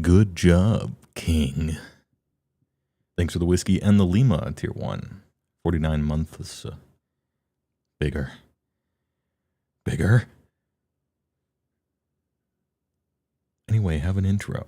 Good job, King. Thanks for the whiskey and the Lima, tier 1. 49 months. Bigger. Bigger. Anyway, have an intro.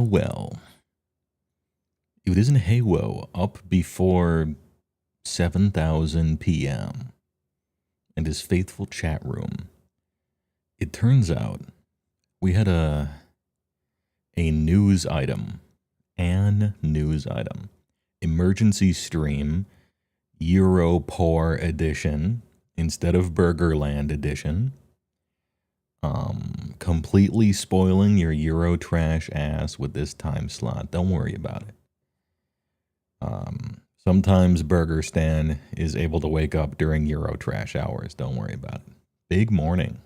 Well. If it isn't HeyWoah up before 7,000 p.m. and his faithful chat room, it turns out we had a news item. Emergency stream, Euro Poor edition instead of Burgerland edition. Completely spoiling your Euro trash ass with this time slot. Don't worry about it. Sometimes Burger Stan is able to wake up during Euro trash hours. Don't worry about it. Big morning.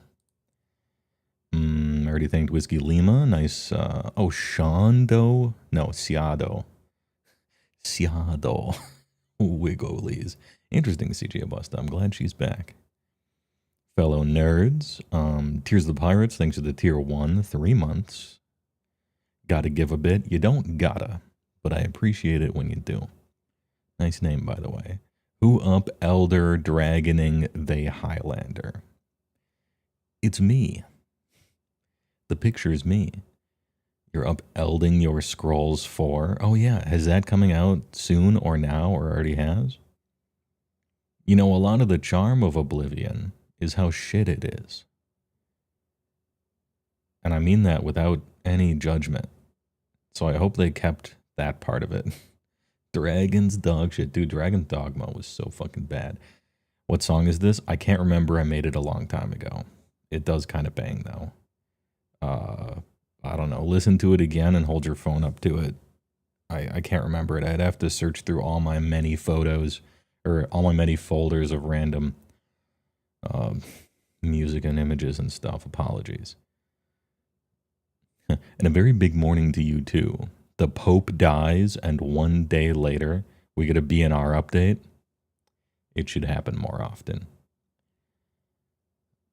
Or Already thanked Whiskey Lima. Nice. Oh, Shondo. No, Ciado. Ciado. Wigglies. Interesting, CJ Busta. I'm glad she's back. Fellow nerds. Tears of the Pirates. Thanks to the tier 1. 3 months. Gotta give a bit. You don't gotta, but I appreciate it when you do. Nice name, by the way. Who up Elder Dragoning the Highlander? It's me. The picture's me. You're up elding your Scrolls 4. Oh yeah, is that coming out soon or now or already has? You know, a lot of the charm of Oblivion is how shit it is. And I mean that without any judgment. So I hope they kept that part of it. Dragon's dog shit. Dude, Dragon's Dogma was so fucking bad. What song is this? I can't remember. I made it a long time ago. It does kind of bang, though. I don't know. Listen to it again and hold your phone up to it. I can't remember it. I'd have to search through all my many photos or all my many folders of random music and images and stuff. Apologies. And a very big morning to you, too. The Pope dies, and 1 day later, we get a BNR update. It should happen more often.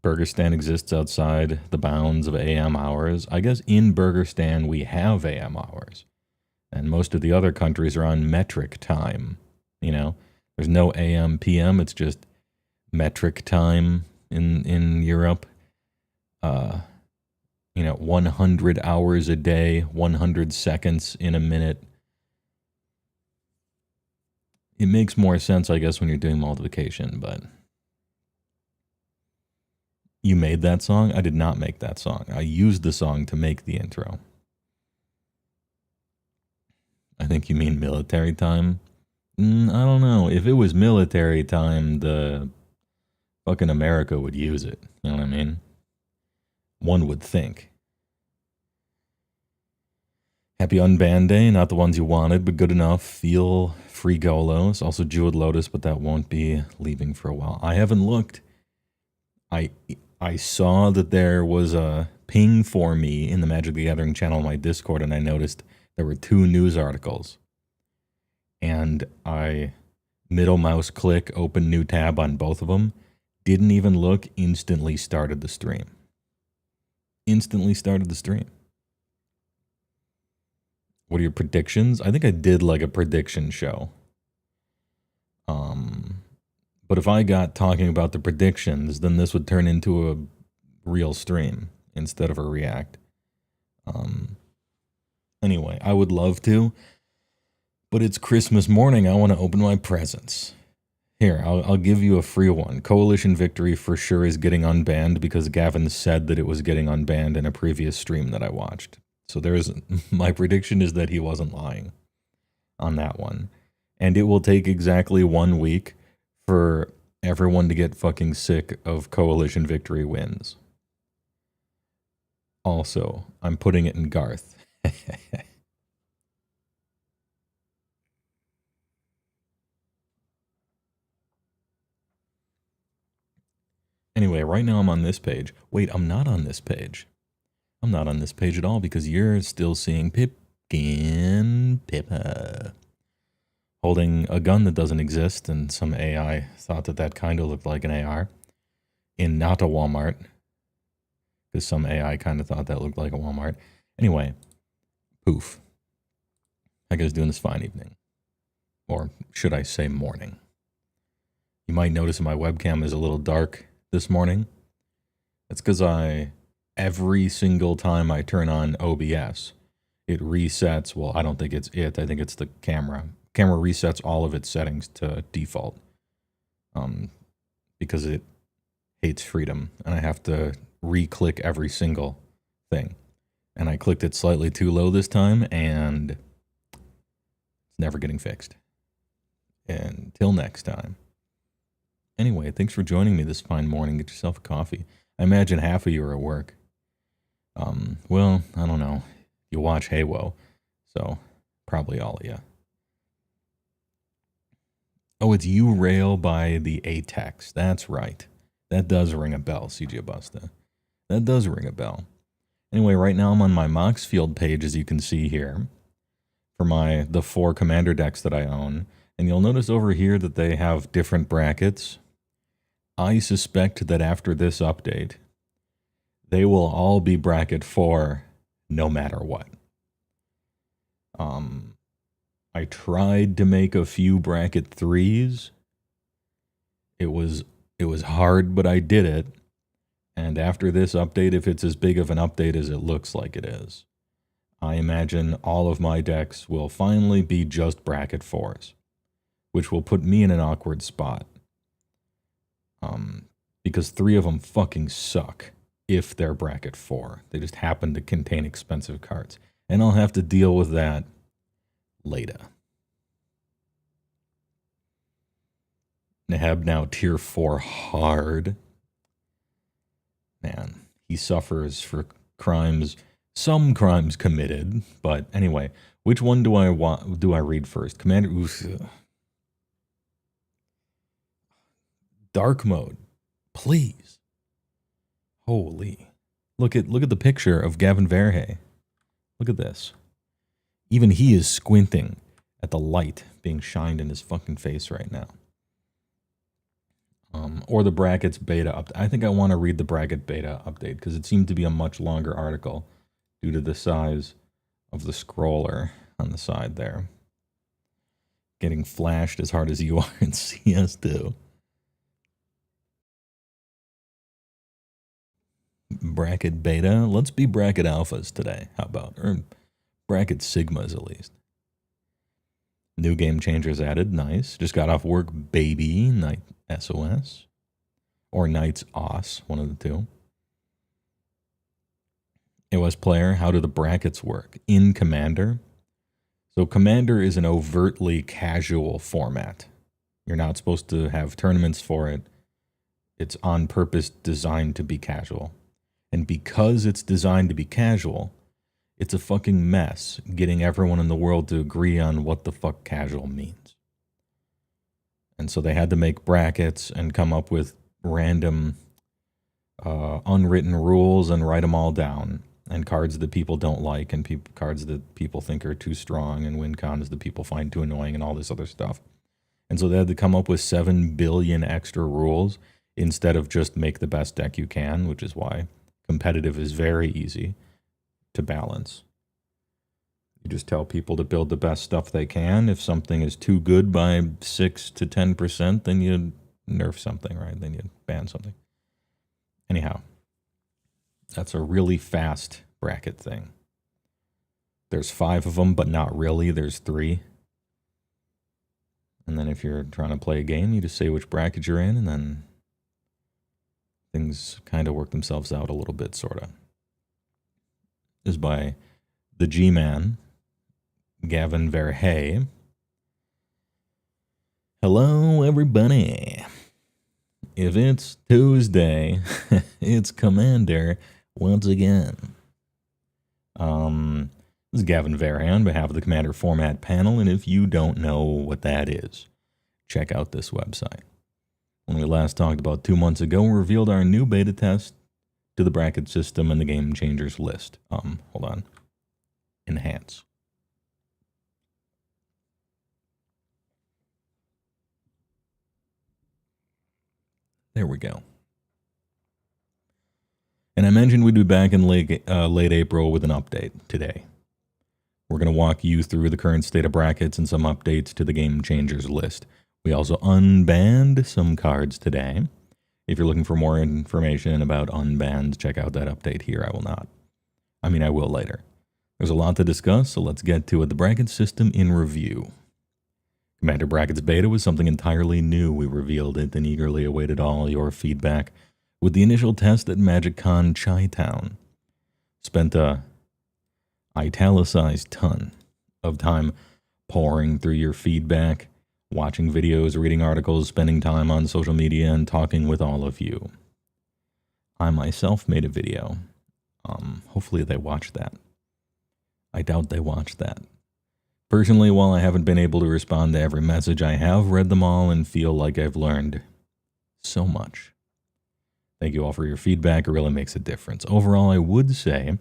Burgerstan exists outside the bounds of AM hours. I guess in Burgerstan we have AM hours. And most of the other countries are on metric time. You know, there's no AM, PM. It's just metric time in Europe. 100 hours a day, 100 seconds in a minute. It makes more sense, I guess, when you're doing multiplication, but... You made that song? I did not make that song. I used the song to make the intro. I think you mean military time? I don't know. If it was military time, the fucking America would use it. You know what I mean? One would think. Happy Unbanned Day. Not the ones you wanted, but good enough. Feel free Golos. Also Jeweled Lotus, but that won't be leaving for a while. I haven't looked. I saw that there was a ping for me in the Magic the Gathering channel on my Discord, and I noticed there were 2 news articles. And I middle mouse click, open new tab on both of them. Didn't even look, instantly started the stream. Instantly started the stream. What are your predictions? I think I did like a prediction show. But if I got talking about the predictions, then this would turn into a real stream instead of a react. Anyway, I would love to, but it's Christmas morning. I want to open my presents. Here, I'll give you a free one. Coalition Victory for sure is getting unbanned because Gavin said that it was getting unbanned in a previous stream that I watched. So my prediction is that he wasn't lying on that one. And it will take exactly 1 week for everyone to get fucking sick of Coalition Victory wins. Also, I'm putting it in Garth. Anyway, right now I'm on this page. Wait, I'm not on this page. I'm not on this page at all because you're still seeing Pipkin Pippa holding a gun that doesn't exist, and some AI thought that kind of looked like an AR in not a Walmart, because some AI kind of thought that looked like a Walmart. Anyway, poof. How you guys doing this fine evening? Or should I say morning? You might notice that my webcam is a little dark this morning. That's because every single time I turn on OBS, it resets. Well, I don't think it's it. I think it's the camera. Camera resets all of its settings to default because it hates freedom, and I have to re-click every single thing. And I clicked it slightly too low this time, and it's never getting fixed. Until next time. Anyway, thanks for joining me this fine morning. Get yourself a coffee. I imagine half of you are at work. Well, I don't know. You watch HeyWoah, so probably all of you. Oh, it's You Rail by the Atex. That's right. That does ring a bell, CJ Busta. That does ring a bell. Anyway, right now I'm on my Moxfield page, as you can see here, for the 4 commander decks that I own. And you'll notice over here that they have different brackets. I suspect that after this update, they will all be bracket 4 no matter what. I tried to make a few bracket 3s. It was hard, but I did it. And after this update, if it's as big of an update as it looks like it is, I imagine all of my decks will finally be just bracket 4s, which will put me in an awkward spot. Because 3 of them fucking suck if they're bracket 4. They just happen to contain expensive cards. And I'll have to deal with that later. Neheb now tier 4 hard. Man, he suffers for some crimes committed. But anyway, which one do I read first? Commander Dark mode, please. Holy. Look at the picture of Gavin Verhey. Look at this. Even he is squinting at the light being shined in his fucking face right now. Or the brackets beta update. I think I want to read the bracket beta update because it seemed to be a much longer article due to the size of the scroller on the side there. Getting flashed as hard as you are in CS2. Bracket beta. Let's be bracket alphas today. How about? Or bracket sigmas at least. New game changers added. Nice. Just got off work, baby. Night SOS. Or Knights OS. One of the two. AOS player. How do the brackets work? In Commander. So Commander is an overtly casual format. You're not supposed to have tournaments for it. It's on purpose designed to be casual. And because it's designed to be casual, it's a fucking mess getting everyone in the world to agree on what the fuck casual means. And so they had to make brackets and come up with random unwritten rules and write them all down. And cards that people don't like and cards that people think are too strong and win cons that people find too annoying and all this other stuff. And so they had to come up with 7 billion extra rules instead of just make the best deck you can, which is why competitive is very easy to balance. You just tell people to build the best stuff they can. If something is too good by 6 to 10%, then you nerf something, right? Then you ban something. Anyhow, that's a really fast bracket thing. There's 5 of them, but not really. There's 3. And then if you're trying to play a game, you just say which bracket you're in, and then things kind of work themselves out a little bit, sort of. This is by the G-Man, Gavin Verhey. Hello, everybody. If it's Tuesday, it's Commander once again. This is Gavin Verhey on behalf of the Commander Format panel, and if you don't know what that is, check out this website. When we last talked about 2 months ago, we revealed our new beta test to the bracket system and the game changers list. Hold on. Enhance. There we go. And I mentioned we'd be back in late April with an update today. We're going to walk you through the current state of brackets and some updates to the game changers list. We also unbanned some cards today. If you're looking for more information about unbans, check out that update here. I will not. I mean, I will later. There's a lot to discuss, so let's get to it. The bracket system in review. Commander Brackets Beta was something entirely new. We revealed it and eagerly awaited all your feedback with the initial test at MagicCon Chi-Town. Spent a italicized ton of time pouring through your feedback, watching videos, reading articles, spending time on social media, and talking with all of you. I myself made a video. Hopefully they watched that. I doubt they watched that. Personally, while I haven't been able to respond to every message, I have read them all and feel like I've learned so much. Thank you all for your feedback. It really makes a difference. Overall, I would say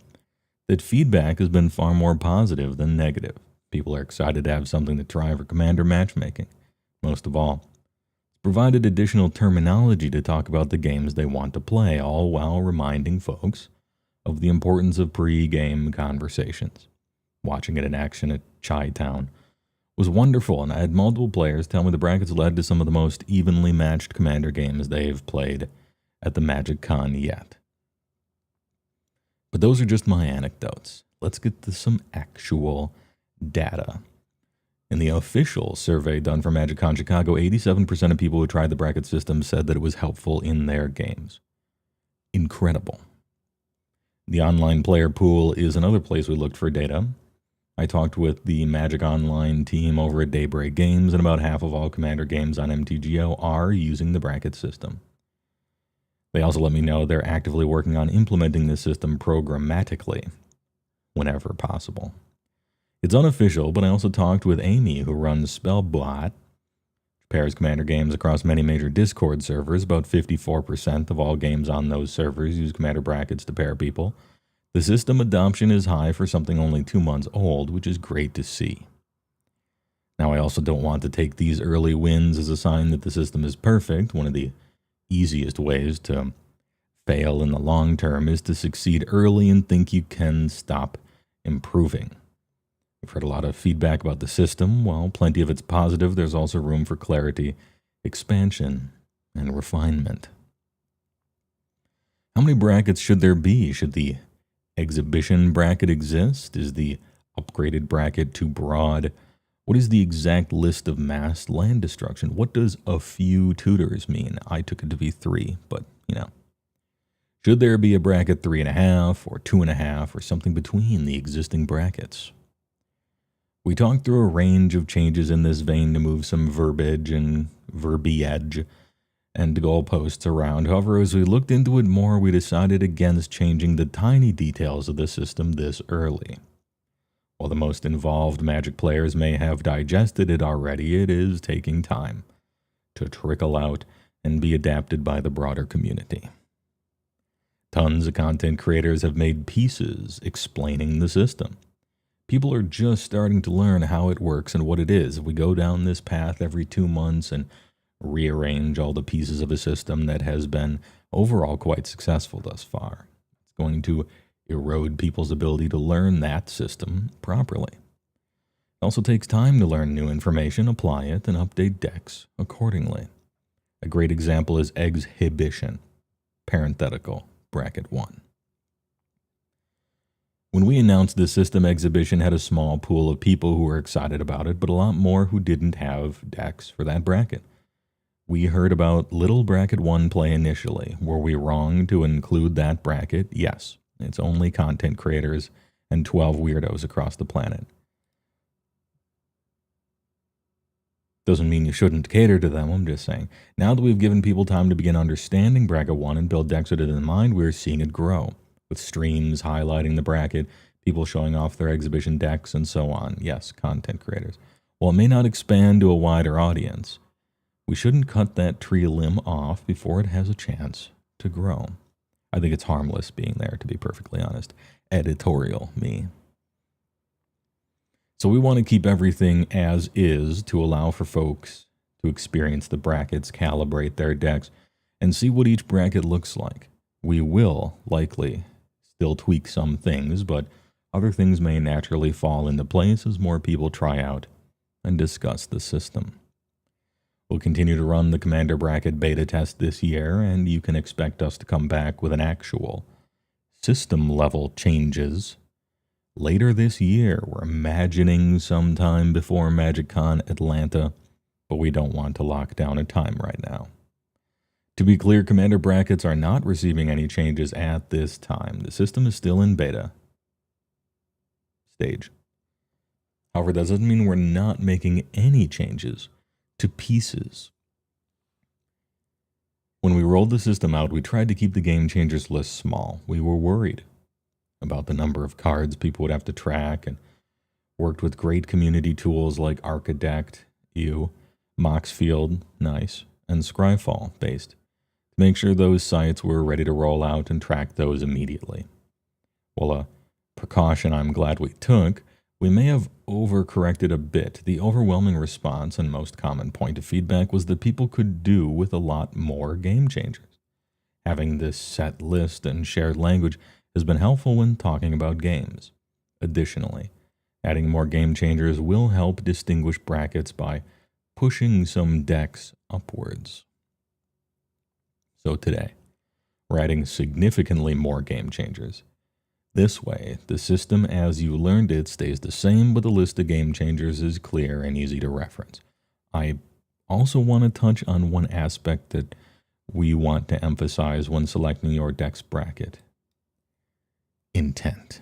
that feedback has been far more positive than negative. People are excited to have something to try for Commander matchmaking. Most of all, it's provided additional terminology to talk about the games they want to play, all while reminding folks of the importance of pre-game conversations. Watching it in action at Chi-Town was wonderful, and I had multiple players tell me the brackets led to some of the most evenly matched Commander games they've played at the Magic Con yet. But those are just my anecdotes. Let's get to some actual data. In the official survey done for MagicCon Chicago, 87% of people who tried the bracket system said that it was helpful in their games. Incredible. The online player pool is another place we looked for data. I talked with the Magic Online team over at Daybreak Games, and about half of all Commander games on MTGO are using the bracket system. They also let me know they're actively working on implementing this system programmatically whenever possible. It's unofficial, but I also talked with Amy, who runs Spellbot, which pairs Commander games across many major Discord servers. About 54% of all games on those servers use Commander brackets to pair people. The system adoption is high for something only 2 months old, which is great to see. Now, I also don't want to take these early wins as a sign that the system is perfect. One of the easiest ways to fail in the long term is to succeed early and think you can stop improving. We've heard a lot of feedback about the system. While plenty of it's positive, there's also room for clarity, expansion, and refinement. How many brackets should there be? Should the exhibition bracket exist? Is the upgraded bracket too broad? What is the exact list of mass land destruction? What does a few tutors mean? I took it to be 3, but, Should there be a bracket 3.5 or 2.5 or something between the existing brackets? We talked through a range of changes in this vein to move some verbiage and goalposts around. However, as we looked into it more, we decided against changing the tiny details of the system this early. While the most involved Magic players may have digested it already, it is taking time to trickle out and be adapted by the broader community. Tons of content creators have made pieces explaining the system. People are just starting to learn how it works and what it is. If we go down this path every 2 months and rearrange all the pieces of a system that has been overall quite successful thus far, it's going to erode people's ability to learn that system properly. It also takes time to learn new information, apply it, and update decks accordingly. A great example is exhibition, parenthetical, bracket 1. When we announced this system, exhibition had a small pool of people who were excited about it, but a lot more who didn't have decks for that bracket. We heard about little bracket 1 play initially. Were we wrong to include that bracket? Yes. It's only content creators and 12 weirdos across the planet. Doesn't mean you shouldn't cater to them, I'm just saying. Now that we've given people time to begin understanding bracket 1 and build decks with it in mind, we're seeing it grow, with streams highlighting the bracket, people showing off their exhibition decks, and so on. Yes, content creators. While it may not expand to a wider audience, we shouldn't cut that tree limb off before it has a chance to grow. I think it's harmless being there, to be perfectly honest. Editorial me. So we want to keep everything as is to allow for folks to experience the brackets, calibrate their decks, and see what each bracket looks like. We will likely still tweak some things, but other things may naturally fall into place as more people try out and discuss the system. We'll continue to run the Commander bracket beta test this year, and you can expect us to come back with an actual system-level changes later this year. We're imagining sometime before MagicCon Atlanta, but we don't want to lock down a time right now. To be clear, Commander brackets are not receiving any changes at this time. The system is still in beta stage. However, that doesn't mean we're not making any changes to pieces. When we rolled the system out, we tried to keep the game changers list small. We were worried about the number of cards people would have to track, and worked with great community tools like Archidect, Moxfield, nice, and Scryfall based, to make sure those sites were ready to roll out and track those immediately. While a precaution I'm glad we took, we may have overcorrected a bit. The overwhelming response and most common point of feedback was that people could do with a lot more game changers. Having this set list and shared language has been helpful when talking about games. Additionally, adding more game changers will help distinguish brackets by pushing some decks upwards. So today, we're adding significantly more game changers. This way, the system as you learned it stays the same, but the list of game changers is clear and easy to reference. I also want to touch on one aspect that we want to emphasize when selecting your deck's bracket. Intent.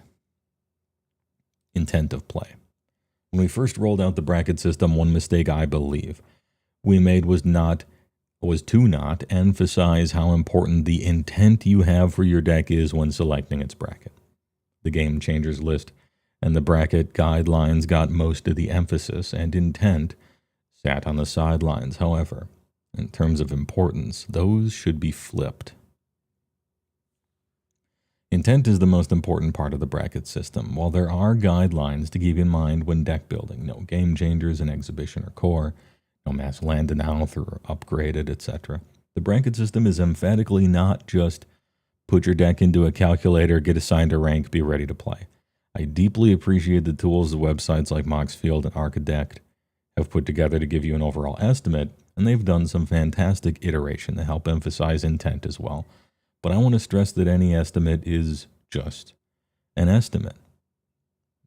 Intent of play. When we first rolled out the bracket system, one mistake I believe we made was to not emphasize how important the intent you have for your deck is when selecting its bracket. The game changers list and the bracket guidelines got most of the emphasis, and intent sat on the sidelines. However, in terms of importance, those should be flipped. Intent is the most important part of the bracket system. While there are guidelines to keep in mind when deck building, no game changers in exhibition or core, no mass landed out or upgraded, etc., the bracket system is emphatically not just put your deck into a calculator, get assigned a rank, be ready to play. I deeply appreciate the tools the websites like Moxfield and Architect have put together to give you an overall estimate, and they've done some fantastic iteration to help emphasize intent as well. But I want to stress that any estimate is just an estimate.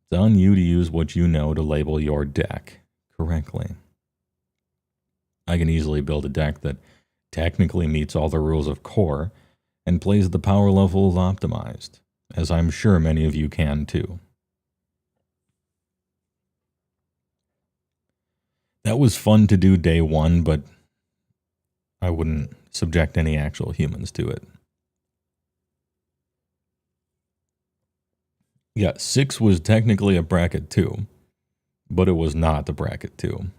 It's on you to use what you know to label your deck correctly. I can easily build a deck that technically meets all the rules of core and plays the power levels optimized, as I'm sure many of you can too. That was fun to do day one, but I wouldn't subject any actual humans to it. Yeah, 6 was technically a bracket 2, but it was not a bracket 2.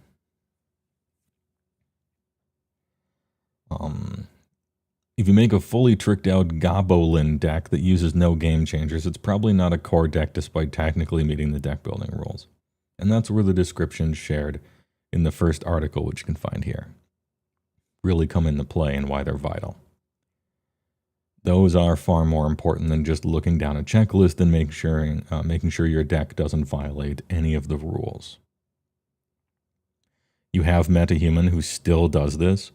If you make a fully tricked out Gobolin deck that uses no game changers, it's probably not a core deck despite technically meeting the deck building rules. And that's where the descriptions shared in the first article, which you can find here, really come into play and why they're vital. Those are far more important than just looking down a checklist and making sure your deck doesn't violate any of the rules. You have met a human who still does this.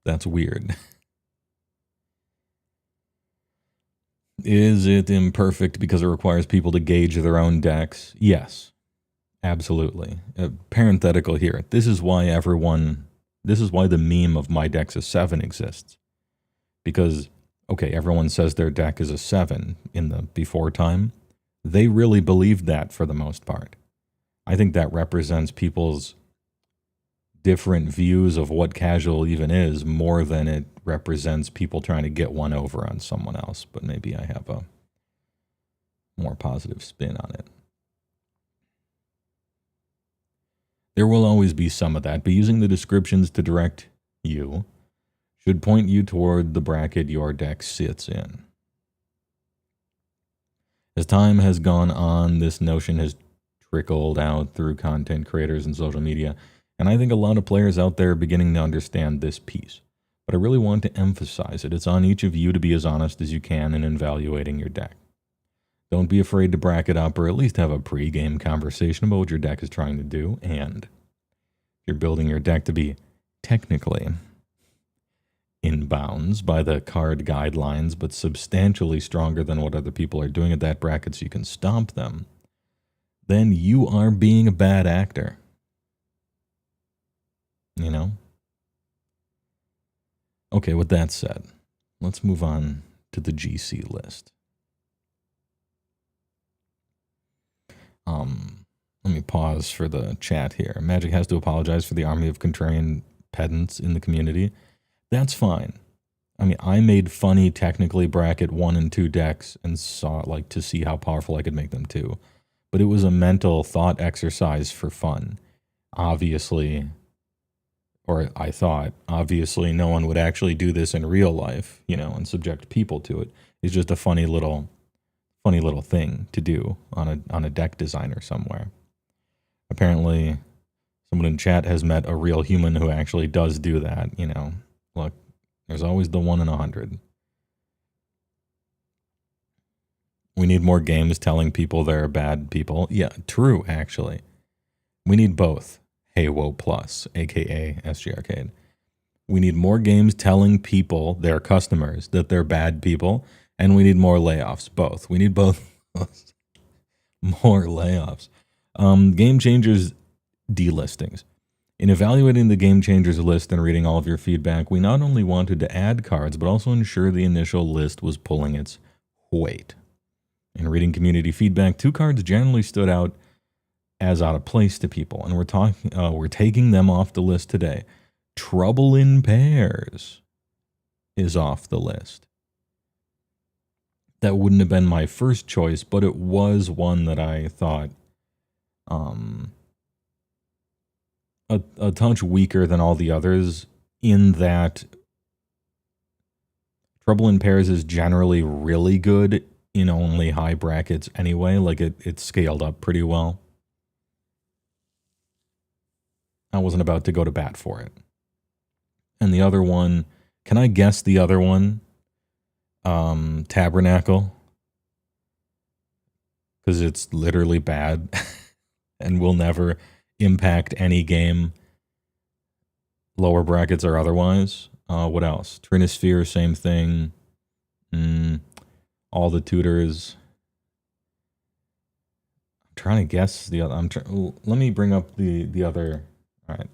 That's weird. Is it imperfect because it requires people to gauge their own decks? Yes, absolutely. Parenthetical here. This is why the meme of my deck's a 7 exists. Because, okay, everyone says their deck is a 7 in the before time. They really believed that for the most part. I think that represents people's different views of what casual even is more than it represents people trying to get one over on someone else. But maybe I have a more positive spin on it. There will always be some of that, but using the descriptions to direct you should point you toward the bracket your deck sits in. As time has gone on, this notion has trickled out through content creators and social media, and I think a lot of players out there are beginning to understand this piece. But I really want to emphasize it. It's on each of you to be as honest as you can in evaluating your deck. Don't be afraid to bracket up or at least have a pre-game conversation about what your deck is trying to do, and if you're building your deck to be technically in bounds by the card guidelines, but substantially stronger than what other people are doing at that bracket so you can stomp them, then you are being a bad actor. You know? Okay, with that said, let's move on to the GC list. Let me pause for the chat here. Magic has to apologize for the army of contrarian pedants in the community. That's fine. I mean, I made funny technically bracket 1 and 2 decks and saw like to see how powerful I could make them too. But it was a mental thought exercise for fun. Obviously, or I thought, obviously no one would actually do this in real life, you know, and subject people to it. It's just a funny little funny little thing to do on a deck designer somewhere. Apparently, someone in chat has met a real human who actually does do that. You know, look, there's always the 1 in 100. We need more games telling people they're bad people. Yeah, true, actually. We need both. HeyWoah Plus, aka SG Arcade. We need more games telling people, their customers, that they're bad people, and we need more layoffs. Both. We need both. More layoffs. Game Changers delistings. In evaluating the Game Changers list and reading all of your feedback, we not only wanted to add cards, but also ensure the initial list was pulling its weight. In reading community feedback, 2 cards generally stood out as out of place to people, and we're taking them off the list today. Trouble in Pairs is off the list. That wouldn't have been my first choice, but it was one that I thought a touch weaker than all the others, in that Trouble in Pairs is generally really good in only high brackets anyway. Like it's scaled up pretty well. I wasn't about to go to bat for it. And the other one, can I guess the other one? Tabernacle. Because it's literally bad and will never impact any game, lower brackets or otherwise. What else? Trinisphere, same thing. All the tutors. I'm trying to guess the other. Let me bring up the other. All right.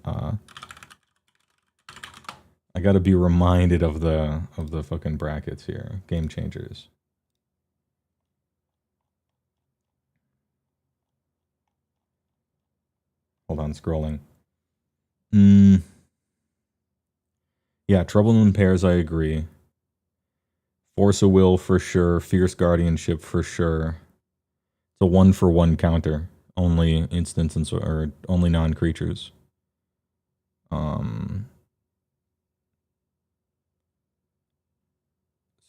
I got to be reminded of the fucking brackets here. Game Changers. Hold on, scrolling. Yeah, Trouble in Pairs, I agree. Force of Will for sure. Fierce Guardianship for sure. It's a 1-for-1 counter. Only instances or only non-creatures.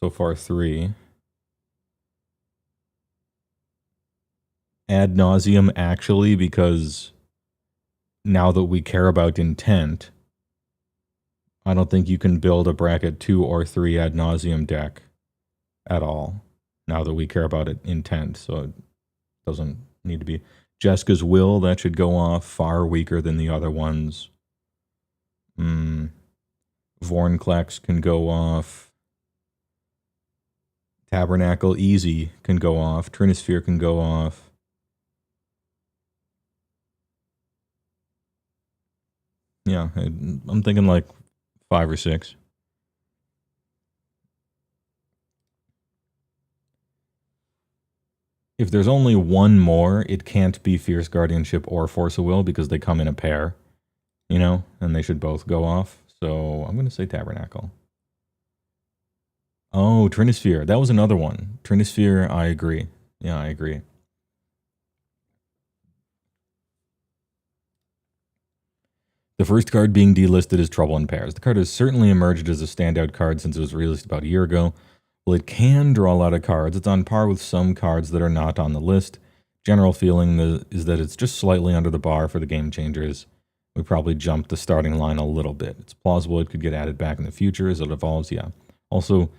So far 3. Ad nauseum, actually, because now that we care about intent, I don't think you can build a bracket 2 or 3 ad nauseum deck at all. Now that we care about it intent, so it doesn't need to be. Jeska's Will, that should go off. Far weaker than the other ones. Vornklex can go off. Tabernacle, easy, can go off. Trinisphere can go off. Yeah, I'm thinking like 5 or 6. If there's only one more, it can't be Fierce Guardianship or Force of Will because they come in a pair, you know, and they should both go off. So I'm going to say Tabernacle. Oh, Trinisphere. That was another one. Trinisphere, I agree. Yeah, I agree. The first card being delisted is Trouble in Pairs. The card has certainly emerged as a standout card since it was released about a year ago. While it can draw a lot of cards, it's on par with some cards that are not on the list. General feeling is that it's just slightly under the bar for the Game Changers. We probably jumped the starting line a little bit. It's plausible it could get added back in the future as it evolves, yeah. Also,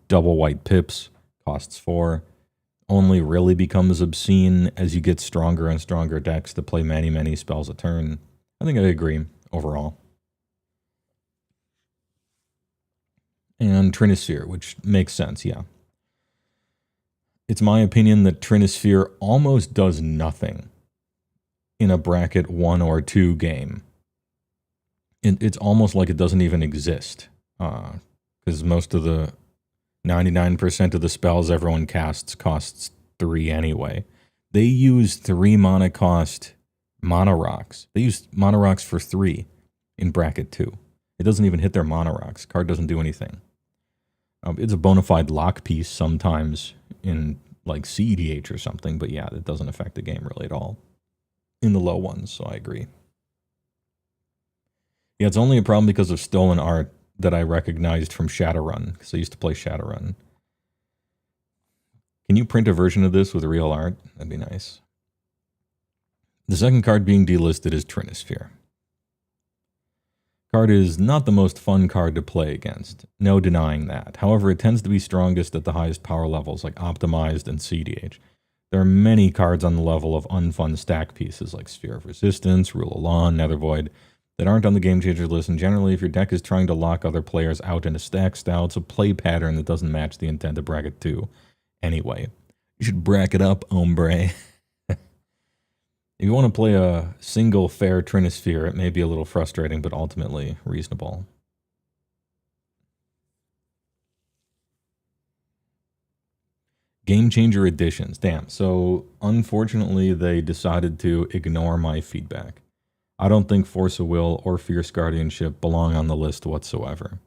double white pips, costs 4. Only really becomes obscene as you get stronger and stronger decks to play many, many spells a turn. I think I agree overall. And Trinisphere, which makes sense, yeah. It's my opinion that Trinisphere almost does nothing in a bracket 1 or 2 game. It's almost like it doesn't even exist. Because most of the 99% of the spells everyone casts costs 3 anyway. They use 3 mana cost Mana Rocks. They use Mana Rocks for 3 in bracket 2. It doesn't even hit their Mana Rocks. Card doesn't do anything. It's a bona fide lock piece sometimes in like CEDH or something, but yeah, it doesn't affect the game really at all in the low ones, so I agree. Yeah, it's only a problem because of Stolen Art that I recognized from Shadowrun, because I used to play Shadowrun. Can you print a version of this with real art? That'd be nice. The second card being delisted is Trinisphere. Card is not the most fun card to play against, no denying that. However, it tends to be strongest at the highest power levels like Optimized and CDH. There are many cards on the level of unfun stack pieces like Sphere of Resistance, Rule of Law, Nether Void that aren't on the Game Changer list, and generally if your deck is trying to lock other players out in a stack style, it's a play pattern that doesn't match the intent of bracket 2. Anyway, you should bracket up, hombre. If you want to play a single fair Trinisphere, it may be a little frustrating, but ultimately reasonable. Game Changer Editions. Damn. So, unfortunately, they decided to ignore my feedback. I don't think Force of Will or Fierce Guardianship belong on the list whatsoever.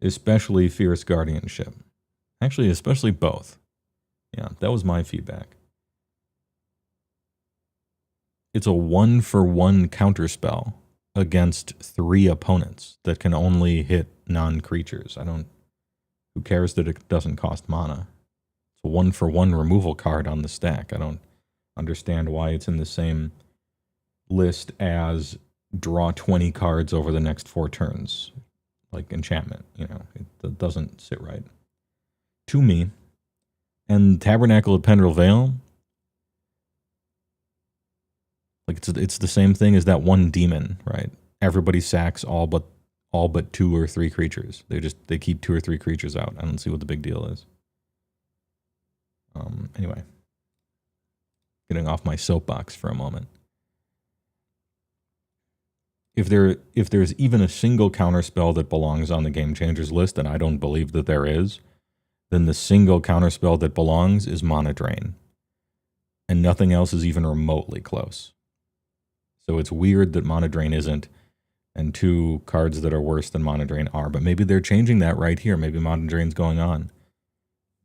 Especially Fierce Guardianship. Actually, especially both. Yeah, that was my feedback. It's a 1-for-1 counterspell against 3 opponents that can only hit non-creatures. Who cares that it doesn't cost mana? It's a 1-for-1 removal card on the stack. I don't understand why it's in the same list as draw 20 cards over the next 4 turns. Like enchantment, it doesn't sit right. To me. And Tabernacle of Pendrell Vale, like it's the same thing as that one demon, right? Everybody sacks all but 2 or 3 creatures. They keep 2 or 3 creatures out. I don't see what the big deal is. Anyway, getting off my soapbox for a moment. If there's even a single counterspell that belongs on the Game Changers list, and I don't believe that there is, then the single counterspell that belongs is Mana Drain. And nothing else is even remotely close. So it's weird that Mana Drain isn't, and 2 cards that are worse than Mana Drain are. But maybe they're changing that right here. Maybe Mana Drain's going on.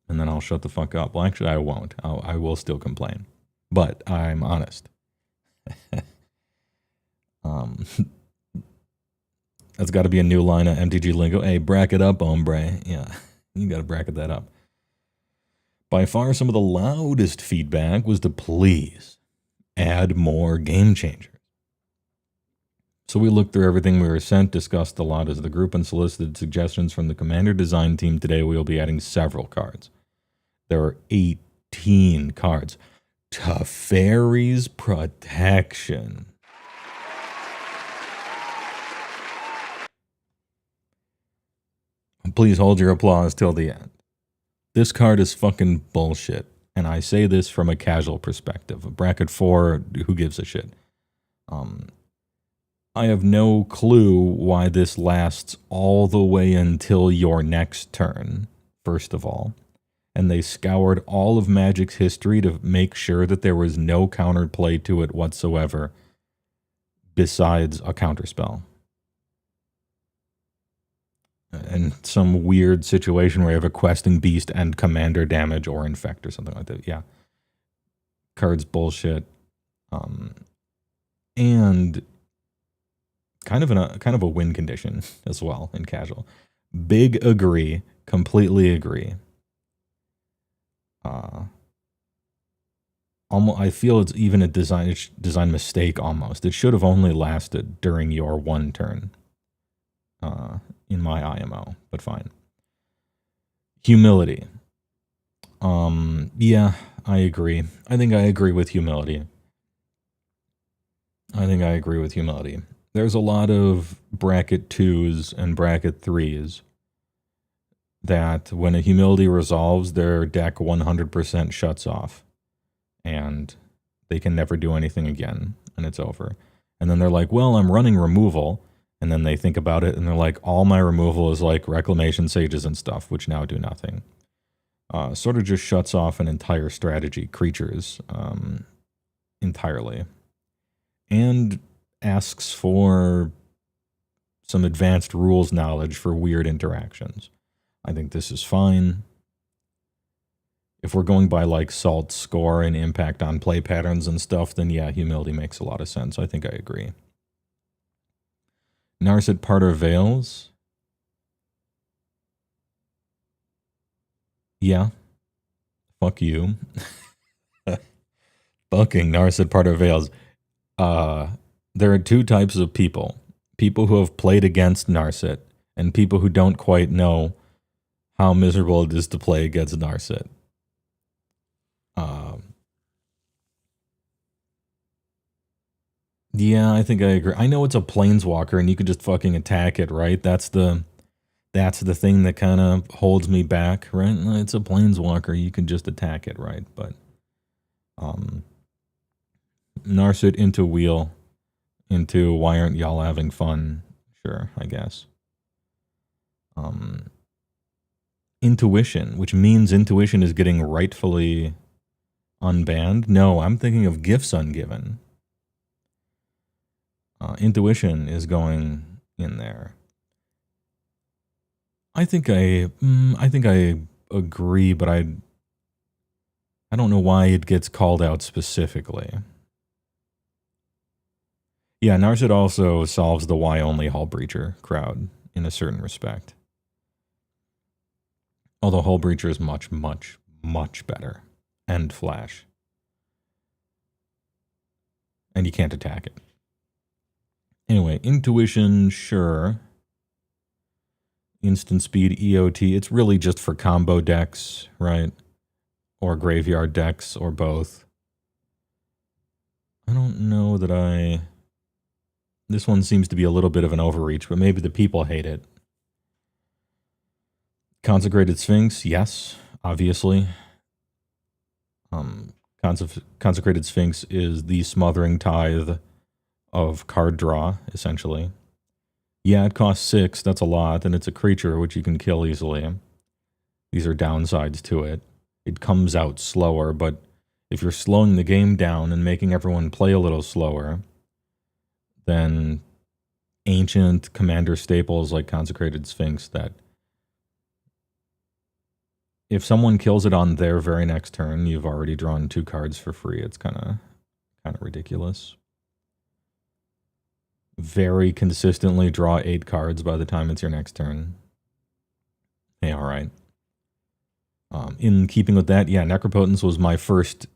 And then I'll shut the fuck up. Well, actually, I won't. I will still complain. But I'm honest. That's got to be a new line of MTG lingo. Hey, bracket up, hombre. Yeah, you got to bracket that up. By far, some of the loudest feedback was to please add more Game Changers. So we looked through everything we were sent, discussed a lot as the group, and solicited suggestions from the Commander design team. Today we will be adding several cards. There are 18 cards. Teferi's Protection. Please hold your applause till the end. This card is fucking bullshit. And I say this from a casual perspective. Bracket 4, who gives a shit? I have no clue why this lasts all the way until your next turn, first of all. And they scoured all of Magic's history to make sure that there was no counterplay to it whatsoever besides a counterspell. And some weird situation where you have a questing beast and commander damage or infect or something like that. Yeah. Card's bullshit. And kind of a win condition as well in casual. Big agree, completely agree. I feel it's even a design mistake almost. It should have only lasted during your 1 turn. In my IMO, but fine. Humility. Yeah, I agree. I think I agree with humility. There's a lot of bracket 2s and bracket 3s that when a humility resolves, their deck 100% shuts off. And they can never do anything again, and it's over. And then they're like, well, I'm running removal. And then they think about it, and they're like, all my removal is like Reclamation Sages and stuff, which now do nothing. Sort of just shuts off an entire strategy, creatures, entirely. And asks for some advanced rules knowledge for weird interactions. I think this is fine. If we're going by like Salt score and impact on play patterns and stuff, then yeah, humility makes a lot of sense. I think I agree. Narset Parter. Yeah. Fuck you. Fucking Narset part of Veils. There are two types of people. People who have played against Narset and people who don't quite know how miserable it is to play against Narset. Yeah, I think I agree. I know it's a planeswalker and you could just fucking attack it, right? That's the thing that kind of holds me back, right? It's a planeswalker, you can just attack it, right? But Narset into wheel, into why aren't y'all having fun? Sure, I guess. Intuition, which means intuition is getting rightfully unbanned. No, I'm thinking of gifts ungiven. Intuition is going in there. I think I agree, but I don't know why it gets called out specifically. Yeah, Narset also solves the why only Hull Breacher crowd in a certain respect. Although Hull Breacher is much, much, much better. And Flash. And you can't attack it. Anyway, Intuition, sure. Instant Speed, EOT, it's really just for combo decks, right? Or graveyard decks, or both. I don't know that this one seems to be a little bit of an overreach, but maybe the people hate it. Consecrated Sphinx, yes, obviously. Consecrated Sphinx is the smothering tithe of card draw, essentially. Yeah, it costs 6, that's a lot, and it's a creature which you can kill easily. These are downsides to it. It comes out slower, but if you're slowing the game down and making everyone play a little slower, then ancient commander staples like Consecrated Sphinx that if someone kills it on their very next turn, you've already drawn 2 cards for free. It's kind of ridiculous. Very consistently draw 8 cards by the time it's your next turn. Hey, all right. In keeping with that, yeah, Necropotence was my first.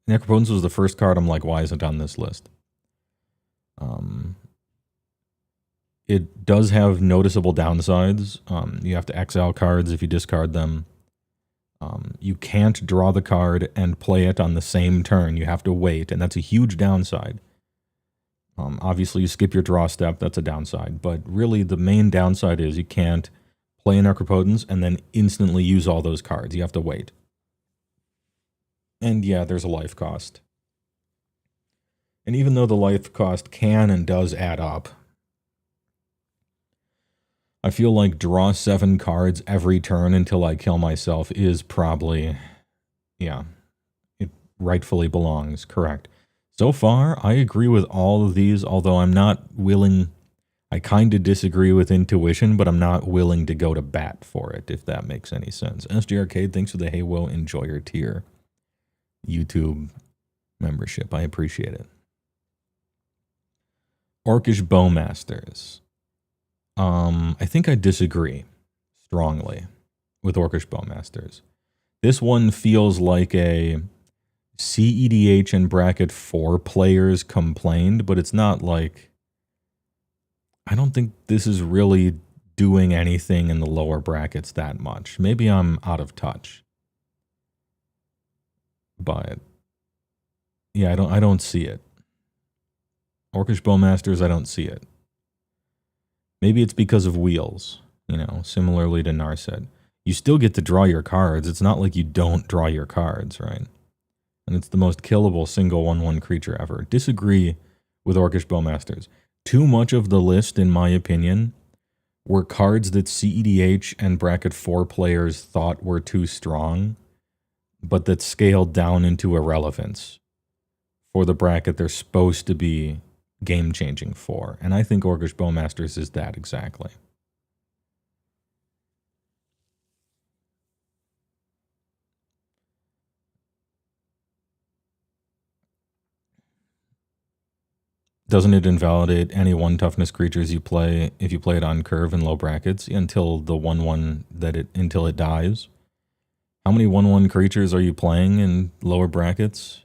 Necropotence was the first card I'm like, why isn't it on this list? It does have noticeable downsides. You have to exile cards if you discard them. You can't draw the card and play it on the same turn. You have to wait, and that's a huge downside. Obviously, you skip your draw step. That's a downside. But really, the main downside is you can't play a Necropotence and then instantly use all those cards. You have to wait. And yeah, there's a life cost. And even though the life cost can and does add up, I feel like draw 7 cards every turn until I kill myself is probably, yeah, it rightfully belongs, correct. So far, I agree with all of these, although I'm not willing, I kind of disagree with Intuition, but I'm not willing to go to bat for it, if that makes any sense. SG Arcade, thanks for the HeyWoah Enjoyer tier YouTube membership. I appreciate it. Orcish Bowmasters. I think I disagree strongly with Orcish Bowmasters. This one feels like a CEDH and bracket 4 players complained, but it's not like, I don't think this is really doing anything in the lower brackets that much. Maybe I'm out of touch. But yeah, I don't see it. Orcish Bowmasters, I don't see it. Maybe it's because of wheels, you know, similarly to Narset. You still get to draw your cards. It's not like you don't draw your cards, right? And it's the most killable single 1/1 creature ever. Disagree with Orcish Bowmasters. Too much of the list, in my opinion, were cards that CEDH and bracket 4 players thought were too strong, but that scaled down into irrelevance for the bracket they're supposed to be game-changing for. And I think Orcish Bowmasters is that exactly. Doesn't it invalidate any 1 toughness creatures you play if you play it on curve in low brackets until the 1/1 until it dies? How many 1/1 creatures are you playing in lower brackets?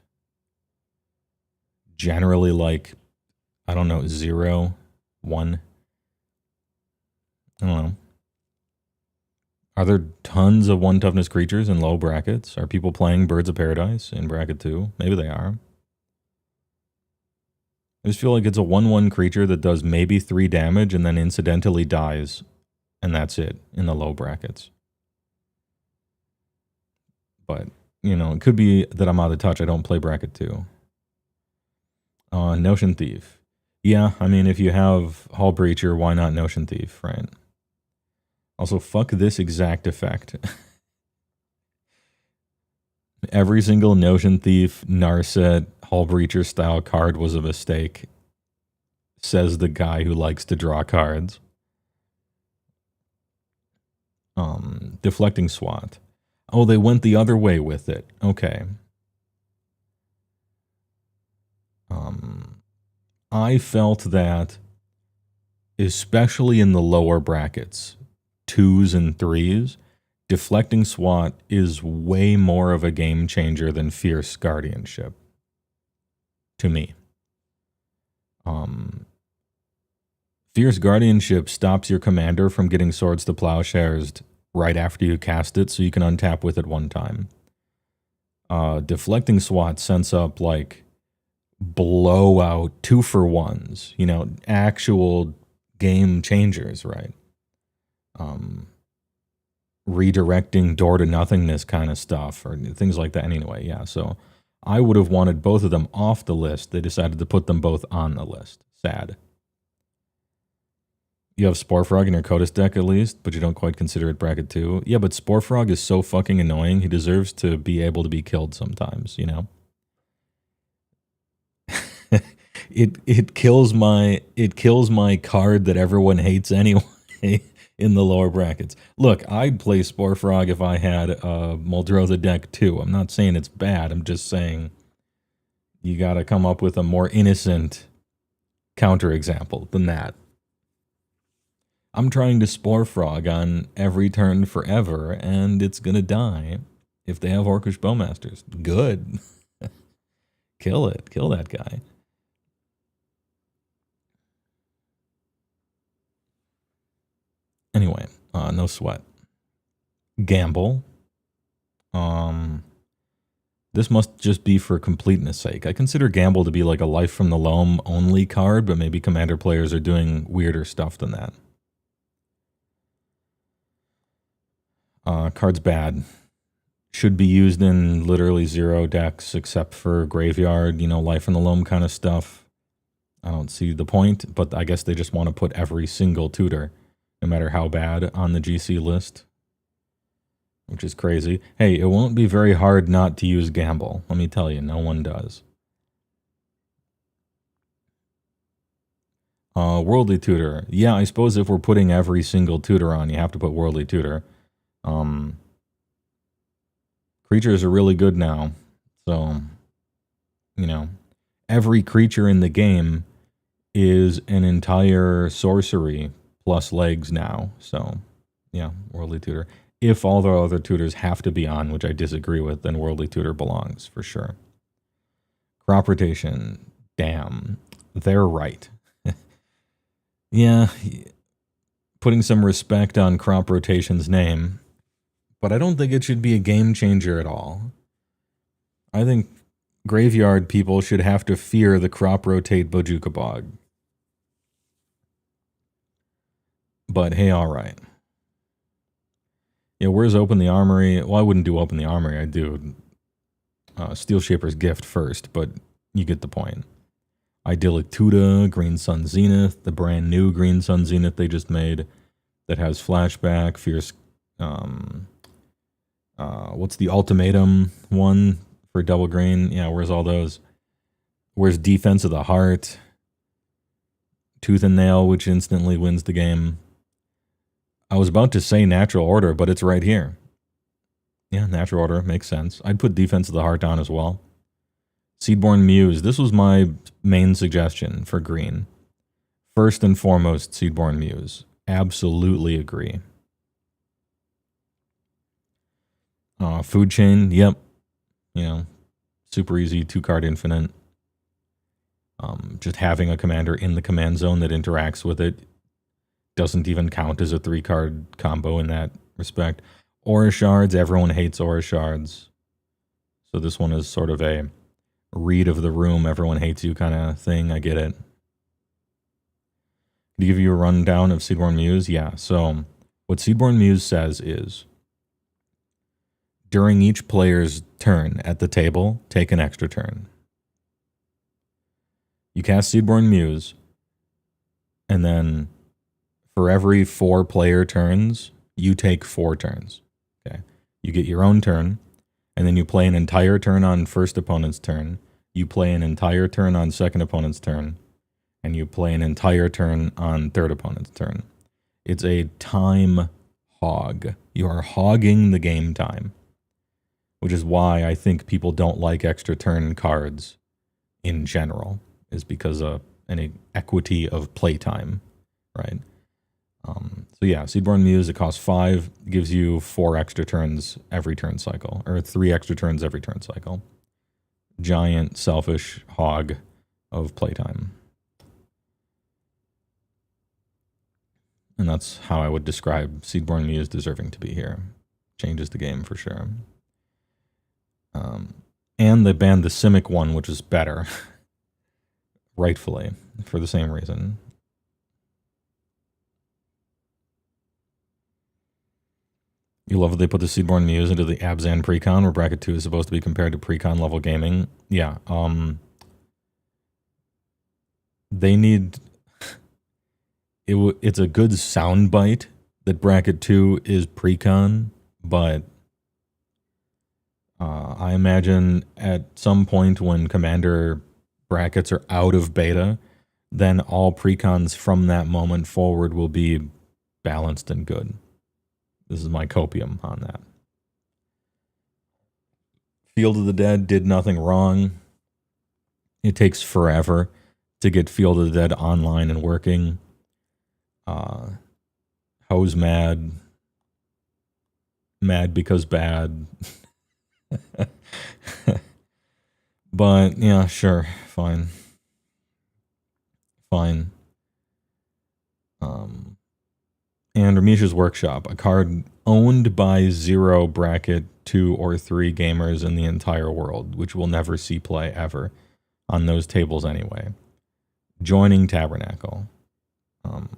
Generally, like, I don't know, 0, 1. I don't know. Are there tons of 1 toughness creatures in low brackets? Are people playing Birds of Paradise in bracket 2? Maybe they are. I just feel like it's a 1/1 creature that does maybe 3 damage and then incidentally dies. And that's it in the low brackets. But, you know, it could be that I'm out of touch. I don't play bracket 2. Notion Thief. Yeah, I mean, if you have Hull Breacher, why not Notion Thief, right? Also, fuck this exact effect. Every single Notion Thief, Narset, Hull Breacher style card was a mistake, says the guy who likes to draw cards. Deflecting SWAT. Oh, they went the other way with it. Okay. I felt that, especially in the lower brackets, 2s and 3s, deflecting SWAT is way more of a game changer than Fierce Guardianship. To me. Fierce Guardianship stops your commander from getting Swords to Plowshares right after you cast it, so you can untap with it 1 time. Deflecting SWAT sends up, like, blowout 2-for-1s, you know, actual game changers, right? Redirecting door to nothingness kind of stuff, or things like that anyway, yeah. So I would have wanted both of them off the list. They decided to put them both on the list. Sad. You have Sporefrog in your Codis deck at least, but you don't quite consider it bracket 2. Yeah, but Sporefrog is so fucking annoying. He deserves to be able to be killed sometimes, you know? It kills my card that everyone hates anyway in the lower brackets. Look, I'd play Sporefrog if I had Muldrotha deck too. I'm not saying it's bad. I'm just saying you got to come up with a more innocent counterexample than that. I'm trying to Sporefrog on every turn forever, and it's gonna die if they have Orcish Bowmasters. Good. Kill it. Kill that guy. Anyway, no sweat. Gamble. This must just be for completeness sake. I consider Gamble to be like a Life from the Loam only card, but maybe Commander players are doing weirder stuff than that. Card's bad. Should be used in literally 0 decks except for Graveyard, you know, Life in the Loam kind of stuff. I don't see the point, but I guess they just want to put every single tutor, no matter how bad, on the GC list, which is crazy. Hey, it won't be very hard not to use Gamble. Let me tell you, no one does. Worldly Tutor. Yeah, I suppose if we're putting every single tutor on, you have to put Worldly Tutor. Creatures are really good now, so, you know, every creature in the game is an entire sorcery plus legs now, so, yeah, Worldly Tutor. If all the other tutors have to be on, which I disagree with, then Worldly Tutor belongs, for sure. Crop Rotation, damn, they're right. Yeah, putting some respect on Crop Rotation's name, but I don't think it should be a game changer at all. I think Graveyard people should have to fear the Crop Rotate Bojuka Bog. But hey, alright. Yeah, where's Open the Armory? Well, I wouldn't do Open the Armory. I'd do Steel Shaper's Gift first, but you get the point. Idyllic Tuda, Green Sun Zenith, the brand new Green Sun Zenith they just made that has Flashback, Fierce... what's the Ultimatum one for double green? Yeah, where's all those? Where's Defense of the Heart? Tooth and Nail, which instantly wins the game. I was about to say Natural Order, but it's right here. Yeah, Natural Order makes sense. I'd put Defense of the Heart on as well. Seedborn Muse. This was my main suggestion for green. First and foremost, Seedborn Muse. Absolutely agree. Food chain, yep. You know, super easy, 2-card infinite. Just having a commander in the command zone that interacts with it doesn't even count as a 3-card combo in that respect. Aura shards, everyone hates aura shards. So this one is sort of a read of the room, everyone hates you kind of thing. I get it. To give you a rundown of Seedborn Muse, yeah. So what Seedborn Muse says is, during each player's turn at the table, take an extra turn. You cast Seedborn Muse, and then for every 4 player turns, you take 4 turns. Okay, you get your own turn, and then you play an entire turn on first opponent's turn. You play an entire turn on second opponent's turn, and you play an entire turn on third opponent's turn. It's a time hog. You are hogging the game time, which is why I think people don't like extra turn cards in general, is because of an equity of playtime, right? So yeah, Seedborn Muse, it costs 5, gives you 4 extra turns every turn cycle, or 3 extra turns every turn cycle. Giant, selfish hog of playtime. And that's how I would describe Seedborn Muse deserving to be here. Changes the game for sure. And they banned the Simic one, which is better. Rightfully, for the same reason. You love that they put the Seedborn Muse into the Abzan Precon, where Bracket 2 is supposed to be compared to Precon level gaming. Yeah, they need... It's a good soundbite that Bracket 2 is Precon, but I imagine at some point when Commander brackets are out of beta, then all Precons from that moment forward will be balanced and good. This is my copium on that. Field of the Dead did nothing wrong. It takes forever to get Field of the Dead online and working. Hose mad because bad. But yeah, sure, fine. And Ramish's Workshop, a card owned by 0 bracket 2 or 3 gamers in the entire world, which will never see play ever on those tables anyway. Joining Tabernacle.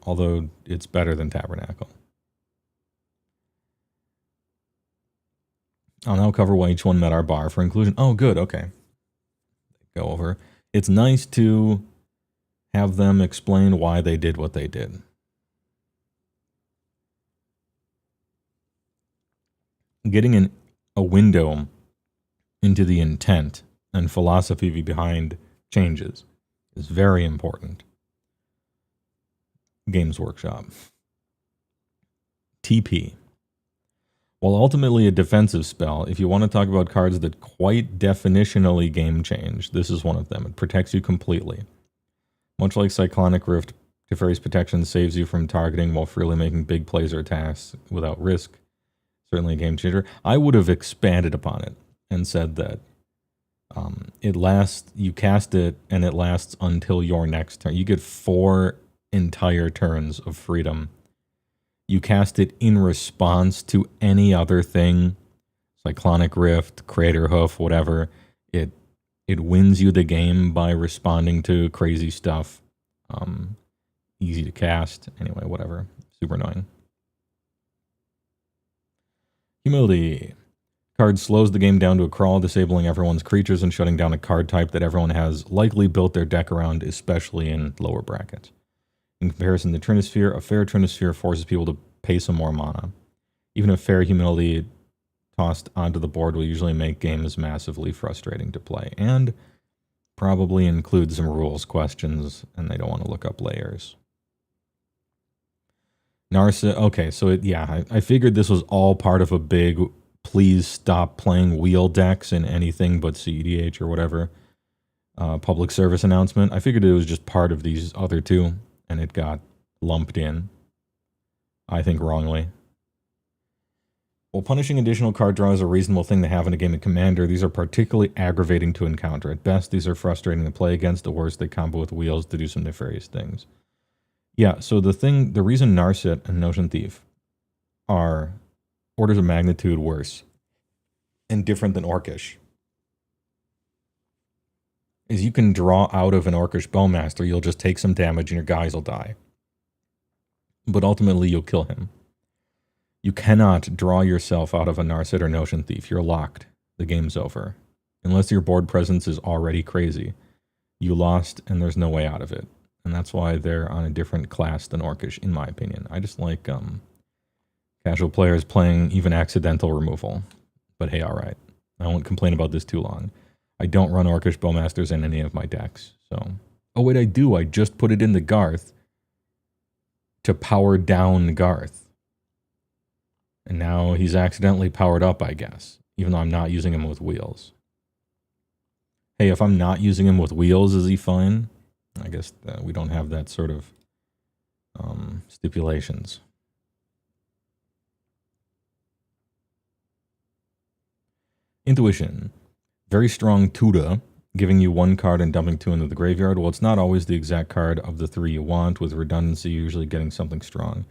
Although it's better than Tabernacle. I'll now cover why each one met our bar for inclusion. Oh, good, okay. Go over. It's nice to have them explain why they did what they did. Getting a window into the intent and philosophy behind changes is very important. Games Workshop. TP. While ultimately a defensive spell, if you want to talk about cards that quite definitionally game change, this is one of them. It protects you completely. Much like Cyclonic Rift, Teferi's Protection saves you from targeting while freely making big plays or attacks without risk. Certainly a game changer. I would have expanded upon it and said that it lasts, you cast it and it lasts until your next turn. You get 4 entire turns of freedom. You cast it in response to any other thing, Cyclonic Rift, Crater Hoof, whatever. It wins you the game by responding to crazy stuff. Easy to cast. Anyway, whatever. Super annoying. Humility. Card slows the game down to a crawl, disabling everyone's creatures and shutting down a card type that everyone has likely built their deck around, especially in lower brackets. In comparison to Trinisphere, a fair Trinisphere forces people to pay some more mana. Even a fair Humility tossed onto the board will usually make games massively frustrating to play, and probably include some rules questions, and they don't want to look up layers. Narsa, okay, so I figured this was all part of a big, please stop playing wheel decks in anything but CEDH or whatever, public service announcement. I figured it was just part of these other two, and it got lumped in, I think wrongly. While punishing additional card draw is a reasonable thing to have in a game of Commander, these are particularly aggravating to encounter. At best, these are frustrating to play against. At worst, they combo with wheels to do some nefarious things. Yeah, so the reason Narset and Notion Thief are orders of magnitude worse and different than Orcish is you can draw out of an Orcish Bowmaster, you'll just take some damage and your guys will die. But ultimately, you'll kill him. You cannot draw yourself out of a Narset or Notion Thief. You're locked. The game's over. Unless your board presence is already crazy. You lost, and there's no way out of it. And that's why they're on a different class than Orcish, in my opinion. I just like casual players playing even accidental removal. But hey, alright. I won't complain about this too long. I don't run Orcish Bowmasters in any of my decks. So, oh wait, I do. I just put it into Garth to power down Garth. And now he's accidentally powered up, I guess. Even though I'm not using him with wheels. Hey, if I'm not using him with wheels, is he fine? I guess we don't have that sort of stipulations. Intuition. Very strong Tuda, giving you 1 card and dumping 2 into the graveyard. Well, it's not always the exact card of the 3 you want, with redundancy usually getting something strong.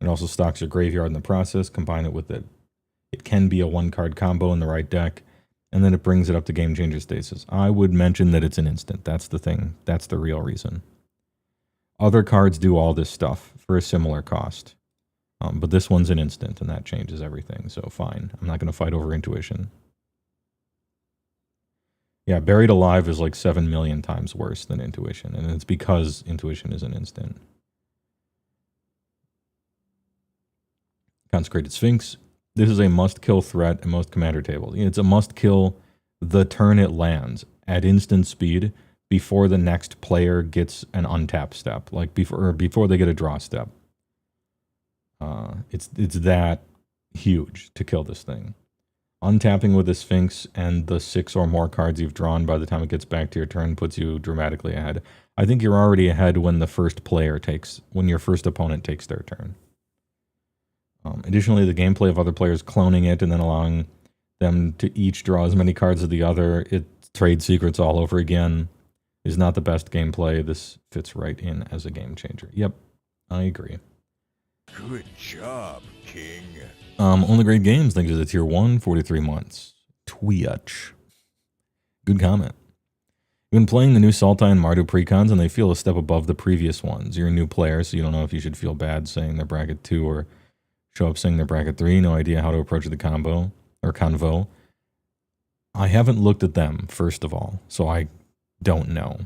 It also stocks your graveyard in the process. Combine it with it. It can be a 1-card combo in the right deck, and then it brings it up to Game Changer status. I would mention that it's an instant. That's the thing. That's the real reason. Other cards do all this stuff for a similar cost. But this one's an instant, and that changes everything. So fine. I'm not going to fight over Intuition. Yeah, Buried Alive is like 7 million times worse than Intuition, and it's because Intuition is an instant. Consecrated Sphinx. This is a must-kill threat in most commander tables. It's a must-kill the turn it lands at instant speed before the next player gets an untap step, like before they get a draw step. It's that huge to kill this thing. Untapping with the Sphinx and the 6 or more cards you've drawn by the time it gets back to your turn puts you dramatically ahead. I think you're already ahead when your first opponent takes their turn. Additionally, the gameplay of other players cloning it and then allowing them to each draw as many cards as the other, trade secrets all over again, is not the best gameplay. This fits right in as a game changer. Yep, I agree. Good job, King. Only Great Games, thank you to the tier 1, 43 months. Twitch. Good comment. You've been playing the new Sultai and Mardu precons, and they feel a step above the previous ones. You're a new player, so you don't know if you should feel bad saying they're bracket 2 or show up saying they're bracket 3. No idea how to approach the combo or convo. I haven't looked at them, first of all, so I don't know.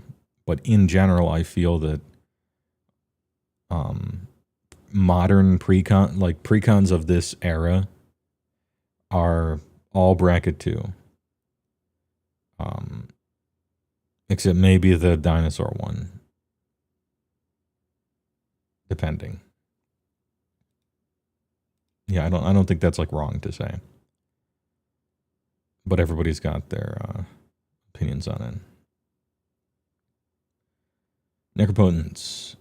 But in general, I feel that modern precons of this era are all bracket 2. Except maybe the dinosaur one. Depending. Yeah, I don't think that's like wrong to say. But everybody's got their opinions on it. Necropotence.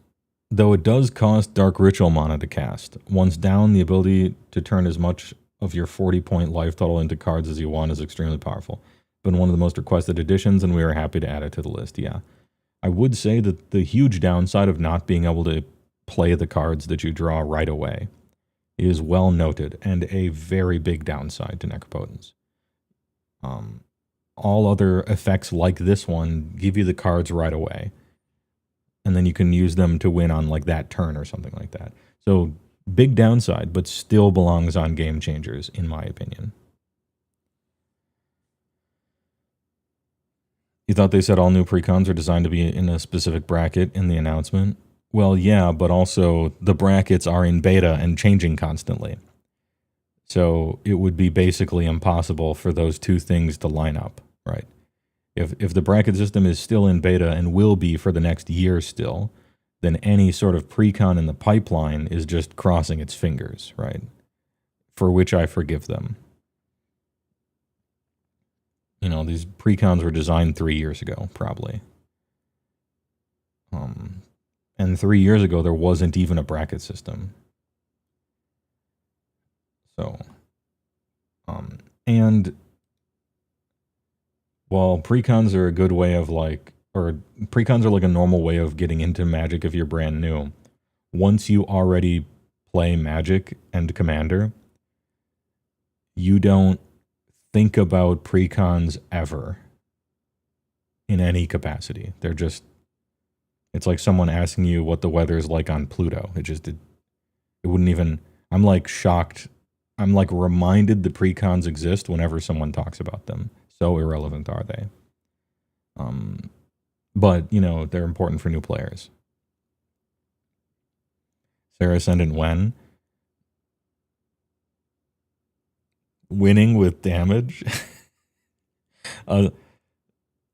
Though it does cost Dark Ritual mana to cast, once down, the ability to turn as much of your 40-point life total into cards as you want is extremely powerful. Been one of the most requested additions, and we are happy to add it to the list, yeah. I would say that the huge downside of not being able to play the cards that you draw right away is well noted, and a very big downside to Necropotence. All other effects like this one give you the cards right away. And then you can use them to win on like that turn or something like that. So big downside, but still belongs on Game Changers, in my opinion. You thought they said all new precons are designed to be in a specific bracket in the announcement? Well, yeah, but also the brackets are in beta and changing constantly. So it would be basically impossible for those two things to line up, right? If the bracket system is still in beta and will be for the next year still, then any sort of precon in the pipeline is just crossing its fingers, right? For which I forgive them. You know, these precons were designed 3 years ago, probably. And 3 years ago, there wasn't even a bracket system. So, And while precons are a good way of precons are like a normal way of getting into Magic if you're brand new. Once you already play Magic and Commander, you don't think about precons ever in any capacity. They're just, it's like someone asking you what the weather is like on Pluto. It wouldn't even, I'm like shocked. I'm like reminded the precons exist whenever someone talks about them. So irrelevant are they. But, you know, they're important for new players. Sarah Ascendant when? Winning with damage? a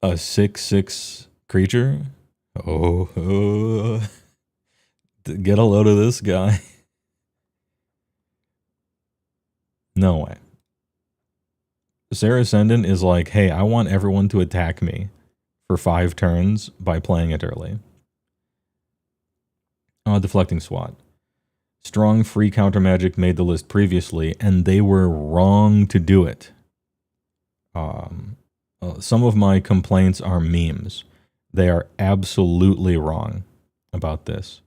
6/6 creature? Oh, get a load of this guy. No way. Sarah Ascendant is like, hey, I want everyone to attack me for 5 turns by playing it early. Deflecting SWAT. Strong free counter magic made the list previously, and they were wrong to do it. Some of my complaints are memes. They are absolutely wrong about this.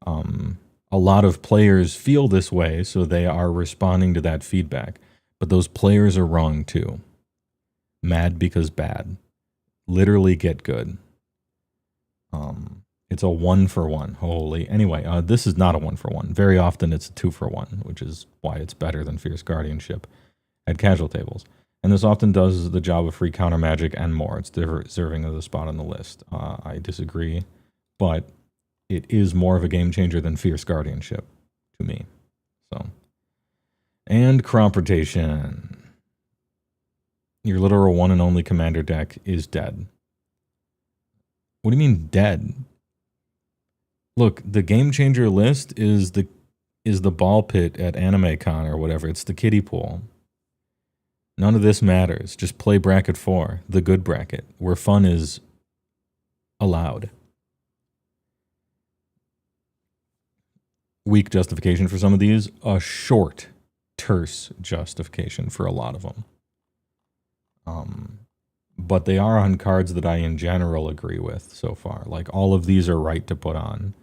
A lot of players feel this way, so they are responding to that feedback. But those players are wrong too. Mad because bad. Literally get good. It's a 1-for-1. Holy. Anyway, this is not a 1-for-1. Very often it's a 2-for-1, which is why it's better than Fierce Guardianship at casual tables. And this often does the job of free counter magic and more. It's deserving of the spot on the list. I disagree, but it is more of a game changer than Fierce Guardianship to me. So, and crop rotation. Your literal one and only commander deck is dead. What do you mean dead? Look, the game changer list is the ball pit at AnimeCon or whatever. It's the kiddie pool. None of this matters. Just play bracket 4, the good bracket, where fun is allowed. Weak justification for some of these. A short, terse justification for a lot of them. But they are on cards that I in general agree with so far. Like all of these are right to put on.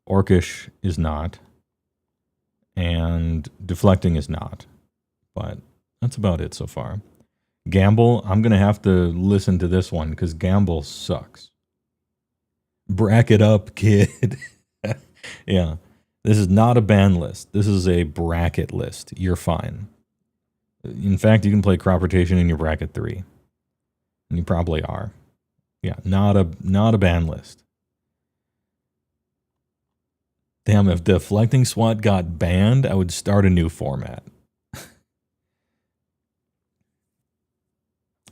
Orcish is not. And deflecting is not. But that's about it so far. Gamble, I'm going to have to listen to this one because Gamble sucks. Bracket up, kid. Yeah. This is not a ban list. This is a bracket list. You're fine. In fact, you can play crop rotation in your bracket 3. And you probably are. Yeah, not a ban list. Damn, if deflecting SWAT got banned, I would start a new format.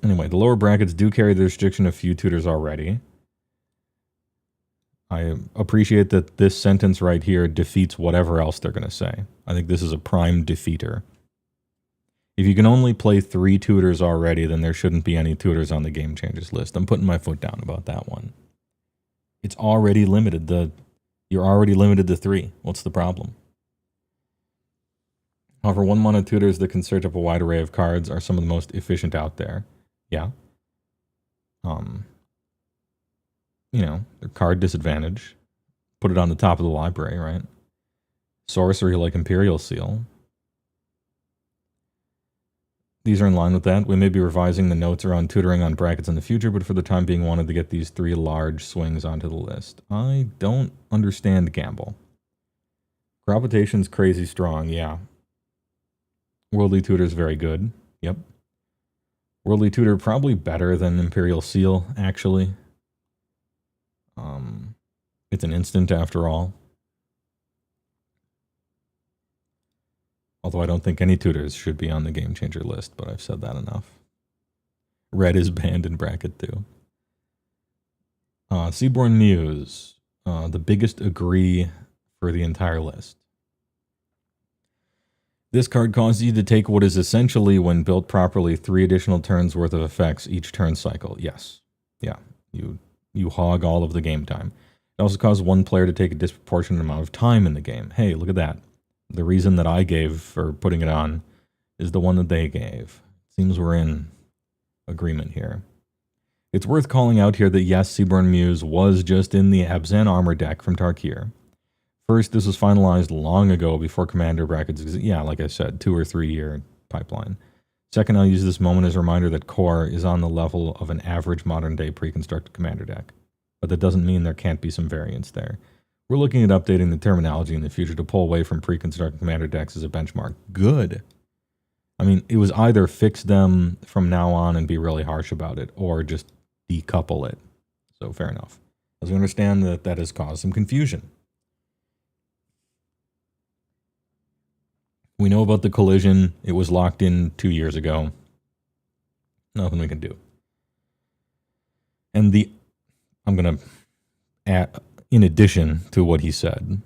Anyway, the lower brackets do carry the restriction of few tutors already. I appreciate that this sentence right here defeats whatever else they're going to say. I think this is a prime defeater. If you can only play 3 tutors already, then there shouldn't be any tutors on the Game Changers list. I'm putting my foot down about that one. It's already limited. You're already limited to 3. What's the problem? However, 1-mana tutors that can search up a wide array of cards are some of the most efficient out there. Yeah. You know, their card disadvantage. Put it on the top of the library, right? Sorcery like Imperial Seal. These are in line with that. We may be revising the notes around tutoring on brackets in the future, but for the time being wanted to get these 3 large swings onto the list. I don't understand Gamble. Crop rotation's crazy strong, yeah. Worldly Tutor's very good, yep. Worldly Tutor probably better than Imperial Seal, actually. It's an instant after all. Although I don't think any tutors should be on the Game Changer list, but I've said that enough. Red is banned in bracket 2. Seaborn Muse, the biggest agree for the entire list. This card causes you to take what is essentially, when built properly, 3 additional turns worth of effects each turn cycle. Yes. Yeah. You hog all of the game time. It also causes one player to take a disproportionate amount of time in the game. Hey, look at that. The reason that I gave for putting it on is the one that they gave. Seems we're in agreement here. It's worth calling out here that yes, Seaborn Muse was just in the Abzan armor deck from Tarkir. First, this was finalized long ago before Commander brackets. Yeah, like I said, 2 or 3 year pipeline. Second, I'll use this moment as a reminder that Core is on the level of an average modern day pre-constructed Commander deck. But that doesn't mean there can't be some variance there. We're looking at updating the terminology in the future to pull away from pre-constructed Commander decks as a benchmark. Good. I mean, it was either fix them from now on and be really harsh about it, or just decouple it. So fair enough. As we understand that that has caused some confusion. We know about the collision. It was locked in 2 years ago. Nothing we can do. And I'm going to add, in addition to what he said,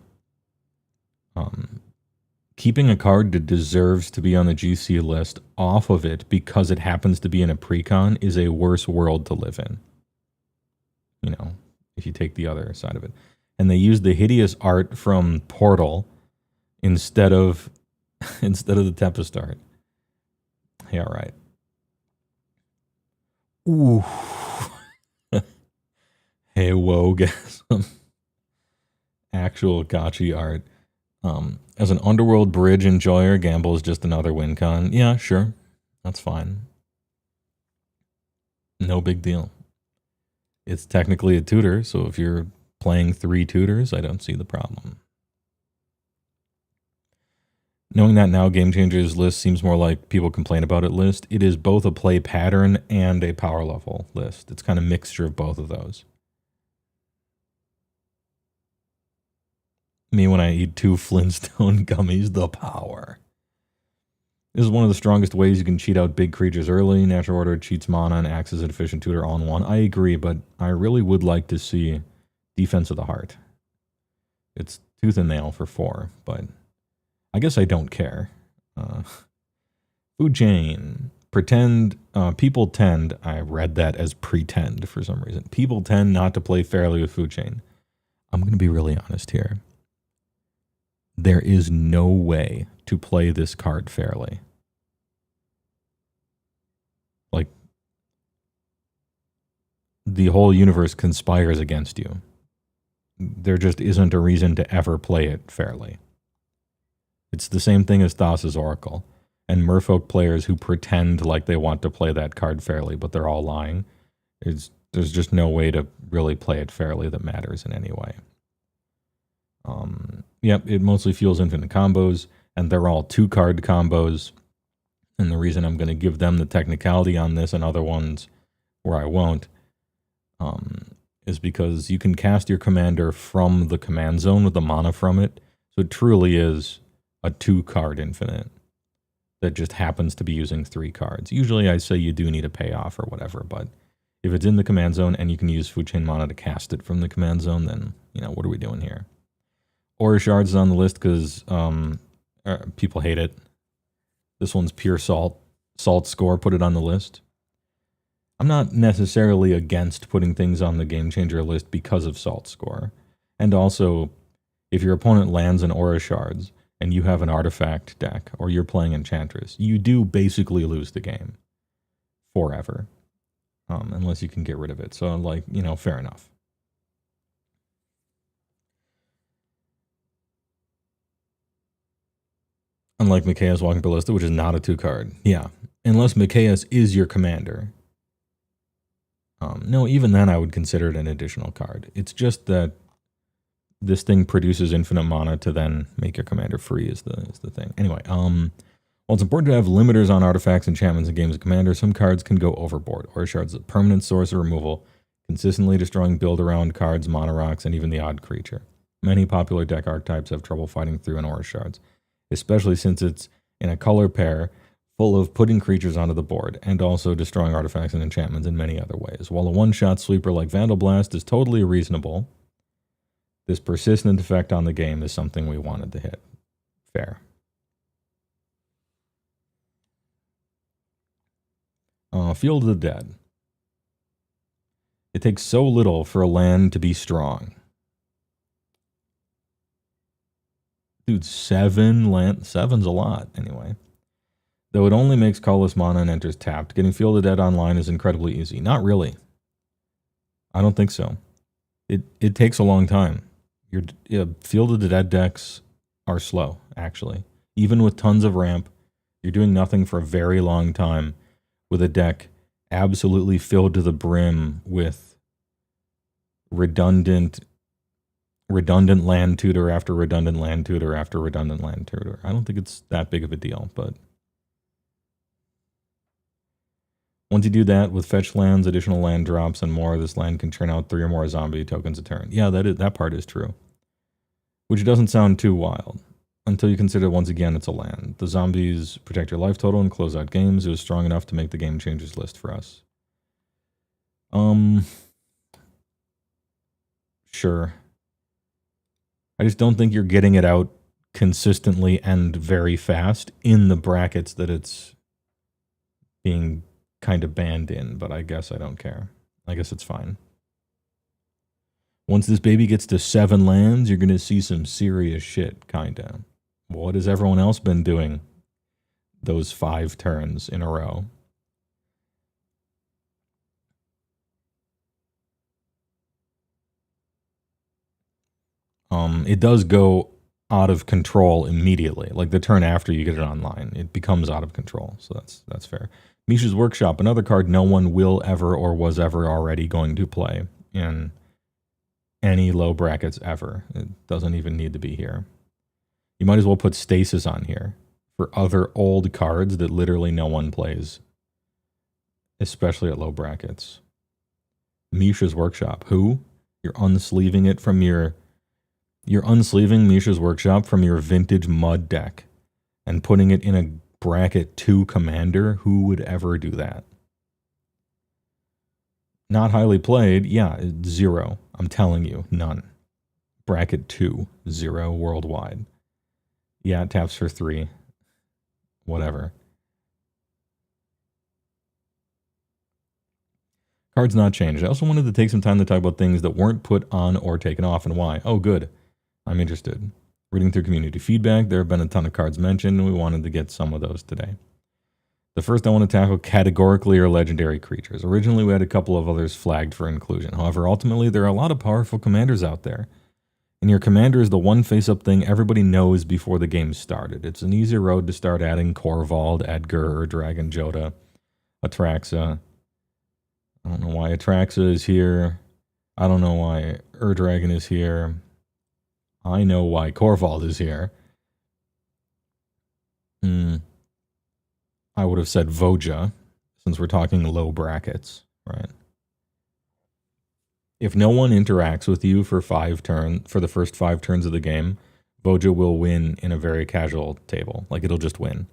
keeping a card that deserves to be on the GC list off of it because it happens to be in a precon is a worse world to live in. You know, if you take the other side of it. And they used the hideous art from Portal instead of the Tempest art. Yeah, right. Ooh. HeyWoah gets some actual gotcha art. As an Underworld Bridge enjoyer, Gamble is just another win con. Yeah, sure. That's fine. No big deal. It's technically a tutor, so if you're playing 3 tutors, I don't see the problem. Knowing that now Game Changers list seems more like people complain about it list, it is both a play pattern and a power level list. It's kind of a mixture of both of those. Me when I eat 2 Flintstone gummies, the power. This is one of the strongest ways you can cheat out big creatures early. Natural Order cheats mana and acts as an efficient tutor all in one. I agree, but I really would like to see Defense of the Heart. It's tooth and nail for 4, but I guess I don't care. Food chain. Pretend, people tend, I read that as pretend for some reason. People tend not to play fairly with food chain. I'm going to be really honest here. There is no way to play this card fairly. Like, the whole universe conspires against you. There just isn't a reason to ever play it fairly. It's the same thing as Thassa's Oracle. And Merfolk players who pretend like they want to play that card fairly, but they're all lying. There's just no way to really play it fairly that matters in any way. Yep, it mostly fuels infinite combos, and they're all 2-card combos. And the reason I'm going to give them the technicality on this and other ones where I won't is because you can cast your commander from the command zone with the mana from it. So it truly is a 2-card infinite that just happens to be using 3 cards. Usually I say you do need a payoff or whatever, but if it's in the command zone and you can use food chain mana to cast it from the command zone, then, you know, what are we doing here? Aura Shards is on the list because people hate it. This one's pure salt. Salt score, put it on the list. I'm not necessarily against putting things on the Game Changer list because of salt score. And also, if your opponent lands an Aura Shards and you have an artifact deck or you're playing Enchantress, you do basically lose the game forever. Unless you can get rid of it. So, like, you know, fair enough. Unlike Mikaeus Walking Ballista, which is not a 2-card. Yeah, unless Mikaeus is your commander. No, even then I would consider it an additional card. It's just that this thing produces infinite mana to then make your commander free is the thing. Anyway, while it's important to have limiters on artifacts, enchantments, and games of commander, some cards can go overboard. Aura Shards is a permanent source of removal, consistently destroying build-around cards, mana rocks, and even the odd creature. Many popular deck archetypes have trouble fighting through an Aura Shards, especially since it's in a color pair full of putting creatures onto the board and also destroying artifacts and enchantments in many other ways. While a one-shot sweeper like Vandal Blast is totally reasonable, this persistent effect on the game is something we wanted to hit. Fair. Field of the Dead. It takes so little for a land to be strong. Dude, 7 land, 7's a lot, anyway. Though it only makes colorless mana and enters tapped, getting Field of Dead online is incredibly easy. Not really. I don't think so. It takes a long time. Field of the Dead decks are slow, actually. Even with tons of ramp, you're doing nothing for a very long time with a deck absolutely filled to the brim with redundant land tutor after redundant land tutor after redundant land tutor. I don't think it's that big of a deal, but once you do that with fetch lands, additional land drops, and more, this land can turn out 3 or more zombie tokens a turn. Yeah, that part is true. Which doesn't sound too wild, until you consider once again it's a land. The zombies protect your life total and close out games. It was strong enough to make the game changers list for us. Sure. I just don't think you're getting it out consistently and very fast in the brackets that it's being kind of banned in, but I guess I don't care. I guess it's fine. Once this baby gets to 7 lands, you're going to see some serious shit, kinda. What has everyone else been doing those 5 turns in a row? It does go out of control immediately. Like the turn after you get it online, it becomes out of control. So that's fair. Mishra's Workshop, another card no one will ever or was ever already going to play in any low brackets ever. It doesn't even need to be here. You might as well put Stasis on here for other old cards that literally no one plays, especially at low brackets. Mishra's Workshop. Who? You're unsleeving it from You're unsleeving Mishra's Workshop from your vintage mud deck and putting it in a bracket 2 commander. Who would ever do that? Not highly played. Yeah, 0. I'm telling you, none. Bracket 2, 0 worldwide. Yeah, it taps for 3. Whatever. Cards not changed. I also wanted to take some time to talk about things that weren't put on or taken off and why. Oh, good. I'm interested. Reading through community feedback, there have been a ton of cards mentioned, and we wanted to get some of those today. The first I want to tackle categorically are legendary creatures. Originally, we had a couple of others flagged for inclusion. However, ultimately, there are a lot of powerful commanders out there. And your commander is the one face-up thing everybody knows before the game started. It's an easy road to start adding Korvald, Edgar, Dragon Joda, Atraxa. I don't know why Atraxa is here. I don't know why Dragon is here. I know why Korvald is here. I would have said Voja, since we're talking low brackets, right? If no one interacts with you for the first 5 turns of the game, Voja will win in a very casual table. Like, it'll just win.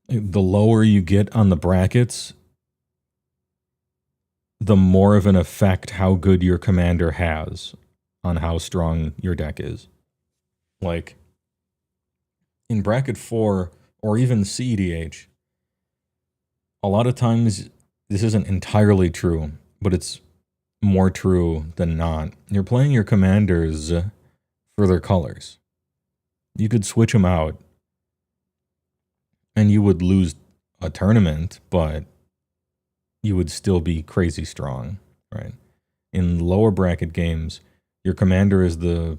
The lower you get on the brackets, the more of an effect how good your commander has on how strong your deck is. Like, in bracket 4, or even CEDH, a lot of times, this isn't entirely true, but it's more true than not. You're playing your commanders for their colors. You could switch them out, and you would lose a tournament, but you would still be crazy strong, right? In lower bracket games, your commander is the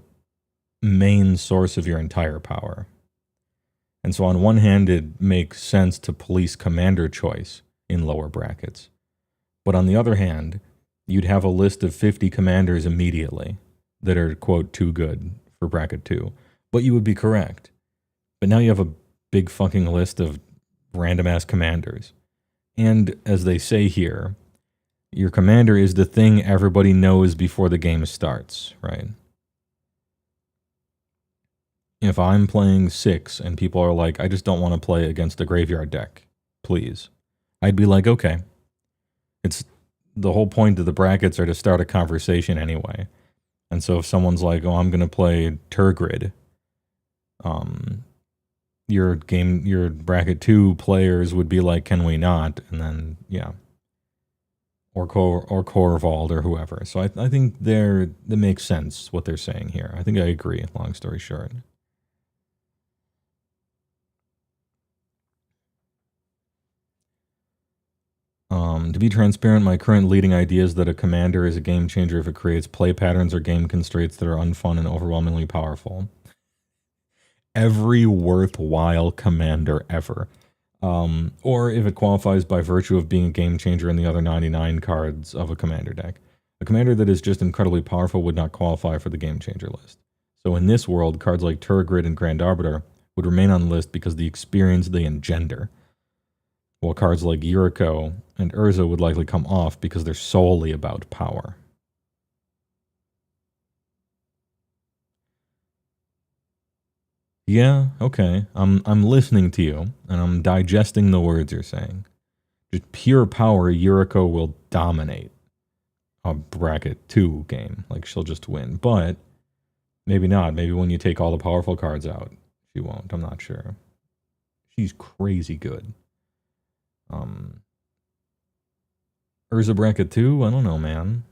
main source of your entire power. And so on one hand, it makes sense to police commander choice in lower brackets. But on the other hand, you'd have a list of 50 commanders immediately that are, quote, too good for bracket 2. But you would be correct. But now you have a big fucking list of random-ass commanders. And as they say here, your commander is the thing everybody knows before the game starts, right? If I'm playing 6 and people are like, I just don't want to play against the graveyard deck, please, I'd be like, okay. It's the whole point of the brackets are to start a conversation anyway. And so if someone's like, oh, I'm going to play Turgrid, your bracket 2 players would be like, can we not? And then, yeah. Or Korvald or whoever. So I think that makes sense what they're saying here. I think I agree, long story short. To be transparent, my current leading idea is that a commander is a game changer if it creates play patterns or game constraints that are unfun and overwhelmingly powerful. Every worthwhile commander ever. Or if it qualifies by virtue of being a game changer in the other 99 cards of a commander deck. A commander that is just incredibly powerful would not qualify for the game changer list. So in this world, cards like Turgid and Grand Arbiter would remain on the list because of the experience they engender, while cards like Yuriko and Urza would likely come off because they're solely about power. Yeah, okay. I'm listening to you, and I'm digesting the words you're saying. Just pure power, Yuriko will dominate a bracket 2 game. Like, she'll just win. But maybe not. Maybe when you take all the powerful cards out, she won't. I'm not sure. She's crazy good. Urza bracket 2? I don't know, man.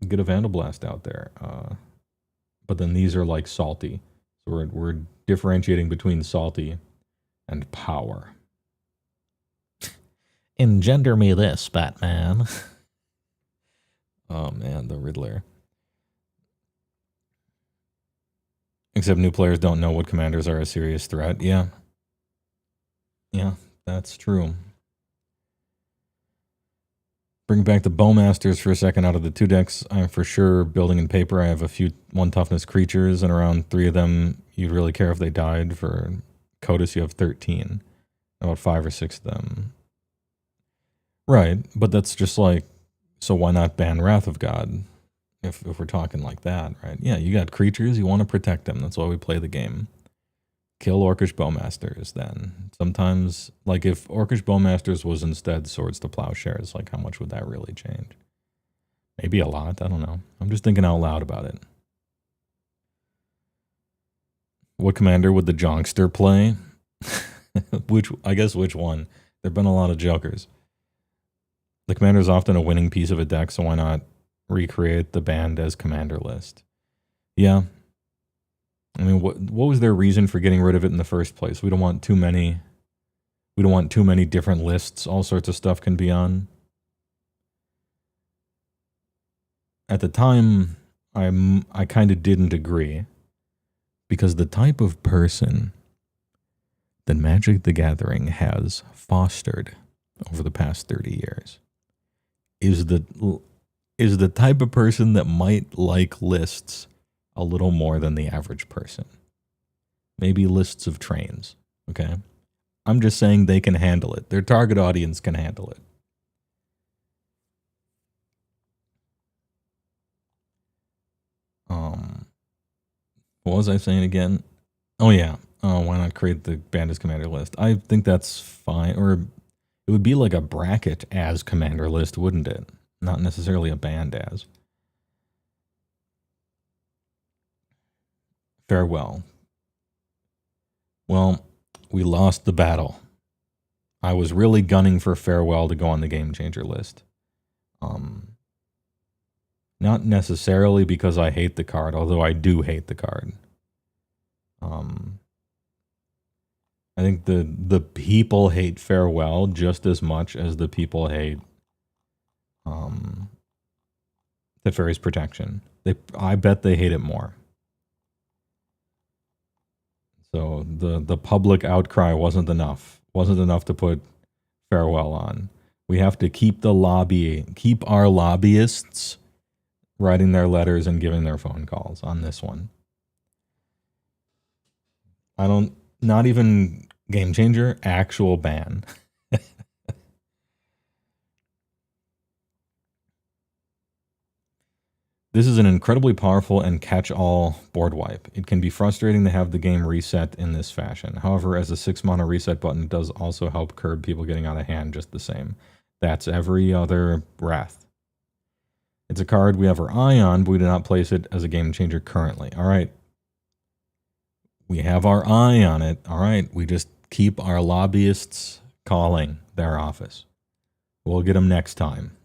Get a Vandal Blast out there. But then these are like salty. So we're differentiating between salty and power. Engender me this, Batman. Oh man, the Riddler. Except new players don't know what commanders are a serious threat. Yeah. Yeah, that's true. Bring back the Bowmasters for a second out of the 2 decks. I'm for sure building in paper. I have a few 1 toughness creatures, and around 3 of them, you'd really care if they died. For Cotus, you have 13. About 5 or 6 of them. Right, but that's just like, so why not ban Wrath of God? If we're talking like that, right? Yeah, you got creatures, you want to protect them. That's why we play the game. Kill Orcish Bowmasters then. Sometimes, like if Orcish Bowmasters was instead Swords to Plowshares, like how much would that really change? Maybe a lot, I don't know. I'm just thinking out loud about it. What commander would the Jonkster play? Which one? There've been a lot of jokers. The commander is often a winning piece of a deck, so why not recreate the banned as commander list? Yeah. I mean, what was their reason for getting rid of it in the first place? We don't want too many. We don't want too many different lists. All sorts of stuff can be on. At the time, I kind of didn't agree, because the type of person that Magic the Gathering has fostered over the past 30 years is the type of person that might like lists a little more than the average person. Maybe lists of trains, okay? I'm just saying they can handle it. Their target audience can handle it. What was I saying again? Oh yeah. Why not create the banned as commander list? I think that's fine. Or it would be like a bracket as commander list, wouldn't it? Not necessarily a banned as. Farewell. Well, we lost the battle. I was really gunning for Farewell to go on the Game Changer list. Not necessarily because I hate the card, although I do hate the card. I think the people hate Farewell just as much as the people hate Teferi's Protection. I bet they hate it more. So the public outcry wasn't enough. Wasn't enough to put Farewell on. We have to keep our lobbyists writing their letters and giving their phone calls on this one. Not even Game Changer, actual ban. This is an incredibly powerful and catch-all board wipe. It can be frustrating to have the game reset in this fashion. However, as a 6-mana reset button, it does also help curb people getting out of hand just the same. That's every other Wrath. It's a card we have our eye on, but we do not place it as a game changer currently. All right. We have our eye on it. All right. We just keep our lobbyists calling their office. We'll get them next time.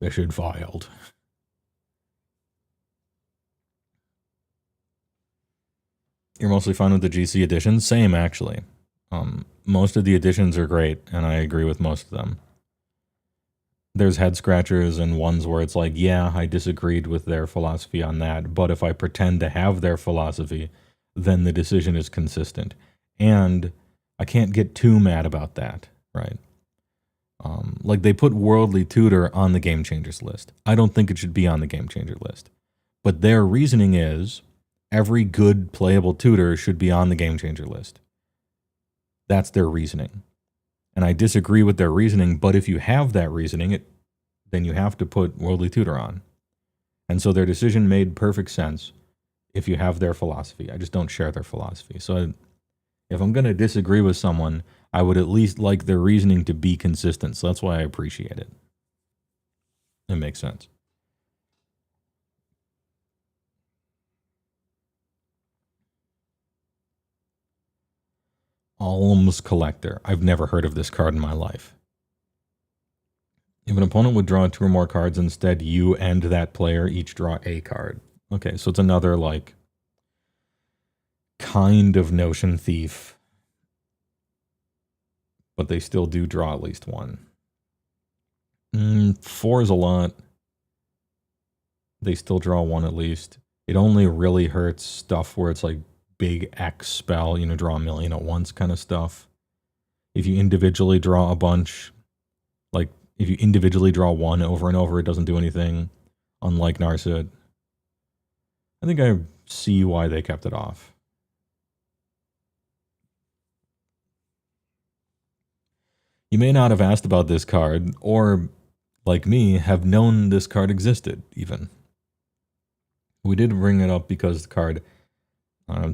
Mission filed. You're mostly fine with the GC edition? Same, actually. Most of the additions are great, and I agree with most of them. There's head scratchers and ones where it's like, yeah, I disagreed with their philosophy on that, but if I pretend to have their philosophy, then the decision is consistent. And I can't get too mad about that, right? Like they put Worldly Tutor on the Game Changers list. I don't think it should be on the Game Changer list. But their reasoning is every good playable tutor should be on the Game Changer list. That's their reasoning. And I disagree with their reasoning, but if you have that reasoning, then you have to put Worldly Tutor on. And so their decision made perfect sense if you have their philosophy. I just don't share their philosophy. So if I'm going to disagree with someone, I would at least like their reasoning to be consistent. So that's why I appreciate it. It makes sense. Alms Collector. I've never heard of this card in my life. If an opponent would draw 2 or more cards, instead you and that player each draw a card. Okay, so it's another like kind of Notion Thief, but they still do draw at least one. 4 is a lot. They still draw one at least. It only really hurts stuff where it's like big X spell, you know, draw a million at once kind of stuff. If you individually draw a bunch, like if you individually draw one over and over, it doesn't do anything, unlike Narset. I think I see why they kept it off. You may not have asked about this card, or, like me, have known this card existed, even. We did bring it up because the card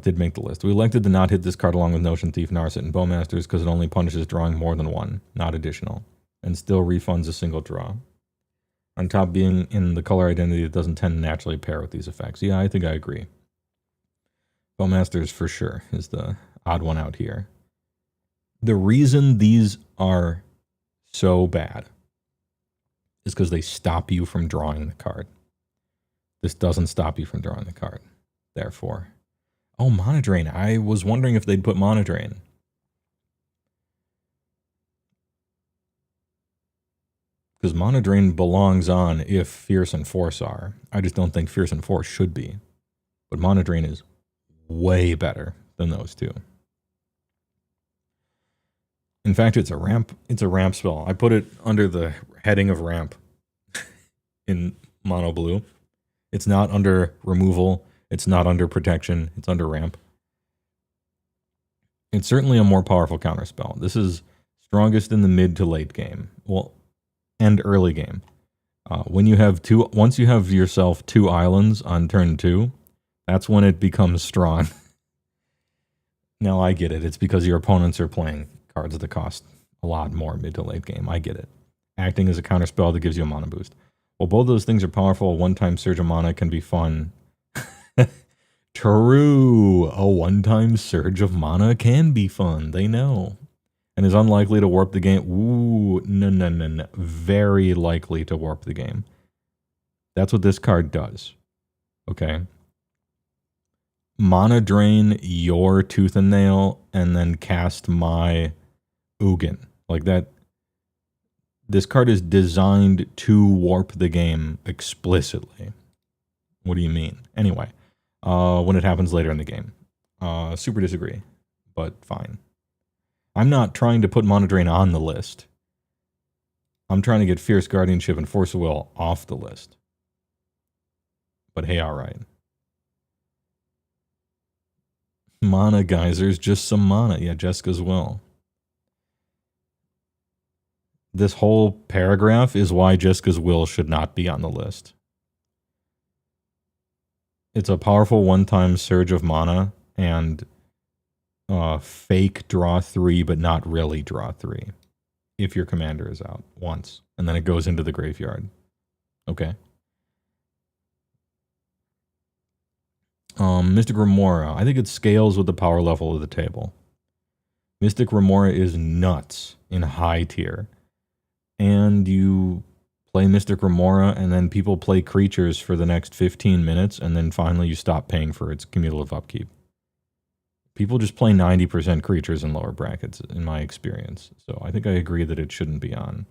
did make the list. We elected to not hit this card along with Notion Thief, Narset, and Bowmasters because it only punishes drawing more than one, not additional, and still refunds a single draw. On top being in the color identity, it doesn't tend to naturally pair with these effects. Yeah, I think I agree. Bowmasters for sure is the odd one out here. The reason these are so bad is because they stop you from drawing the card. This doesn't stop you from drawing the card. Therefore, oh, Mana Drain. I was wondering if they'd put Mana Drain. Because Mana Drain belongs on if Fierce and Force are. I just don't think Fierce and Force should be. But Mana Drain is way better than those two. In fact, it's a ramp spell. I put it under the heading of ramp in mono blue. It's not under removal. It's not under protection. It's under ramp. It's certainly a more powerful counterspell. This is strongest in the mid to late game. Well, and early game. When you have once you have yourself 2 islands on turn 2, that's when it becomes strong. Now I get it. It's because your opponents are playing cards that cost a lot more mid to late game. I get it. Acting as a counterspell that gives you a mana boost. Well, both those things are powerful. A one-time surge of mana can be fun. True. A one-time surge of mana can be fun. They know. And is unlikely to warp the game. Ooh, no. Very likely to warp the game. That's what this card does. Okay. Mana drain your Tooth and Nail and then cast my Ugin. Like that. This card is designed to warp the game explicitly. What do you mean? Anyway, when it happens later in the game. Super disagree, but fine. I'm not trying to put Mana Drain on the list. I'm trying to get Fierce Guardianship and Force of Will off the list. But hey, alright. Mana Geysers, just some mana. Yeah, Jessica's will. This whole paragraph is why Jessica's will should not be on the list. It's a powerful one-time surge of mana and fake draw 3, but not really draw 3. If your commander is out once, and then it goes into the graveyard. Okay. Mystic Remora. I think it scales with the power level of the table. Mystic Remora is nuts in high tier. And you play Mystic Remora, and then people play creatures for the next 15 minutes, and then finally you stop paying for its cumulative upkeep. People just play 90% creatures in lower brackets, in my experience. So I think I agree that it shouldn't be on.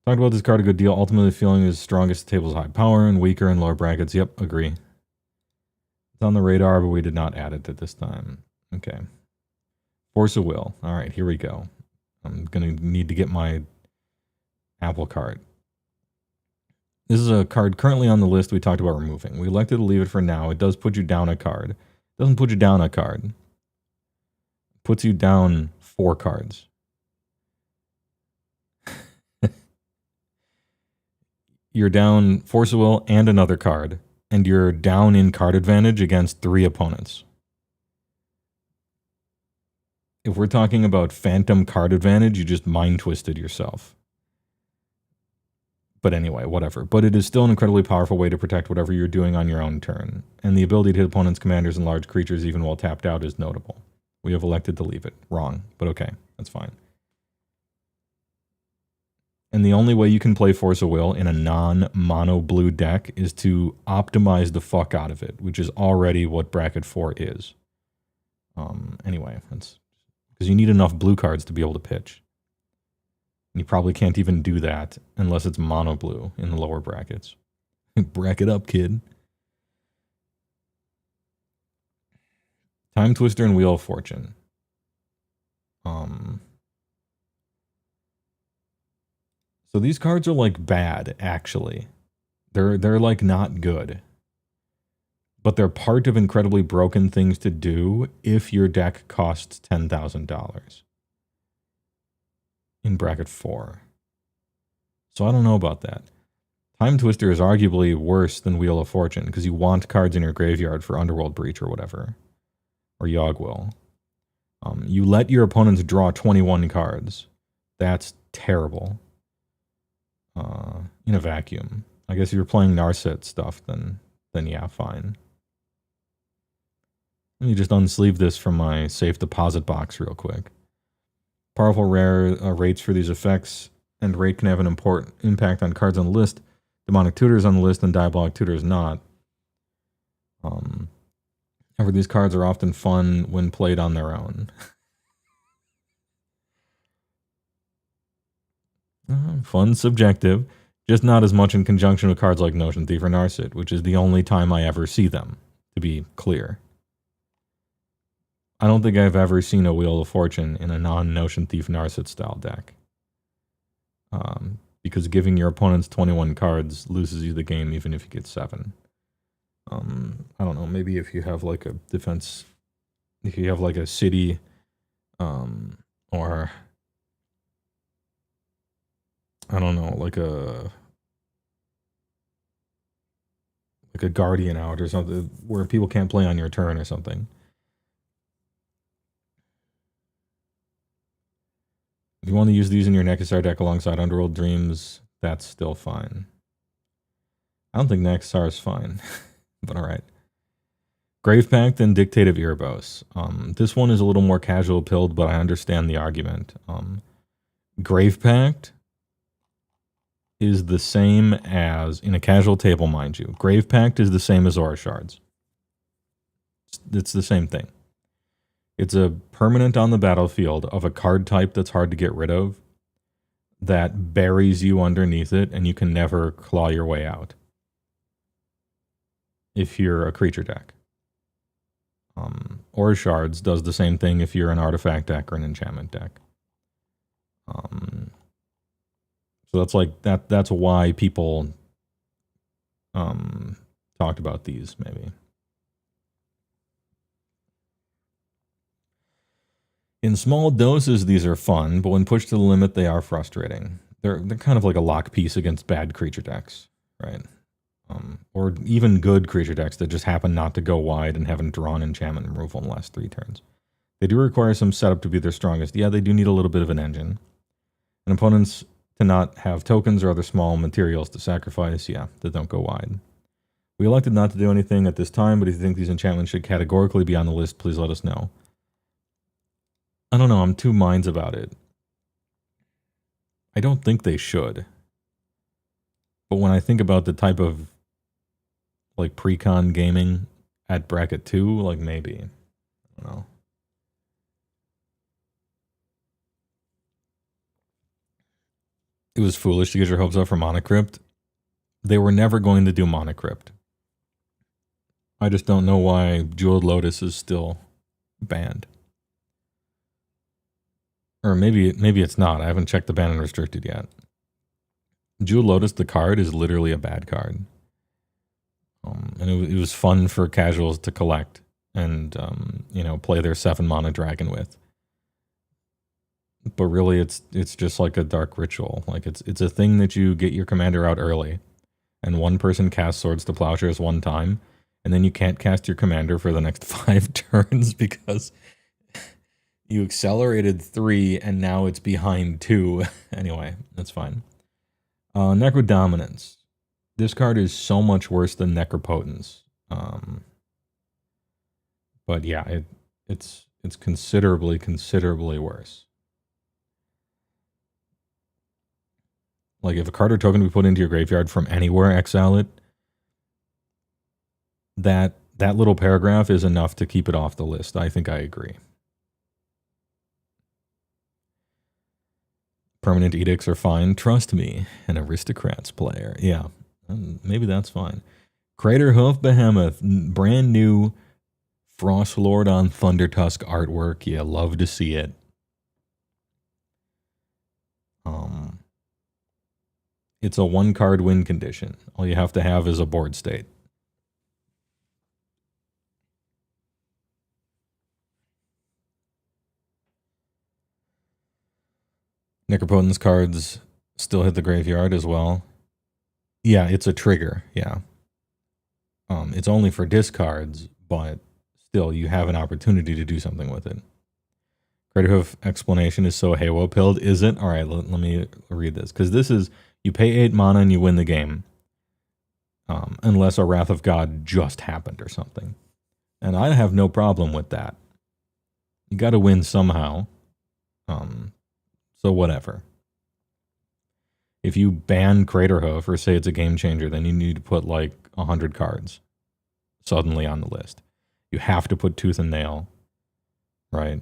Talked about this card a good deal. Ultimately, feeling is strongest tables high power and weaker in lower brackets. Yep, agree. It's on the radar, but we did not add it at this time. Okay. Force of Will. All right, here we go. I'm going to need to get my Apple card. This is a card currently on the list we talked about removing. We elected to leave it for now. It does put you down a card. It doesn't put you down a card. It puts you down 4 cards. You're down Force of Will and another card, and you're down in card advantage against 3 opponents. If we're talking about phantom card advantage, you just mind twisted yourself. But anyway, whatever. But it is still an incredibly powerful way to protect whatever you're doing on your own turn. And the ability to hit opponents, commanders, and large creatures even while tapped out is notable. We have elected to leave it. Wrong, but okay, that's fine. And the only way you can play Force of Will in a non-mono blue deck is to optimize the fuck out of it, which is already what Bracket 4 is. Anyway, that's because you need enough blue cards to be able to pitch. And you probably can't even do that unless it's mono blue in the lower brackets. Bracket up, kid. Time Twister and Wheel of Fortune. So these cards are like bad, actually. They're like not good. But they're part of incredibly broken things to do if your deck costs $10,000 in bracket 4. So I don't know about that. Time Twister is arguably worse than Wheel of Fortune because you want cards in your graveyard for Underworld Breach or whatever. Or Yogg-Will. You let your opponents draw 21 cards. That's terrible. In a vacuum. I guess if you're playing Narset stuff, then yeah, fine. Let me just unsleeve this from my safe deposit box real quick. Powerful rare rates for these effects, and rate can have an important impact on cards on the list. Demonic Tutor is on the list, and Diabolic Tutor is not. However, these cards are often fun when played on their own. Fun, subjective, just not as much in conjunction with cards like Notion Thief or Narset, which is the only time I ever see them, to be clear. I don't think I've ever seen a Wheel of Fortune in a non-Notion Thief Narset style deck. Because giving your opponents 21 cards loses you the game even if you get 7. I don't know, maybe if you have like a defense, if you have like a city, or I don't know, like a guardian out or something where people can't play on your turn or something. If you want to use these in your Nekasar deck alongside Underworld Dreams, that's still fine. I don't think Nekasar is fine, but all right. Grave Pact and Dictate of Erebos. This one is a little more casual pilled, but I understand the argument. Grave Pact is the same as, in a casual table, mind you, Grave Pact is the same as Aura Shards. It's the same thing. It's a permanent on the battlefield of a card type that's hard to get rid of that buries you underneath it and you can never claw your way out if you're a creature deck. Aura Shards does the same thing if you're an artifact deck or an enchantment deck. So that's like that's why people talked about these maybe. In small doses, these are fun, but when pushed to the limit, they are frustrating. They're kind of like a lock piece against bad creature decks, right? Or even good creature decks that just happen not to go wide and haven't drawn enchantment removal in the last 3 turns. They do require some setup to be their strongest. Yeah, they do need a little bit of an engine. And opponents to not have tokens or other small materials to sacrifice, yeah, that don't go wide. We elected not to do anything at this time, but if you think these enchantments should categorically be on the list, please let us know. I don't know, I'm 2 minds about it. I don't think they should. But when I think about the type of like pre-con gaming at bracket 2, like maybe. know. It was foolish to get your hopes up for Monocrypt. They were never going to do Monocrypt. I just don't know why Jeweled Lotus is still banned. Or maybe it's not. I haven't checked the ban and restricted yet. Jeweled Lotus, the card, is literally a bad card. And it was fun for casuals to collect and, play their 7 mana dragon with. But really, it's just like a dark ritual. Like, it's a thing that you get your commander out early, and one person casts Swords to Plowshares one time, and then you can't cast your commander for the next 5 turns because you accelerated 3, and now it's behind 2. Anyway, that's fine. Necrodominance. This card is so much worse than Necropotence. But yeah, it's considerably worse. Like, if a card or token to be put into your graveyard from anywhere, exile it. That little paragraph is enough to keep it off the list. I think I agree. Permanent edicts are fine. Trust me, an Aristocrats player. Yeah, maybe that's fine. Craterhoof Behemoth, brand new Frostlord on Thundertusk artwork. Yeah, love to see it. It's a 1-card win condition. All you have to have is a board state. Necropotence cards still hit the graveyard as well. Yeah, it's a trigger, yeah. It's only for discards, but still, you have an opportunity to do something with it. Craterhoof explanation is so HeyWoah pilled, is it? All right, let me read this. Because this is, you pay 8 mana and you win the game. Unless a Wrath of God just happened or something. And I have no problem with that. You got to win somehow. So whatever. If you ban Craterhoof or say it's a game changer, then you need to put like 100 cards suddenly on the list. You have to put Tooth and Nail, right?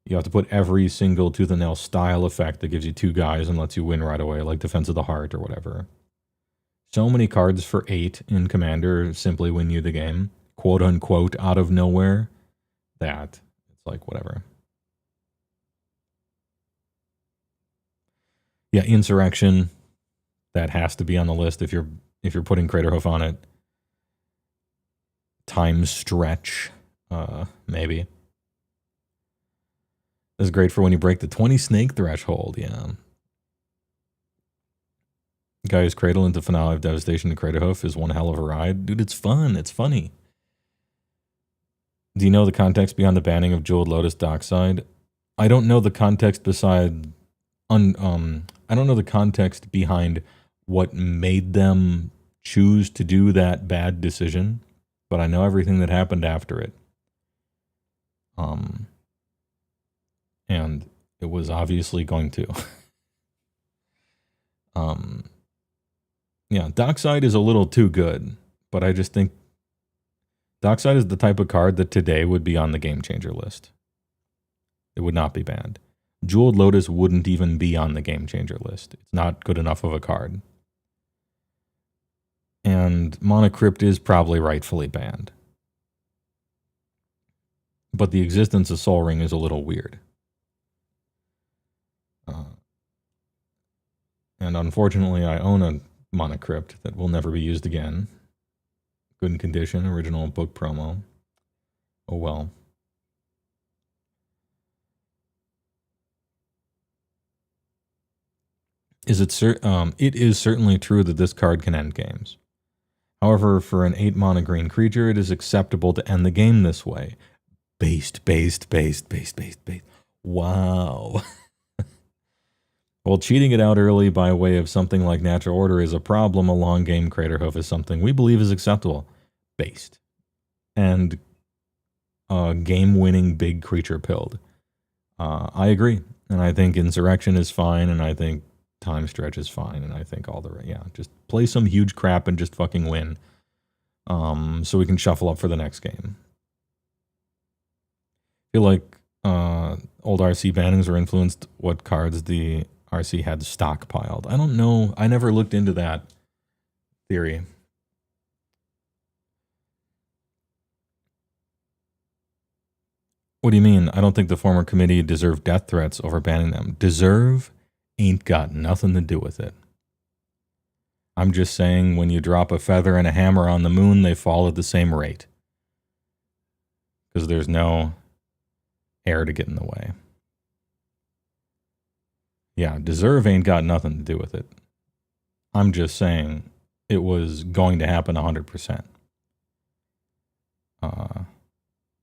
You have to put every single Tooth and Nail style effect that gives you 2 guys and lets you win right away, like Defense of the Heart or whatever. So many cards for 8 in Commander simply win you the game, quote unquote, out of nowhere, that it's like whatever. Yeah, Insurrection, that has to be on the list if you're putting Craterhoof on it. Time Stretch, maybe. This is great for when you break the 20 snake threshold, yeah. Guy's Cradle into Finale of Devastation to Craterhoof is one hell of a ride. Dude, it's fun. It's funny. Do you know the context behind the banning of Jeweled Lotus Dockside? I don't know the context beside... I don't know the context behind what made them choose to do that bad decision, but I know everything that happened after it. And it was obviously going to. Yeah, Dockside is a little too good, but I just think Dockside is the type of card that today would be on the Game Changer list. It would not be banned. Jeweled Lotus wouldn't even be on the Game Changer list. It's not good enough of a card. And Monocrypt is probably rightfully banned. But the existence of Sol Ring is a little weird. And unfortunately, I own a Monocrypt that will never be used again. Good condition, original book promo. Oh well. It is certainly true that this card can end games. However, for an 8 mana green creature, it is acceptable to end the game this way. Based. Wow. While cheating it out early by way of something like Natural Order is a problem, a long game Craterhoof is something we believe is acceptable. Based. And game-winning big creature pilled. I agree. And I think Insurrection is fine, and I think Time Stretch is fine, and I think all the... Yeah, just play some huge crap and just fucking win. So we can shuffle up for the next game. feel like old RC bannings were influenced what cards the RC had stockpiled. I don't know. I never looked into that theory. What do you mean? I don't think the former committee deserved death threats over banning them. Deserve ain't got nothing to do with it. I'm just saying when you drop a feather and a hammer on the moon, they fall at the same rate. Because there's no air to get in the way. Yeah, deserve ain't got nothing to do with it. I'm just saying it was going to happen 100%.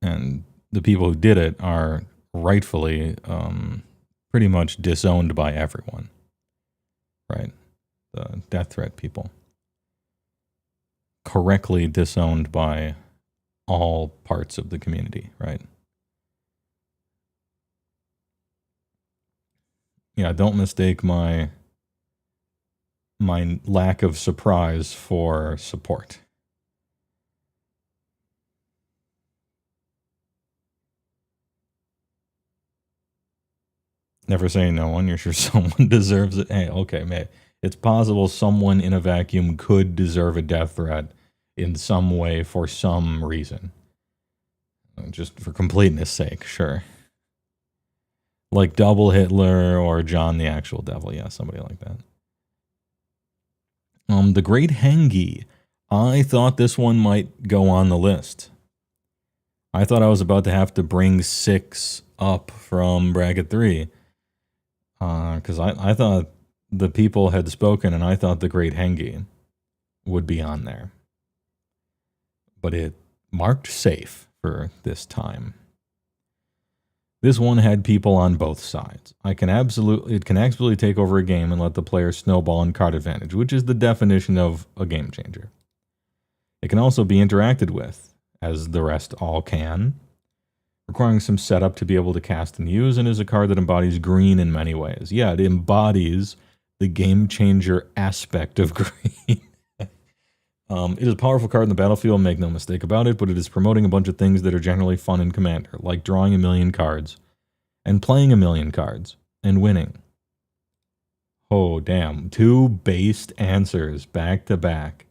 And the people who did it are rightfully pretty much disowned by everyone, right? The death threat people. Correctly disowned by all parts of the community, right? Yeah, don't mistake my lack of surprise for support. Never say no one. You're sure someone deserves it. Hey, okay, man. It's possible someone in a vacuum could deserve a death threat in some way for some reason. Just for completeness sake, sure. Like Double Hitler or John the Actual Devil. Yeah, somebody like that. The Great Hengi. I thought this one might go on the list. I thought I was about to have to bring 6 up from bracket 3. Because I thought the people had spoken and I thought the Great Hengi would be on there. But it marked safe for this time. This one had people on both sides. It can absolutely take over a game and let the player snowball and card advantage, which is the definition of a game changer. It can also be interacted with, as the rest all can, requiring some setup to be able to cast and use, and is a card that embodies green in many ways. Yeah, it embodies the game changer aspect of green. It is a powerful card in the battlefield, make no mistake about it, but it is promoting a bunch of things that are generally fun in Commander, like drawing 1,000,000 cards, and playing 1,000,000 cards, and winning. Oh, damn. 2 based answers back to back.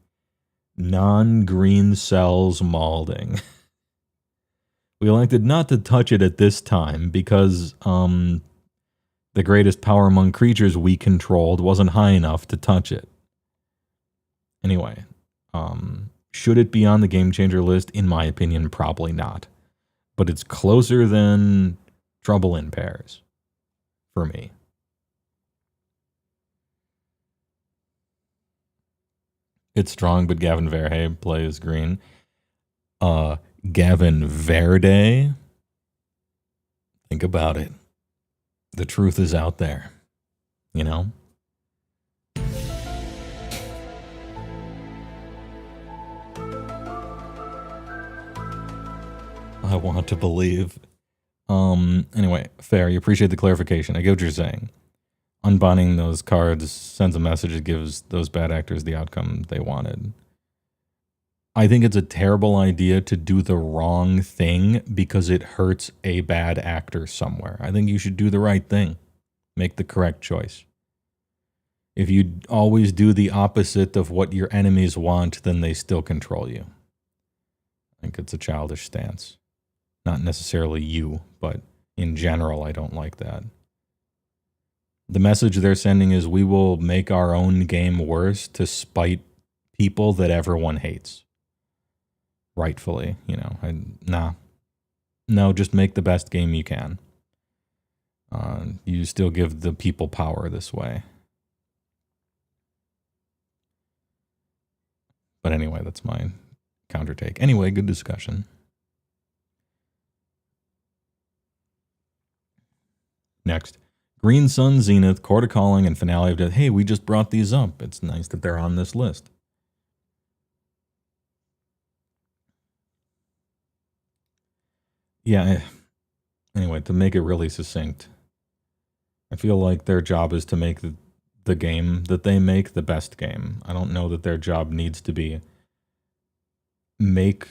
Non-green cells malding. We elected not to touch it at this time because the greatest power among creatures we controlled wasn't high enough to touch it. Anyway, should it be on the game changer list? In my opinion, probably not. But it's closer than Trouble in Pairs for me. It's strong, but Gavin Verhey plays green. Gavin Verde. Think about it. The truth is out there. You know? I want to believe. Anyway, fair. You appreciate the clarification. I get what you're saying. Unbinding those cards sends a message. It gives those bad actors the outcome they wanted. I think it's a terrible idea to do the wrong thing because it hurts a bad actor somewhere. I think you should do the right thing. Make the correct choice. If you always do the opposite of what your enemies want, then they still control you. I think it's a childish stance. Not necessarily you, but in general, I don't like that. The message they're sending is we will make our own game worse to spite people that everyone hates. Rightfully, you know. No, just make the best game you can. You still give the people power this way. But anyway, that's my counter take. Anyway, good discussion. Next. Green Sun, Zenith, Court of Calling, and Finale of Death. Hey, we just brought these up. It's nice that they're on this list. Yeah, anyway, to make it really succinct, I feel like their job is to make the game that they make the best game. I don't know that their job needs to be make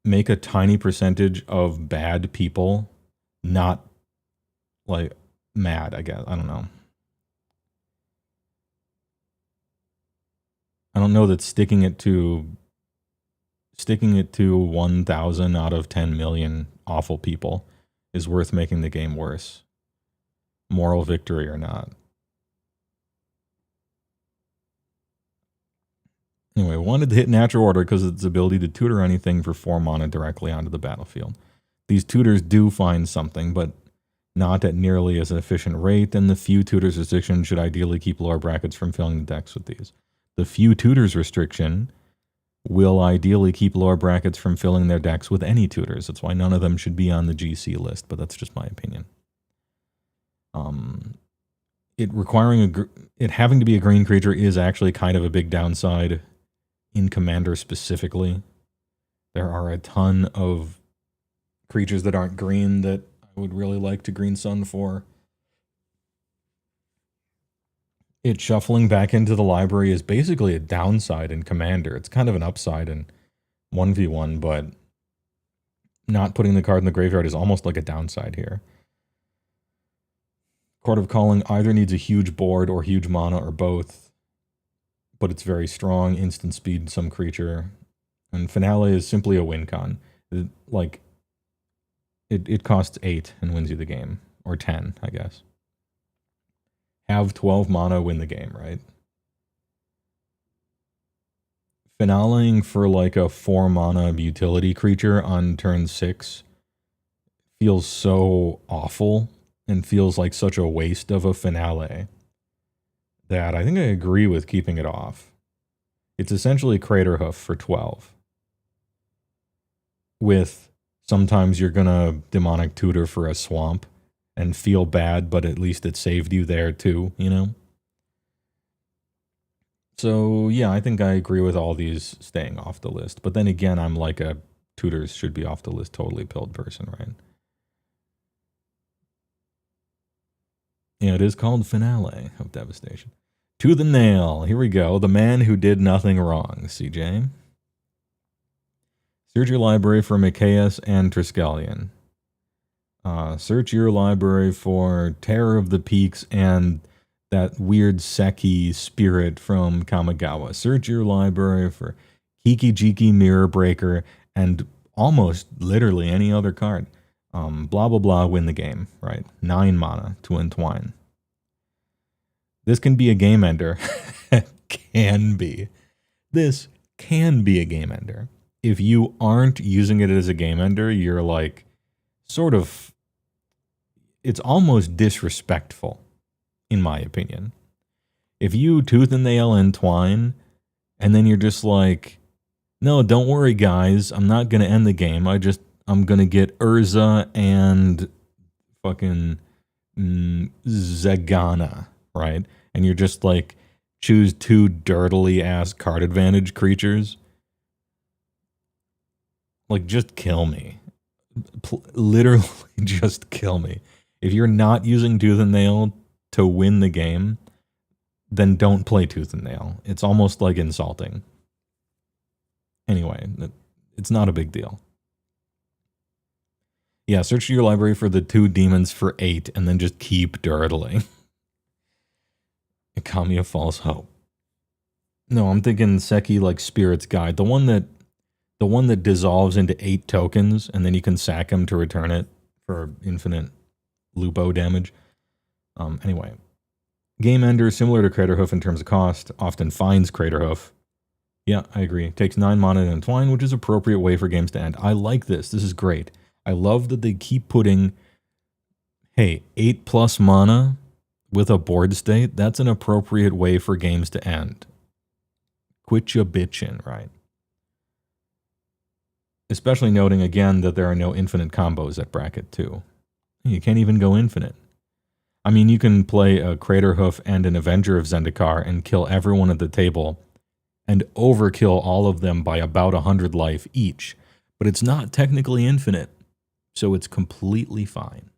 make a tiny percentage of bad people not like mad, I guess. I don't know. I don't know that sticking it to 1,000 out of 10 million awful people is worth making the game worse. Moral victory or not. Anyway, wanted to hit natural order because of its ability to tutor anything for 4 mana directly onto the battlefield. These tutors do find something, but not at nearly as an efficient rate, and the few tutors restriction should ideally keep lower brackets from filling the decks with these. The few tutors restriction will ideally keep lower brackets from filling their decks with any tutors. That's why none of them should be on the GC list, but that's just my opinion. It having to be a green creature is actually kind of a big downside in Commander specifically. There are a ton of creatures that aren't green that I would really like to green sun for. It shuffling back into the library is basically a downside in Commander. It's kind of an upside in 1v1, but not putting the card in the graveyard is almost like a downside here. Court of Calling either needs a huge board or huge mana or both, but it's very strong, instant speed some creature. And Finale is simply a win con. It costs 8 and wins you the game, or 10, I guess. Have 12 mana, win the game, right? Finaleing for like a 4 mana utility creature on turn 6 feels so awful and feels like such a waste of a finale that I think I agree with keeping it off. It's essentially Craterhoof for 12. With sometimes you're gonna Demonic Tutor for a swamp and feel bad, but at least it saved you there too, you know? So yeah, I think I agree with all these staying off the list. But then again, I'm like a tutors should be off the list totally pilled person, right? Yeah, it is called Finale of Devastation. To the nail. Here we go. The man who did nothing wrong, CJ. Search your library for Mikaeus and Triskelion. Search your library for Terror of the Peaks and that weird Seki spirit from Kamigawa. Search your library for Hiki-Jiki Mirror Breaker and almost literally any other card. Blah, blah, blah, win the game, right? 9 mana to entwine. This can be a game ender. Can be. This can be a game ender. If you aren't using it as a game ender, you're like sort of, it's almost disrespectful, in my opinion. If you tooth and nail entwine, and then you're just like, no, don't worry, guys, I'm not going to end the game. I'm going to get Urza and fucking Zegana, right? And you're just like, choose 2 dirtily ass card advantage creatures. Like, just kill me. Literally just kill me. If you're not using Tooth and Nail to win the game, then don't play Tooth and Nail. It's almost like insulting. Anyway, it's not a big deal. Yeah, search your library for the 2 demons for 8 and then just keep dirtling. Kamiya False Hope. No, I'm thinking Seki like Spirit's Guide. The one that dissolves into 8 tokens and then you can sack him to return it for infinite Lupo damage. Anyway. Game ender, similar to Craterhoof in terms of cost, often finds Craterhoof. Yeah, I agree. Takes 9 mana to entwine, which is an appropriate way for games to end. I like this. This is great. I love that they keep putting, hey, 8+ mana with a board state. That's an appropriate way for games to end. Quit ya bitchin', right? Especially noting again that there are no infinite combos at bracket 2. You can't even go infinite. I mean, you can play a Craterhoof and an Avenger of Zendikar and kill everyone at the table and overkill all of them by about 100 life each. But it's not technically infinite, so it's completely fine.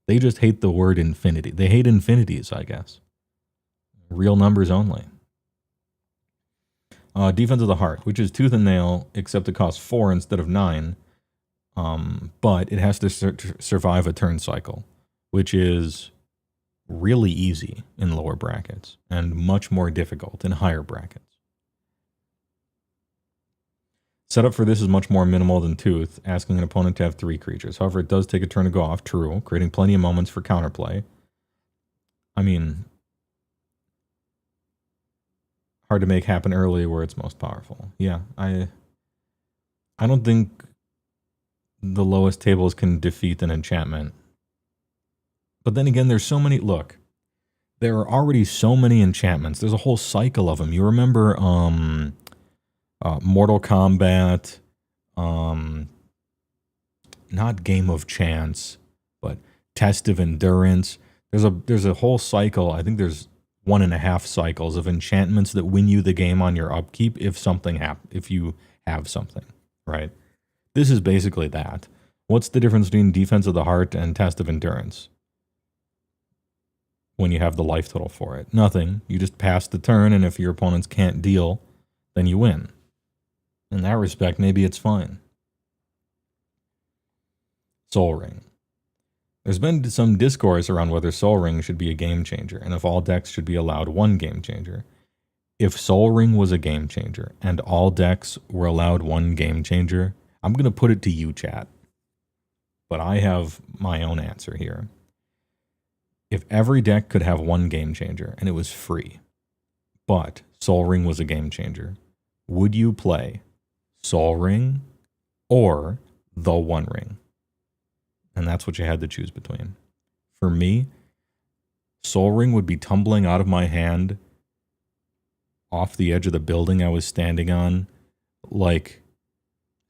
They just hate the word infinity. They hate infinities, I guess. Real numbers only. Defense of the Heart, which is tooth and nail, except it costs 4 instead of 9. But it has to survive a turn cycle, which is really easy in lower brackets and much more difficult in higher brackets. Setup for this is much more minimal than Tooth, asking an opponent to have 3 creatures. However, it does take a turn to go off, true, creating plenty of moments for counterplay. I mean, hard to make happen early where it's most powerful. Yeah, I don't think the lowest tables can defeat an enchantment. But then again, there's so many... Look, there are already so many enchantments. There's a whole cycle of them. You remember Mortal Kombat, not Game of Chance, but Test of Endurance. There's a whole cycle. I think there's 1.5 cycles of enchantments that win you the game on your upkeep if you have something, right? This is basically that. What's the difference between Defense of the Heart and Test of Endurance? When you have the life total for it. Nothing. You just pass the turn, and if your opponents can't deal, then you win. In that respect, maybe it's fine. Soul Ring. There's been some discourse around whether Soul Ring should be a game changer, and if all decks should be allowed 1 game changer. If Soul Ring was a game changer, and all decks were allowed 1 game changer, I'm going to put it to you, chat. But I have my own answer here. If every deck could have 1 game changer, and it was free, but Soul Ring was a game changer, would you play Soul Ring or the One Ring? And that's what you had to choose between. For me, Soul Ring would be tumbling out of my hand off the edge of the building I was standing on like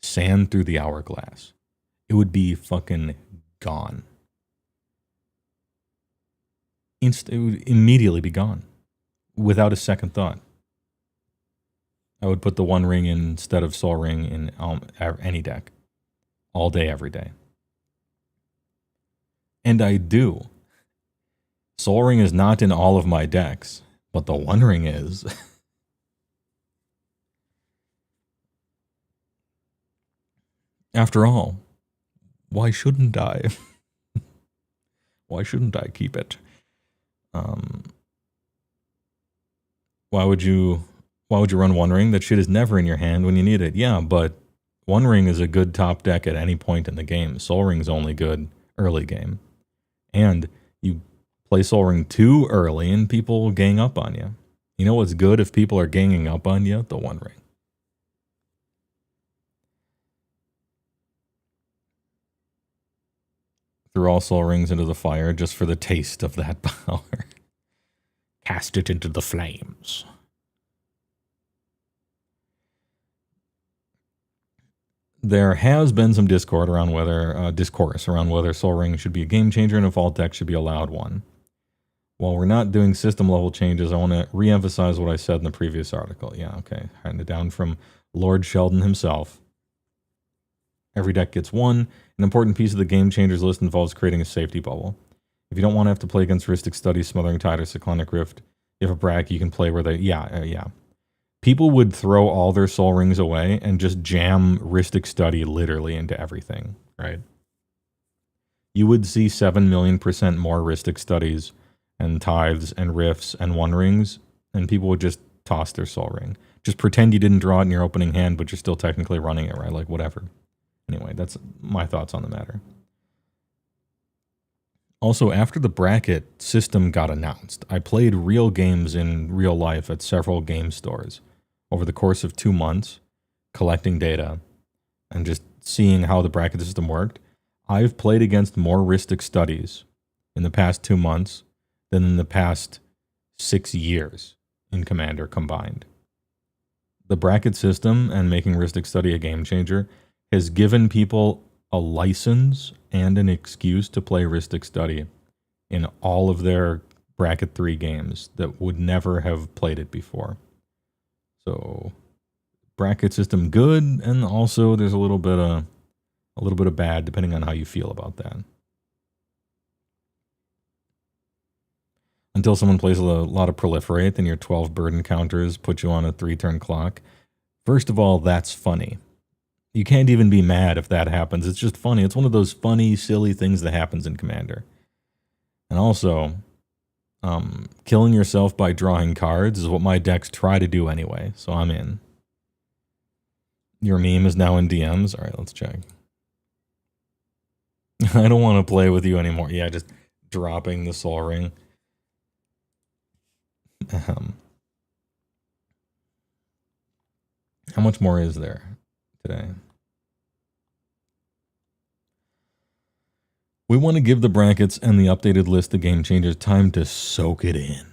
sand through the hourglass. It would be fucking gone. It would immediately be gone without a second thought. I would put the One Ring instead of Soul Ring in any deck all day, every day. And I do. Soul Ring is not in all of my decks, but the One Ring is. After all, why shouldn't I? Why shouldn't I keep it? Why would you run One Ring? That shit is never in your hand when you need it. Yeah, but One Ring is a good top deck at any point in the game. Soul Ring's only good early game. And you play Soul Ring too early and people will gang up on you. You know what's good if people are ganging up on you? The One Ring. Threw all Soul Rings into the fire just for the taste of that power. Cast it into the flames. There has been some discourse around whether Soul Ring should be a game changer and if all decks should be allowed 1. While we're not doing system level changes, I want to re-emphasize what I said in the previous article. Yeah, okay. Writing it down from Lord Sheldon himself. Every deck gets 1. An important piece of the game changers list involves creating a safety bubble. If you don't want to have to play against Rhystic Study, Smothering Tide, or Cyclonic Rift, you have a bracket you can play where they... Yeah. People would throw all their Soul Rings away and just jam Rhystic Study literally into everything, right? You would see 7 million % more Rhystic Studies and Tithes and Rifts and One Rings, and people would just toss their Soul Ring. Just pretend you didn't draw it in your opening hand, but you're still technically running it, right? Like, whatever. Anyway, that's my thoughts on the matter. Also, after the bracket system got announced, I played real games in real life at several game stores over the course of 2 months, collecting data and just seeing how the bracket system worked. I've played against more Rhystic Studies in the past 2 months than in the past 6 years in Commander combined. The bracket system and making Rhystic Study a game changer has given people a license and an excuse to play Rhystic Study in all of their bracket 3 games that would never have played it before. So bracket system good, and also there's a little bit of bad depending on how you feel about that. until someone plays a lot of Proliferate, then your 12 bird encounters put you on a 3-turn clock. First of all, that's funny. You can't even be mad if that happens. It's just funny. It's one of those funny, silly things that happens in Commander. And also, killing yourself by drawing cards is what my decks try to do anyway, so I'm in. Your meme is now in DMs. All right, let's check. I don't want to play with you anymore. Yeah, just dropping the Soul Ring. How much more is there today? We want to give the brackets and the updated list of game changers time to soak it in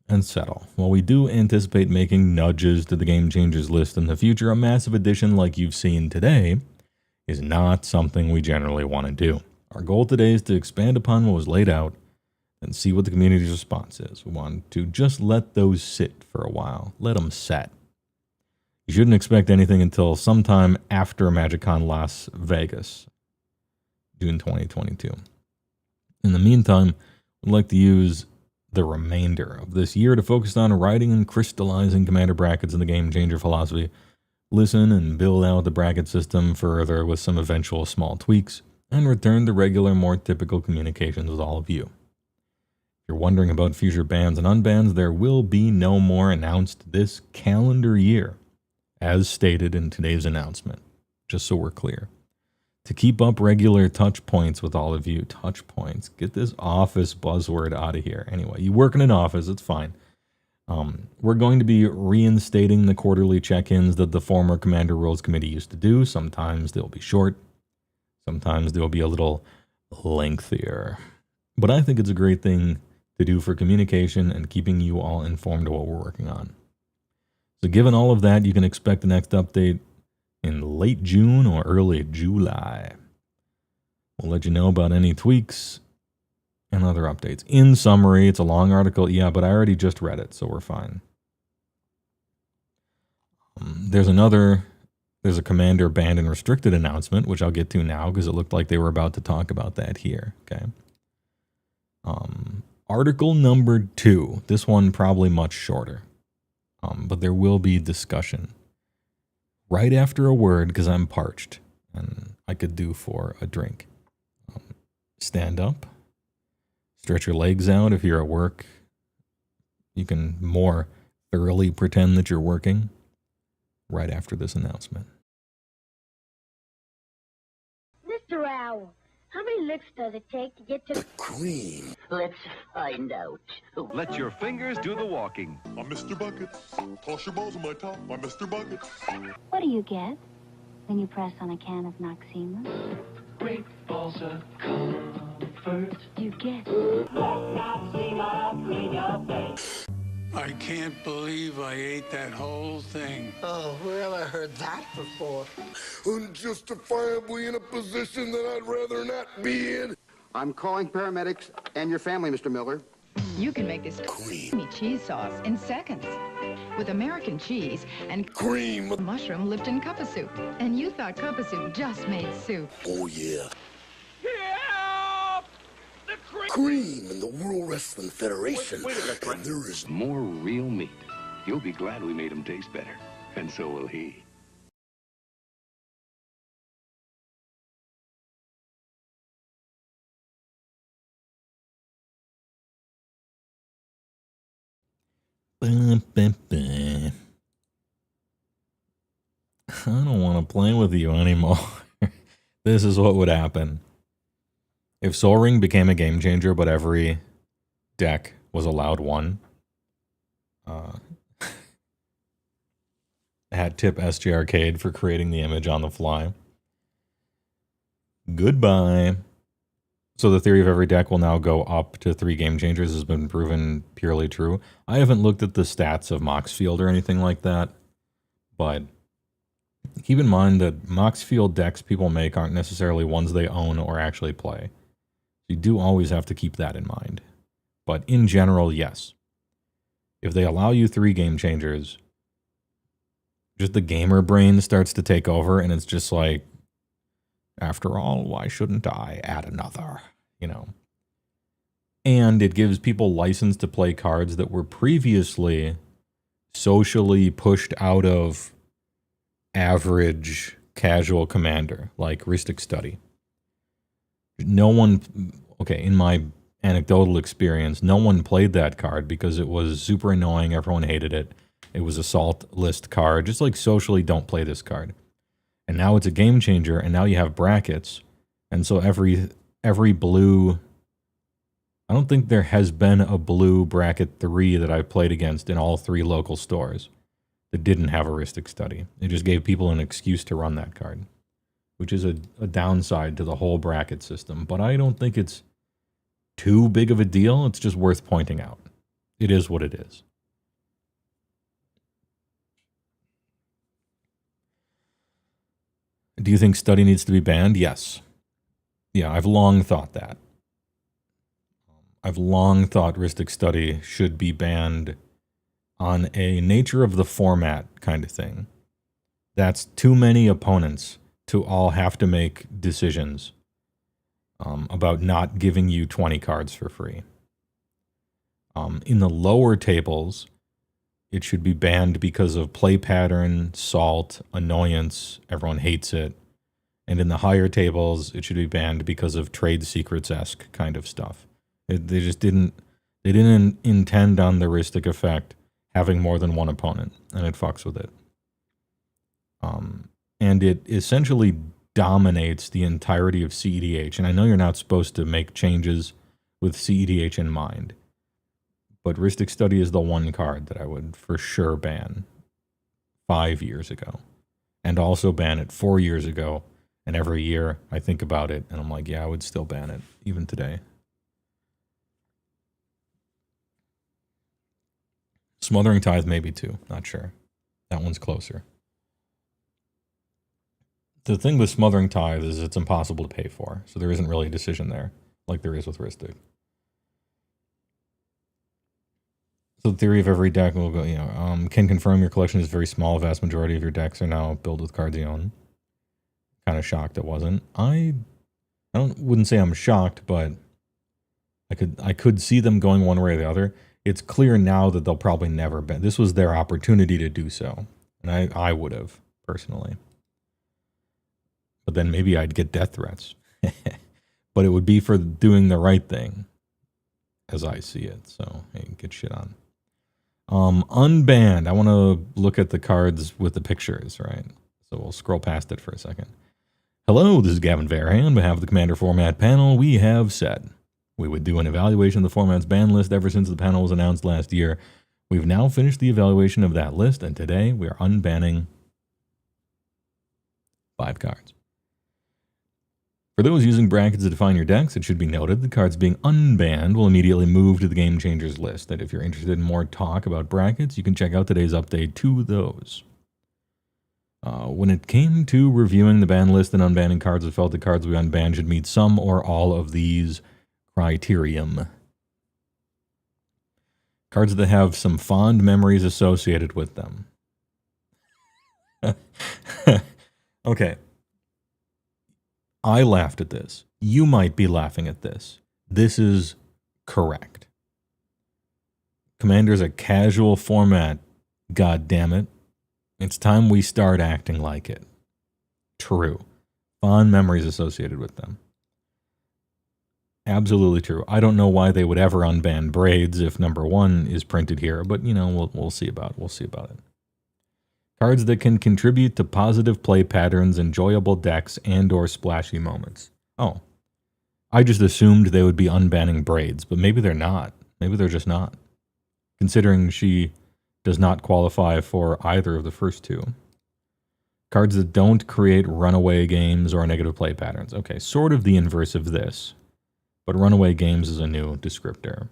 and settle. While we do anticipate making nudges to the game changers list in the future, a massive addition like you've seen today is not something we generally want to do. Our goal today is to expand upon what was laid out and see what the community's response is. We want to just let those sit for a while. Let them set. You shouldn't expect anything until sometime after MagicCon Las Vegas, June 2022. In the meantime, we'd like to use the remainder of this year to focus on writing and crystallizing Commander brackets in the Game Changer philosophy, listen and build out the bracket system further with some eventual small tweaks, and return to regular, more typical communications with all of you. If you're wondering about future bans and unbans, there will be no more announced this calendar year, as stated in today's announcement, just so we're clear. To keep up regular touch points with all of you, touch points, get this office buzzword out of here. Anyway, you work in an office, it's fine. We're going to be reinstating the quarterly check-ins that the former Commander Rules Committee used to do. Sometimes they'll be short. Sometimes they'll be a little lengthier. But I think it's a great thing to do for communication and keeping you all informed of what we're working on. So given all of that, you can expect the next update in late June or early July. We'll let you know about any tweaks and other updates. In summary, it's a long article, yeah, but I already just read it, so we're fine. There's a Commander banned and restricted announcement, which I'll get to now because it looked like they were about to talk about that here. Okay. Article number 2. This one probably much shorter, but there will be discussion right after a word because I'm parched and I could do for a drink. Stand up. Stretch your legs out if you're at work. You can more thoroughly pretend that you're working right after this announcement. Mr. Owl, how many licks does it take to get to the Cream. Let's find out. Let your fingers do the walking. I'm Mr. Buckets. Toss your balls on my top. I'm Mr. Buckets. What do you get when you press on a can of Noxema? Great balls of comfort. You get I can't believe I ate that whole thing. Oh, where have I heard that before? Unjustifiably in a position that I'd rather not be in. I'm calling paramedics and your family, Mr. Miller. You can make this creamy cheese sauce in seconds with American cheese and Cream. mushroom Lipton cup of soup. And you thought cup of soup just made soup. Oh, yeah. Cream in the World Wrestling Federation. And there is More real meat. You'll be glad we made him taste better. And so will he. I don't want to play with you anymore. This is what would happen. If Soul Ring became a game changer, but every deck was allowed one, hat tip SG Arcade for creating the image on the fly. Goodbye. So the theory of every deck will now go up to 3 game changers has been proven purely true. I haven't looked at the stats of Moxfield or anything like that, but keep in mind that Moxfield decks people make aren't necessarily ones they own or actually play. You do always have to keep that in mind. But in general, yes. If they allow you 3 game changers, just the gamer brain starts to take over, and it's just like, after all, why shouldn't I add another? You know. And it gives people license to play cards that were previously socially pushed out of average casual Commander, like Rhystic Study. No one, okay, in my anecdotal experience, no one played that card because it was super annoying. Everyone hated it. It was a salt list card. Just like socially, don't play this card. And now it's a game changer, and now you have brackets. And so every blue, I don't think there has been a blue bracket 3 that I've played against in all 3 local stores that didn't have a Rhystic Study. It just gave people an excuse to run that card, which is a downside to the whole bracket system. But I don't think it's too big of a deal. It's just worth pointing out. It is what it is. Do you think study needs to be banned? Yes. Yeah, I've long thought that. I've long thought Rhystic Study should be banned on a nature of the format kind of thing. That's too many opponents to all have to make decisions about not giving you 20 cards for free. In the lower tables, it should be banned because of play pattern, salt, annoyance. Everyone hates it. And in the higher tables, it should be banned because of trade secrets-esque kind of stuff. They just didn't intend on the Rhystic effect having more than one opponent, and it fucks with it. And it essentially dominates the entirety of CEDH. And I know you're not supposed to make changes with CEDH in mind, but Rhystic Study is the one card that I would for sure ban 5 years ago. And also ban it 4 years ago. And every year I think about it and I'm like, yeah, I would still ban it, even today. Smothering Tithe maybe too, not sure. That one's closer. The thing with Smothering Tithe is it's impossible to pay for, so there isn't really a decision there, like there is with Rhystic. So the theory of every deck will go, can confirm your collection is very small. A vast majority of your decks are now built with cards you own. Kind of shocked it wasn't. I wouldn't say I'm shocked, but I could see them going one way or the other. It's clear now that they'll probably never ban. This was their opportunity to do so, and I would have personally. But then maybe I'd get death threats. But it would be for doing the right thing, as I see it. So hey, get shit on. Unbanned. I want to look at the cards with the pictures, right? So we'll scroll past it for a second. Hello, this is Gavin Verhey. On behalf of the Commander Format panel, we have said we would do an evaluation of the format's ban list ever since the panel was announced last year. We've now finished the evaluation of that list, and today we are unbanning 5 cards. For those using brackets to define your decks, it should be noted the cards being unbanned will immediately move to the Game Changers list. And if you're interested in more talk about brackets, you can check out today's update to those. When it came to reviewing the ban list and unbanning cards, I felt the cards we unbanned should meet some or all of these criterion. Cards that have some fond memories associated with them. Okay. I laughed at this. You might be laughing at this. This is correct. Commander's a casual format. God damn it. It's time we start acting like it. True. Fond memories associated with them. Absolutely true. I don't know why they would ever unban braids if number 1 is printed here, but we'll see about it. We'll see about it. Cards that can contribute to positive play patterns, enjoyable decks, and/or splashy moments. Oh, I just assumed they would be unbanning braids, but maybe they're not. Maybe they're just not. Considering she does not qualify for either of the first 2. Cards that don't create runaway games or negative play patterns. Okay, sort of the inverse of this, but runaway games is a new descriptor.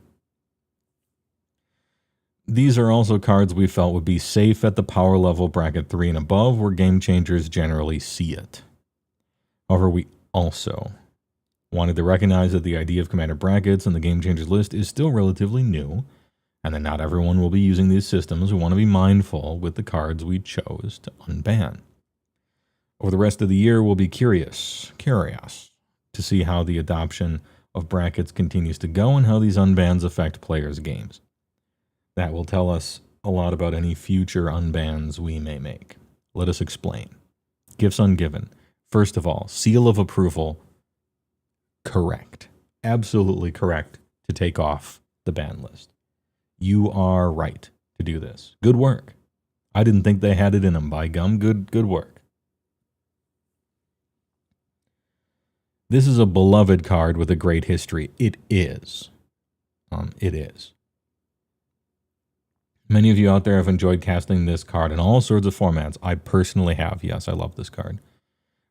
These are also cards we felt would be safe at the power level bracket 3 and above, where Game Changers generally see it. However, we also wanted to recognize that the idea of Commander brackets and the Game Changers list is still relatively new, and that not everyone will be using these systems. We want to be mindful with the cards we chose to unban. Over the rest of the year, we'll be curious to see how the adoption of brackets continues to go and how these unbans affect players' games. That will tell us a lot about any future unbans we may make. Let us explain. Gifts ungiven. First of all, seal of approval. Correct. Absolutely correct to take off the ban list. You are right to do this. Good work. I didn't think they had it in them. By gum, good work. This is a beloved card with a great history. It is. It is. Many of you out there have enjoyed casting this card in all sorts of formats. I personally have. Yes, I love this card.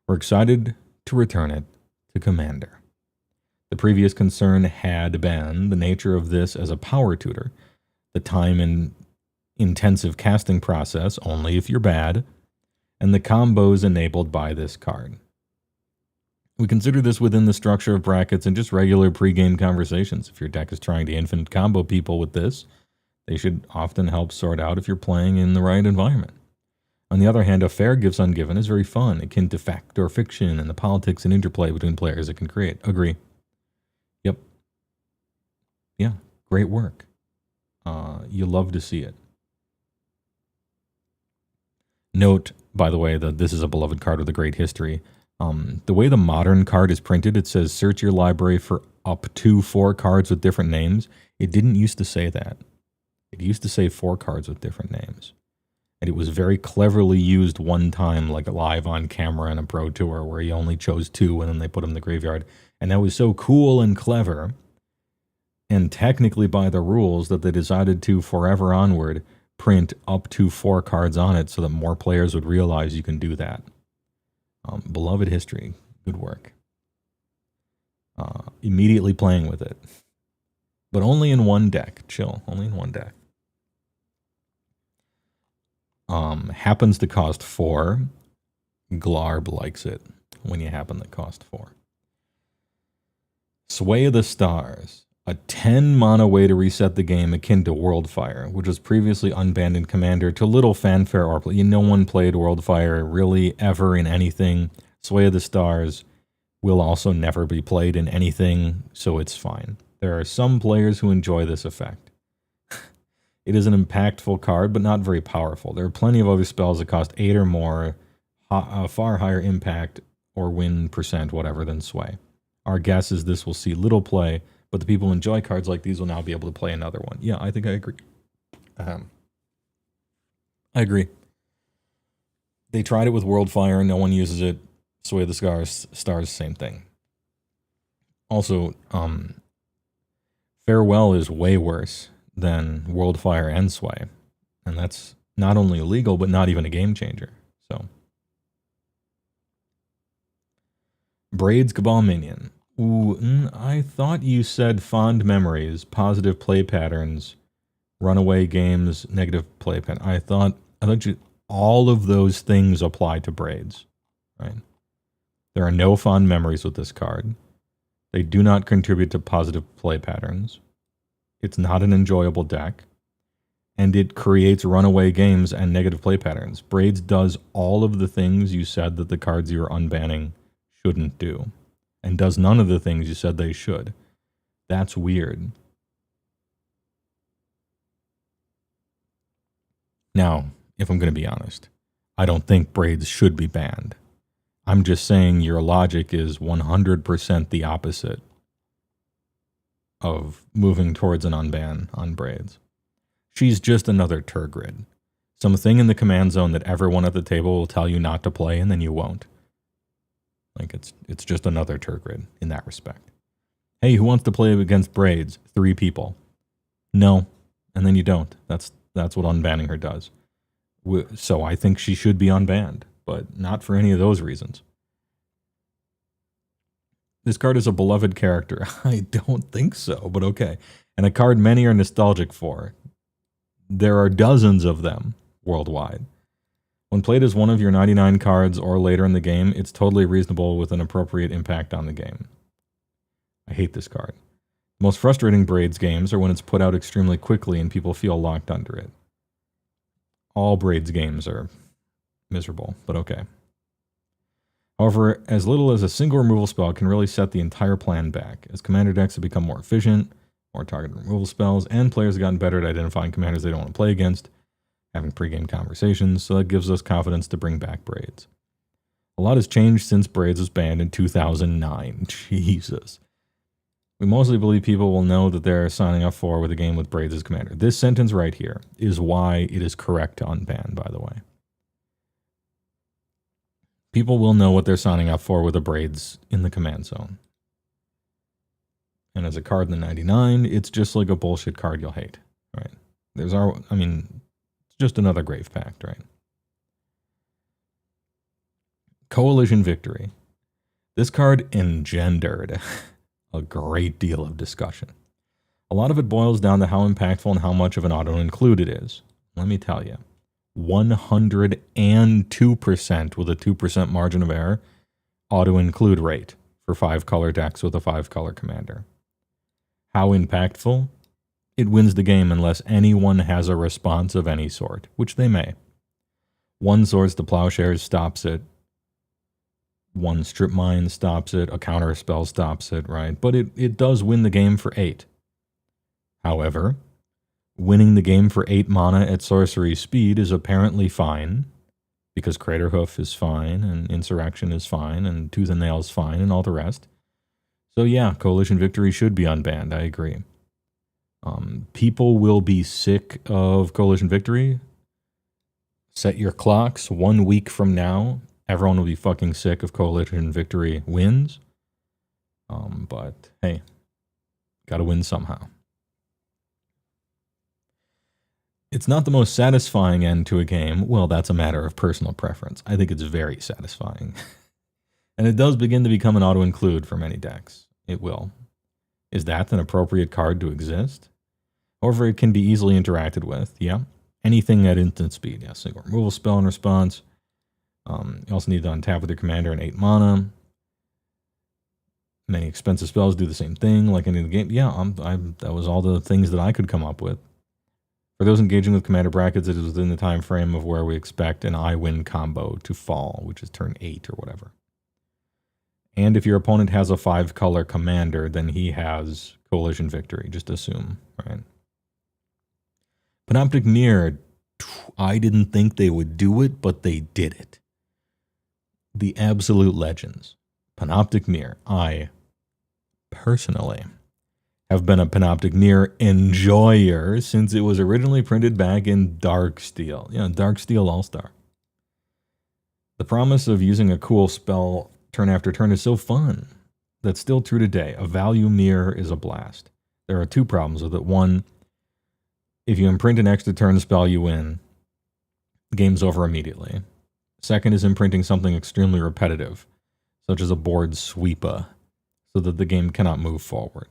We're excited to return it to Commander. The previous concern had been the nature of this as a power tutor, the time and intensive casting process, only if you're bad, and the combos enabled by this card. We consider this within the structure of brackets and just regular pregame conversations. If your deck is trying to infinite combo people with this, they should often help sort out if you're playing in the right environment. On the other hand, a fair Gifts Ungiven is very fun, akin to fact or fiction and the politics and interplay between players it can create. Agree. Yep. Yeah, great work. You love to see it. Note, by the way, that this is a beloved card with a great history. The way the modern card is printed, it says search your library for up to 4 cards with different names. It didn't used to say that. It used to say 4 cards with different names. And it was very cleverly used one time, like live on camera in a pro tour, where he only chose 2 and then they put him in the graveyard. And that was so cool and clever, and technically by the rules, that they decided to, forever onward, print up to 4 cards on it so that more players would realize you can do that. Beloved history. Good work. Immediately playing with it. But only in one deck. Chill. Only in one deck. Happens to cost 4. Glarb likes it when you happen to cost 4. Sway of the Stars. A 10 mana way to reset the game akin to Worldfire, which was previously unbanned in Commander to little fanfare or play. No one played Worldfire really ever in anything. Sway of the Stars will also never be played in anything, so it's fine. There are some players who enjoy this effect. It is an impactful card, but not very powerful. There are plenty of other spells that cost 8 or more, far higher impact or win percent, whatever, than Sway. Our guess is this will see little play, but the people who enjoy cards like these will now be able to play another one. Yeah, I think I agree. I agree. They tried it with Worldfire. No one uses it. Sway the Stars, same thing. Also, Farewell is way worse than Worldfire and Sway. And that's not only illegal, but not even a game changer. So, Braid's Cabal Minion. Ooh, I thought you said fond memories, positive play patterns, runaway games, negative play pattern. I thought all of those things apply to Braids, right? There are no fond memories with this card. They do not contribute to positive play patterns. It's not an enjoyable deck. And it creates runaway games and negative play patterns. Braids does all of the things you said that the cards you're unbanning shouldn't do. And does none of the things you said they should. That's weird. Now, if I'm going to be honest, I don't think Braids should be banned. I'm just saying your logic is 100% the opposite of moving towards an unban on Braids. She's just another Turgrid. Something in the command zone that everyone at the table will tell you not to play, and then you won't. Like, it's just another Turgrid in that respect. Hey, who wants to play against Braids? 3 people. No. And then you don't. That's what unbanning her does. So I think she should be unbanned, but not for any of those reasons. This card is a beloved character. I don't think so, but okay. And a card many are nostalgic for. There are dozens of them worldwide. When played as one of your 99 cards or later in the game, it's totally reasonable with an appropriate impact on the game. I hate this card. The most frustrating Braids games are when it's put out extremely quickly and people feel locked under it. All Braids games are miserable, but okay. However, as little as a single removal spell can really set the entire plan back, as commander decks have become more efficient, more targeted removal spells, and players have gotten better at identifying commanders they don't want to play against, having pregame conversations, so that gives us confidence to bring back Braids. A lot has changed since Braids was banned in 2009. Jesus. We mostly believe people will know that they're signing up for with a game with Braids as commander. This sentence right here is why it is correct to unban, by the way. People will know what they're signing up for with the Braids in the command zone. And as a card in the 99, it's just like a bullshit card you'll hate, right? It's just another Grave Pact, right? Coalition Victory. This card engendered a great deal of discussion. A lot of it boils down to how impactful and how much of an auto-include it is. Let me tell you. 102% with a 2% margin of error auto-include rate for 5-color decks with a 5-color commander. How impactful? It wins the game unless anyone has a response of any sort, which they may. One Swords to Plowshares stops it. One Strip Mine stops it. A counter spell stops it, right? But it does win the game for 8. However, winning the game for 8 mana at sorcery speed is apparently fine, because Crater Hoof is fine, and Insurrection is fine, and Tooth and Nail is fine, and all the rest. So yeah, Coalition Victory should be unbanned, I agree. People will be sick of Coalition Victory. Set your clocks 1 week from now. Everyone will be fucking sick of Coalition Victory wins. But hey, gotta win somehow. It's not the most satisfying end to a game. Well, that's a matter of personal preference. I think it's very satisfying. And it does begin to become an auto-include for many decks. It will. Is that an appropriate card to exist? However, it can be easily interacted with. Yeah. Anything at instant speed. Yeah, single removal spell in response. You also need to untap with your commander and 8 mana. Many expensive spells do the same thing, like in the game. Yeah, that was all the things that I could come up with. For those engaging with commander brackets, it is within the time frame of where we expect an I win combo to fall, which is turn 8 or whatever. And if your opponent has a 5-color commander, then he has Coalition Victory. Just assume, right? Panoptic Mirror, I didn't think they would do it, but they did it. The absolute legends. Panoptic Mirror. I, personally, have been a Panoptic Mirror enjoyer since it was originally printed back in Dark Steel. Yeah, Dark Steel All-Star. The promise of using a cool spell turn after turn is so fun. That's still true today. A value mirror is a blast. There are 2 problems with it. One, if you imprint an extra turn spell, you win. Game's over immediately. Second is imprinting something extremely repetitive, such as a board sweeper, so that the game cannot move forward.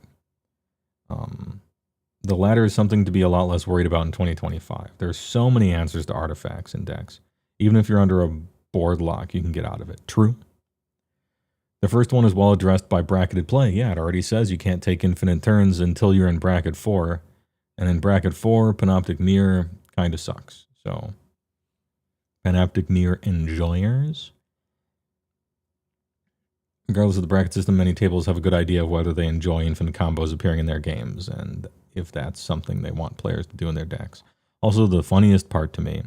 The latter is something to be a lot less worried about in 2025. There's so many answers to artifacts in decks. Even if you're under a board lock, you can get out of it. True. The first one is well addressed by bracketed play. Yeah, it already says you can't take infinite turns until you're in bracket 4. And in bracket 4, Panoptic Mirror kind of sucks. So, Panoptic Mirror enjoyers. Regardless of the bracket system, many tables have a good idea of whether they enjoy infinite combos appearing in their games, and if that's something they want players to do in their decks. Also, the funniest part to me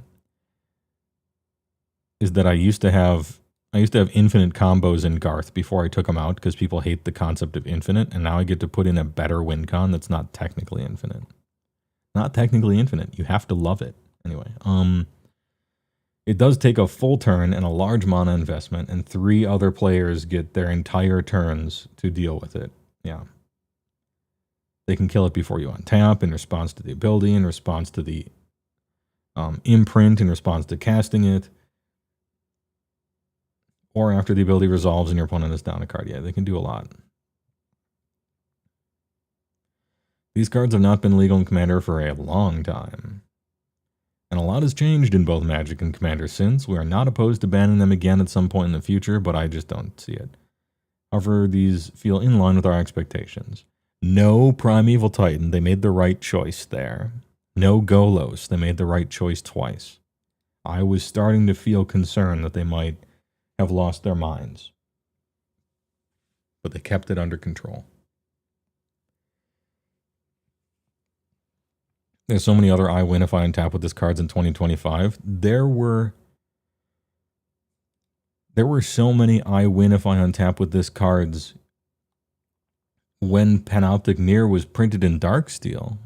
is that I used to have infinite combos in Garth before I took them out because people hate the concept of infinite, and now I get to put in a better win con that's not technically infinite. Not technically infinite. You have to love it. Anyway, it does take a full turn and a large mana investment, and 3 other players get their entire turns to deal with it. Yeah. They can kill it before you untap, in response to the ability, in response to the imprint, in response to casting it, or after the ability resolves and your opponent is down a card. Yeah, they can do a lot. These cards have not been legal in Commander for a long time. And a lot has changed in both Magic and Commander since. We are not opposed to banning them again at some point in the future, but I just don't see it. However, these feel in line with our expectations. No Primeval Titan, they made the right choice there. No Golos, they made the right choice twice. I was starting to feel concerned that they might have lost their minds. But they kept it under control. There's so many other I win if I untap with this cards in 2025. There were so many I win if I untap with this cards when Panoptic Mirror was printed in Darksteel.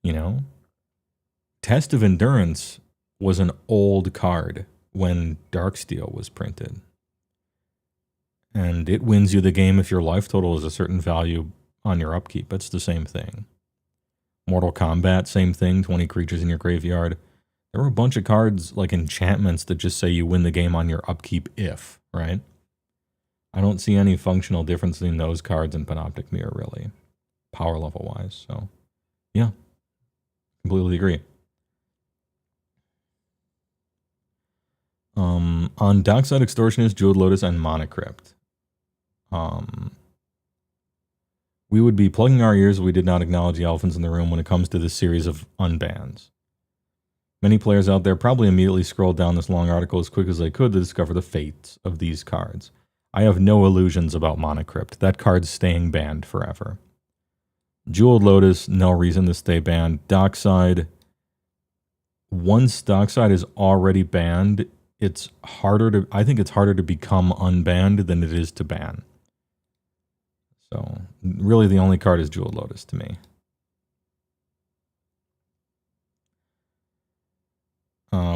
You know? Test of Endurance was an old card when Darksteel was printed. And it wins you the game if your life total is a certain value on your upkeep. It's the same thing. Mortal Kombat, same thing, 20 creatures in your graveyard. There were a bunch of cards like enchantments that just say you win the game on your upkeep if, right? I don't see any functional difference in those cards and Panoptic Mirror, really, power level wise. So, yeah, completely agree. On Dockside Extortionist, Jeweled Lotus, and Monocrypt, we would be plugging our ears if we did not acknowledge the elephants in the room when it comes to this series of unbans. Many players out there probably immediately scrolled down this long article as quick as they could to discover the fates of these cards. I have no illusions about Monocrypt. That card's staying banned forever. Jeweled Lotus, no reason to stay banned. Dockside, once Dockside is already banned, I think it's harder to become unbanned than it is to ban. So, really the only card is Jeweled Lotus to me.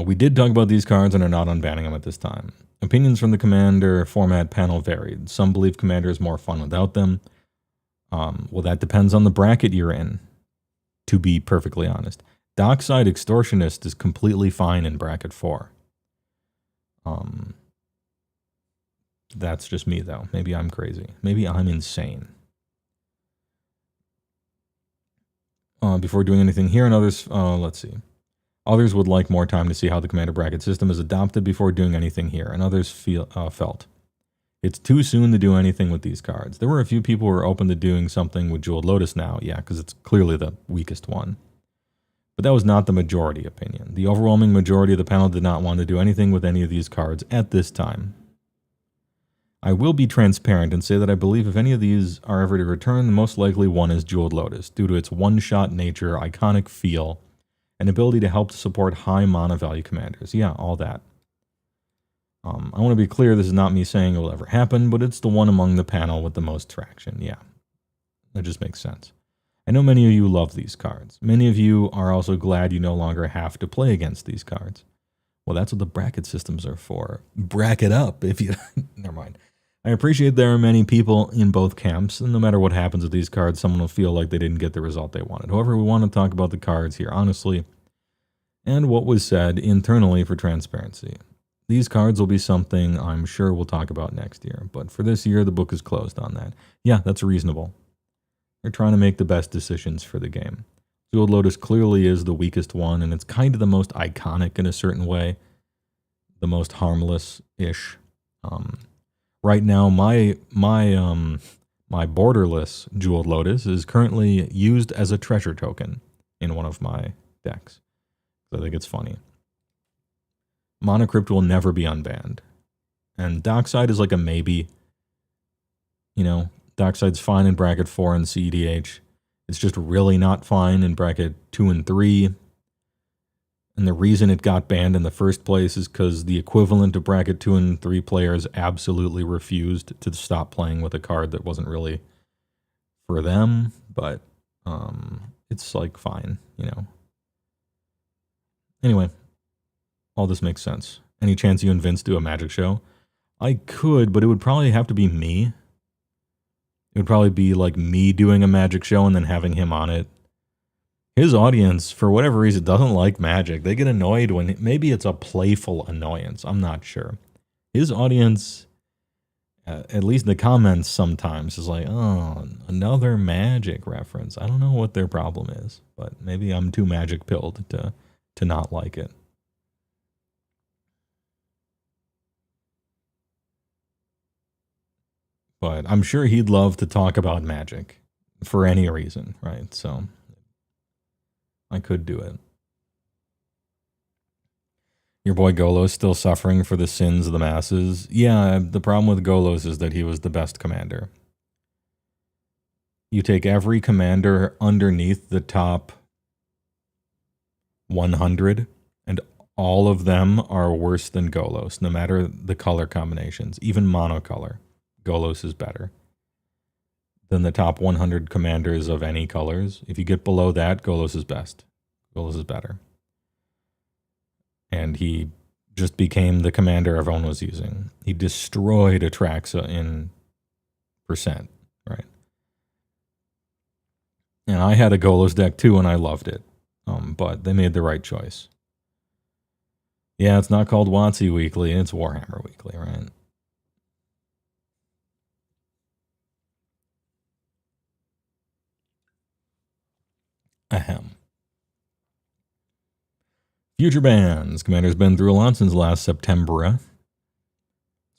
We did talk about these cards and are not unbanning them at this time. Opinions from the Commander format panel varied. Some believe Commander is more fun without them. Well, that depends on the bracket you're in, to be perfectly honest. Dockside Extortionist is completely fine in bracket 4. That's just me, though. Maybe I'm crazy. Maybe I'm insane. Before doing anything here, and others, let's see. Others would like more time to see how the Commander bracket system is adopted before doing anything here, and others felt it's too soon to do anything with these cards. There were a few people who were open to doing something with Jeweled Lotus now, yeah, because it's clearly the weakest one. But that was not the majority opinion. The overwhelming majority of the panel did not want to do anything with any of these cards at this time. I will be transparent and say that I believe if any of these are ever to return, the most likely one is Jeweled Lotus, due to its one-shot nature, iconic feel, and ability to help to support high mana value commanders. Yeah, all that. I want to be clear, this is not me saying it will ever happen, but it's the one among the panel with the most traction. Yeah, that just makes sense. I know many of you love these cards. Many of you are also glad you no longer have to play against these cards. Well, that's what the bracket systems are for. Bracket up if you... Never mind. I appreciate there are many people in both camps, and no matter what happens with these cards, someone will feel like they didn't get the result they wanted. However, we want to talk about the cards here honestly, and what was said internally for transparency. These cards will be something I'm sure we'll talk about next year, but for this year, the book is closed on that. Yeah, that's reasonable. They're trying to make the best decisions for the game. Jeweled Lotus clearly is the weakest one, and it's kind of the most iconic in a certain way. The most harmless-ish. Right now, my borderless Jeweled Lotus is currently used as a treasure token in one of my decks. So I think it's funny. Monocrypt will never be unbanned. And Dockside is like a maybe. You know, Dockside's fine in bracket 4 and CEDH. It's just really not fine in bracket 2 and 3. And the reason it got banned in the first place is because the equivalent of bracket 2 and 3 players absolutely refused to stop playing with a card that wasn't really for them. But it's like fine, you know. Anyway, all this makes sense. Any chance you and Vince do a magic show? I could, but it would probably have to be me. It would probably be like me doing a magic show and then having him on it. His audience, for whatever reason, doesn't like magic. They get annoyed when, maybe it's a playful annoyance. I'm not sure. His audience, at least in the comments sometimes, is like, oh, another magic reference. I don't know what their problem is, but maybe I'm too magic pilled to not like it. But I'm sure he'd love to talk about magic for any reason, right? So I could do it. Your boy Golos still suffering for the sins of the masses. Yeah, the problem with Golos is that he was the best commander. You take every commander underneath the top 100, and all of them are worse than Golos, no matter the color combinations. Even monocolor, Golos is better than the top 100 commanders of any colors. If you get below that, Golos is best. Golos is better. And he just became the commander everyone was using. He destroyed Atraxa in percent, right? And I had a Golos deck too, and I loved it. But they made the right choice. Yeah, it's not called WotC Weekly, it's Warhammer Weekly, right? Ahem. Future bans. Commander's been through a lot since last September. It's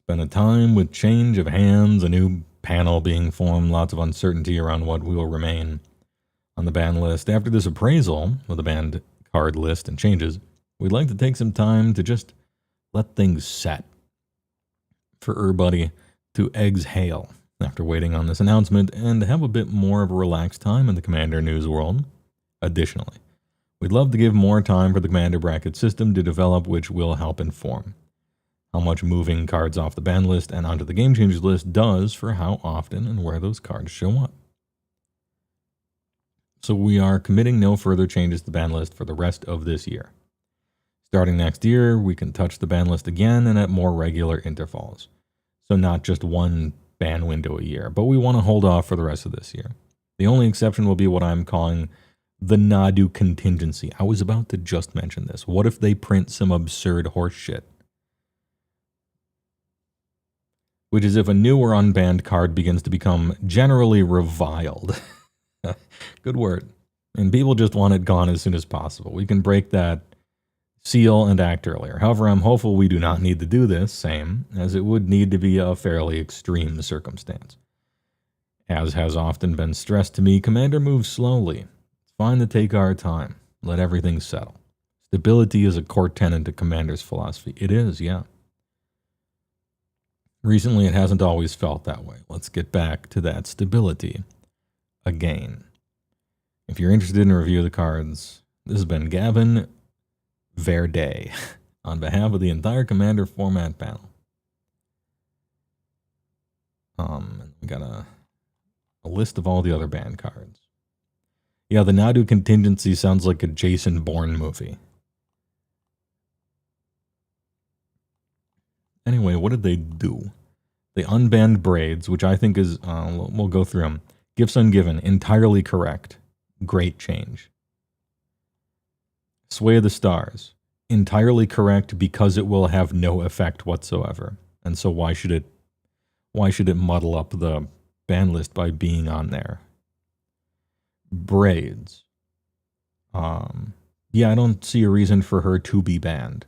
been a time with change of hands, a new panel being formed, lots of uncertainty around what will remain on the ban list. After this appraisal with the banned card list and changes, we'd like to take some time to just let things set for everybody to exhale after waiting on this announcement and have a bit more of a relaxed time in the Commander news world. Additionally, we'd love to give more time for the Commander bracket system to develop, which will help inform how much moving cards off the ban list and onto the Game Changers list does for how often and where those cards show up. So we are committing no further changes to the ban list for the rest of this year. Starting next year, we can touch the ban list again and at more regular intervals. So not just one ban window a year, but we want to hold off for the rest of this year. The only exception will be what I'm calling the Nadu contingency. I was about to just mention this. What if they print some absurd horse shit? Which is if a new or unbanned card begins to become generally reviled. Good word. And people just want it gone as soon as possible. We can break that seal and act earlier. However, I'm hopeful we do not need to do this, same as it would need to be a fairly extreme circumstance. As has often been stressed to me, Commander moves slowly. It's fine to take our time. Let everything settle. Stability is a core tenet to Commander's philosophy. It is, yeah. Recently, it hasn't always felt that way. Let's get back to that stability again. If you're interested in a review of the cards, this has been Gavin Verde on behalf of the entire Commander format panel. We got a list of all the other banned cards. Yeah, the Nadu contingency sounds like a Jason Bourne movie. Anyway, what did they do? They unbanned Braids, which I think is, we'll go through them. Gifts Ungiven, entirely correct. Great change. Sway of the Stars, entirely correct because it will have no effect whatsoever. And so why should it muddle up the ban list by being on there? Braids. Yeah, I don't see a reason for her to be banned.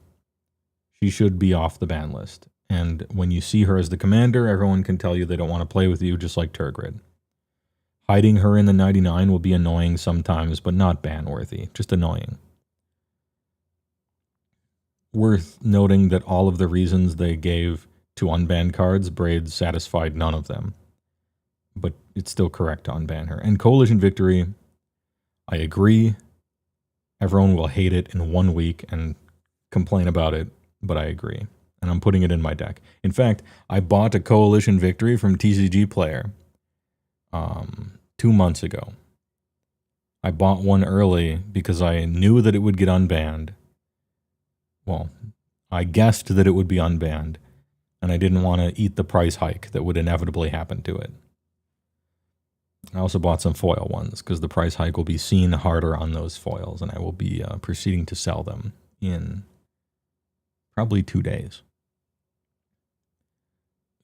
She should be off the ban list. And when you see her as the commander, everyone can tell you they don't want to play with you, just like Turgrid. Hiding her in the 99 will be annoying sometimes, but not ban-worthy. Just annoying. Worth noting that all of the reasons they gave to unban cards, Braids satisfied none of them. But it's still correct to unban her. And Coalition Victory, I agree. Everyone will hate it in 1 week and complain about it, but I agree. And I'm putting it in my deck. In fact, I bought a Coalition Victory from TCG Player 2 months ago. I bought one early because I knew that it would get unbanned. Well, I guessed that it would be unbanned, and I didn't want to eat the price hike that would inevitably happen to it. I also bought some foil ones because the price hike will be seen harder on those foils, and I will be proceeding to sell them in probably 2 days.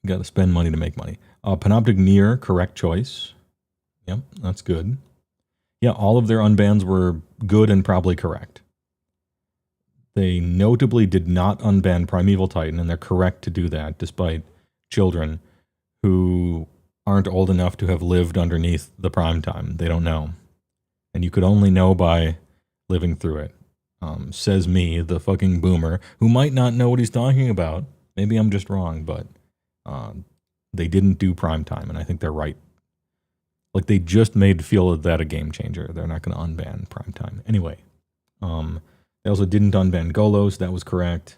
You got to spend money to make money. Panoptic Near, correct choice. Yep, that's good. Yeah, all of their unbans were good and probably correct. They notably did not unban Primeval Titan, and they're correct to do that, despite children who aren't old enough to have lived underneath the prime time. They don't know. And you could only know by living through it. Says me, the fucking boomer, who might not know what he's talking about. Maybe I'm just wrong, but they didn't do primetime, and I think they're right. Like, they just made feel that a game changer. They're not going to unban primetime. Anyway, they also didn't unban Golos. That was correct.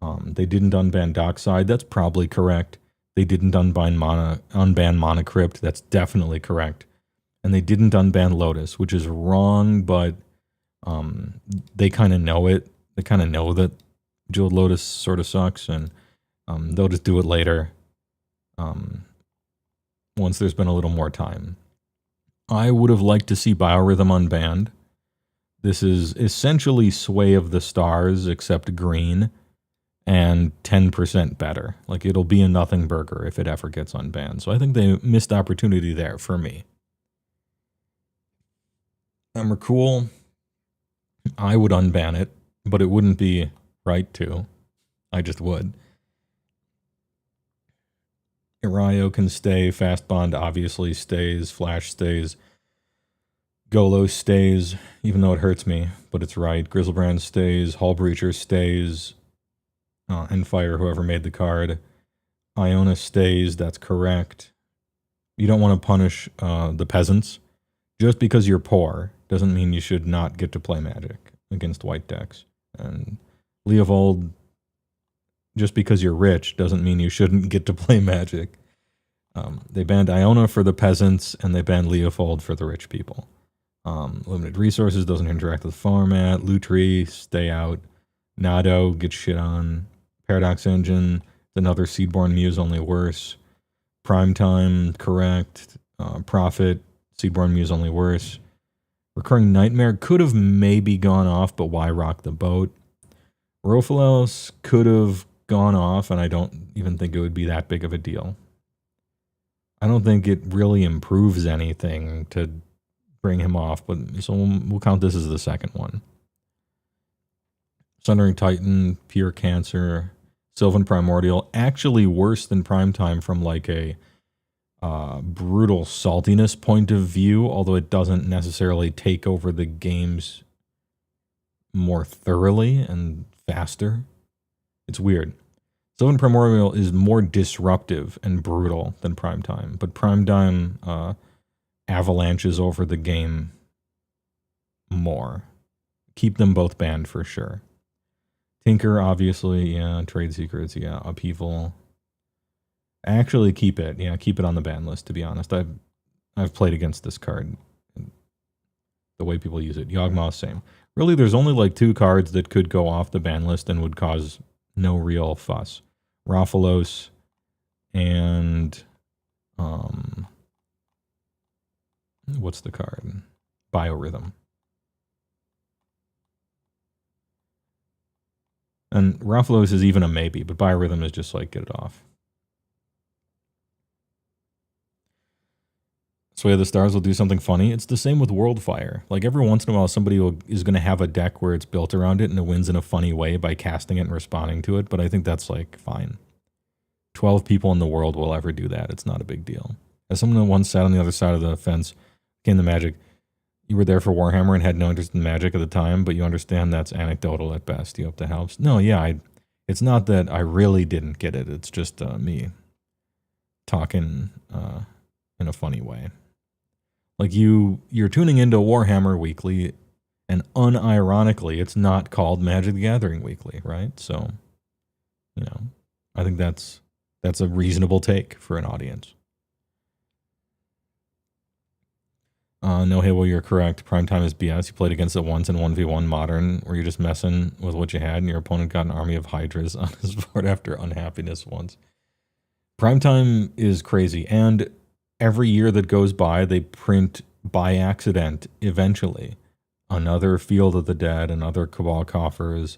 They didn't unban Dockside. That's probably correct. They didn't unban Monocrypt. That's definitely correct. And they didn't unban Lotus, which is wrong, but they kind of know it. They kind of know that Jeweled Lotus sort of sucks, and they'll just do it later once there's been a little more time. I would have liked to see Biorhythm unbanned. This is essentially Sway of the Stars, except green, and 10% better. Like, it'll be a nothing burger if it ever gets unbanned. So I think they missed opportunity there for me. Emrakul, I would unban it, but it wouldn't be right to. I just would. Irayo can stay. Fast Bond obviously stays. Flash stays. Golos stays, even though it hurts me, but it's right. Grizzlebrand stays. Hull Breacher stays. And Fire, whoever made the card. Iona stays, that's correct. You don't want to punish the peasants. Just because you're poor doesn't mean you should not get to play Magic against white decks. And Leovold, just because you're rich doesn't mean you shouldn't get to play Magic. They banned Iona for the peasants, and they banned Leovold for the rich people. Limited Resources doesn't interact with format. Lutri, stay out. Nado, get shit on. Paradox Engine, another Seedborn Muse, only worse. Primetime, correct. Prophet, Seedborn Muse, only worse. Recurring Nightmare could have maybe gone off, but why rock the boat? Rofilos could have gone off, and I don't even think it would be that big of a deal. I don't think it really improves anything to bring him off, but so we'll count this as the second one. Sundering Titan, Pure Cancer, Sylvan Primordial, actually worse than Primetime from like a brutal saltiness point of view, although it doesn't necessarily take over the games more thoroughly and faster. It's weird. Sylvan Primordial is more disruptive and brutal than Primetime, but Primetime avalanches over the game more. Keep them both banned for sure. Tinker, obviously, yeah. Trade Secrets, yeah. Upheaval. Actually, keep it. Yeah, keep it on the ban list, to be honest. I've played against this card. The way people use it. Yawgmoth, same. Really, there's only like 2 cards that could go off the ban list and would cause no real fuss. Raphalos and... what's the card? Biorhythm. And Raphalos is even a maybe, but Biorhythm is just like, get it off. Sway of the Stars will do something funny. It's the same with Worldfire. Like, every once in a while, somebody is going to have a deck where it's built around it and it wins in a funny way by casting it and responding to it, but I think that's, like, fine. 12 people in the world will ever do that. It's not a big deal. As someone that once sat on the other side of the fence, came to Magic, you were there for Warhammer and had no interest in Magic at the time, but you understand that's anecdotal at best. You hope that helps. No, yeah, it's not that I really didn't get it. It's just me talking in a funny way. Like, you're tuning into Warhammer Weekly, and unironically, it's not called Magic the Gathering Weekly, right? So, you know, I think that's a reasonable take for an audience. No, HeyWoah, you're correct. Primetime is BS. You played against it once in 1v1 Modern, where you're just messing with what you had, and your opponent got an army of Hydras on his board after unhappiness once. Primetime is crazy, and every year that goes by, they print by accident, eventually, another Field of the Dead, another Cabal Coffers.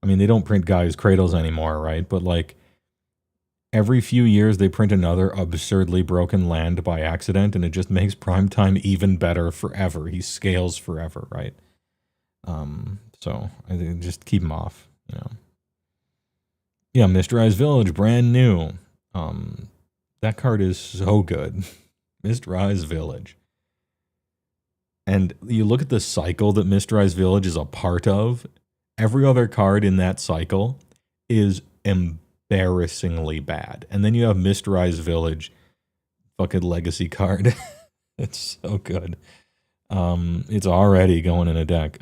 I mean, they don't print Gaia's Cradles anymore, right? But, like, every few years, they print another absurdly broken land by accident, and it just makes Primetime even better forever. He scales forever, right? So I think just keep him off, you know. Yeah, Mysterized Village, brand new. That card is so good. Mysterized Village. And you look at the cycle that Mysterized Village is a part of, every other card in that cycle is embarrassingly bad. And then you have Mysterized Village, fucking legacy card. It's so good. It's already going in a deck.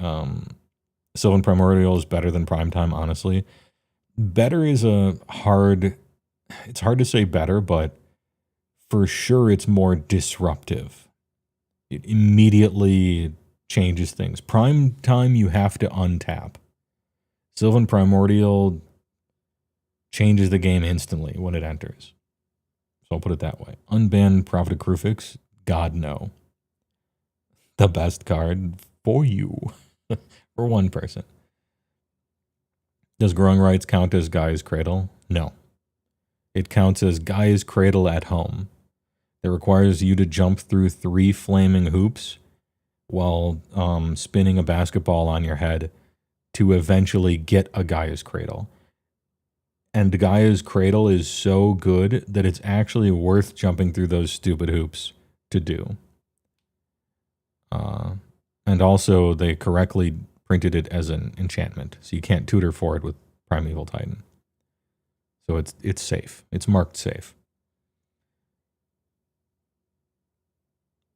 Sylvan Primordial is better than Primetime, honestly. Better is it's hard to say better, but for sure it's more disruptive. It immediately changes things. Primetime you have to untap. Sylvan Primordial changes the game instantly when it enters. So I'll put it that way. Unban Prophet of Krufix, God no. The best card for you. For one person. Does Growing Rights count as Gaia's Cradle? No. It counts as Gaia's Cradle at home. It requires you to jump through 3 flaming hoops while spinning a basketball on your head to eventually get a Gaia's Cradle. And Gaia's Cradle is so good that it's actually worth jumping through those stupid hoops to do. And also, they correctly printed it as an enchantment, so you can't tutor for it with Primeval Titan. So it's safe. It's marked safe.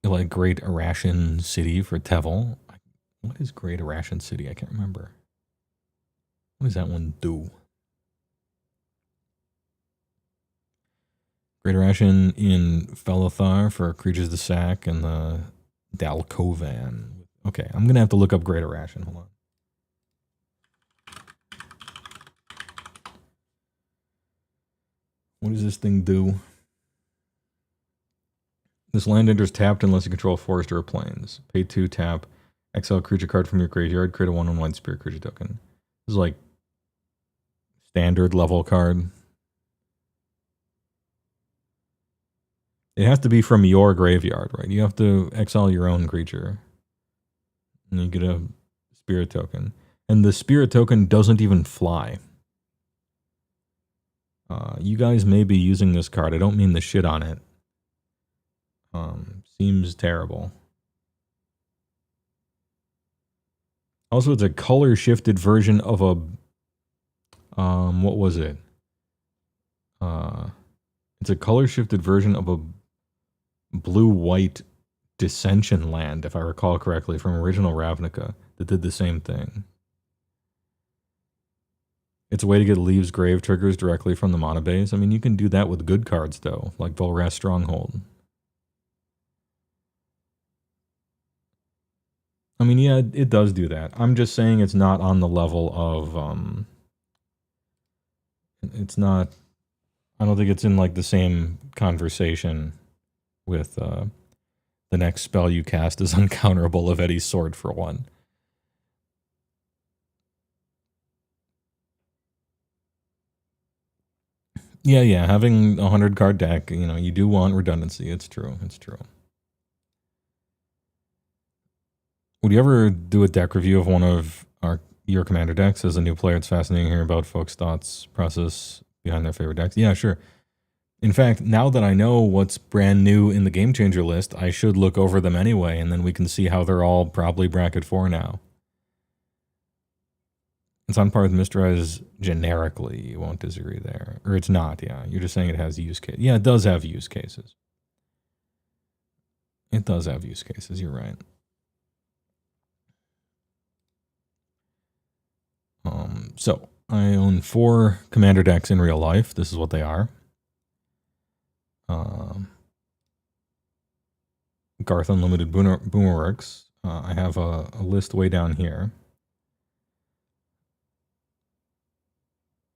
Like Great Irration City for Tevel. What is Great Irration City? I can't remember. What does that one do? Great Irration in Felothar for Creatures of the Sack and the Dalkovan. Okay, I'm going to have to look up Great Irration. Hold on. What does this thing do? This land enters tapped unless you control forest or plains. Pay 2, tap. Exile a creature card from your graveyard. Create a 1/1 spirit creature token. This is like standard level card. It has to be from your graveyard, right? You have to exile your own creature. And you get a spirit token. And the spirit token doesn't even fly. You guys may be using this card. I don't mean the shit on it. Seems terrible. Also, it's a color shifted version of a what was it? It's a color shifted version of a blue-white Dissension land, if I recall correctly, from original Ravnica that did the same thing. It's a way to get Leaves Grave triggers directly from the mana base. I mean, you can do that with good cards, though, like Volrath Stronghold. I mean, yeah, it does do that. I'm just saying it's not on the level of, it's not, I don't think it's in, like, the same conversation with, the next spell you cast is Uncounterable of Eddie's Sword for 1. Yeah, having a 100-card deck, you know, you do want redundancy. It's true, it's true. Would you ever do a deck review of one of your commander decks? As a new player, it's fascinating hearing about folks' thoughts, process behind their favorite decks. Yeah, sure. In fact, now that I know what's brand new in the Game Changer list, I should look over them anyway, and then we can see how they're all probably bracket 4 now. It's on par with Mysterized generically. You won't disagree there. Or it's not, yeah. You're just saying it has use case. Yeah, it does have use cases. It does have use cases, you're right. So, I own 4 commander decks in real life. This is what they are. Garth Unlimited Boomerworks. I have a list way down here.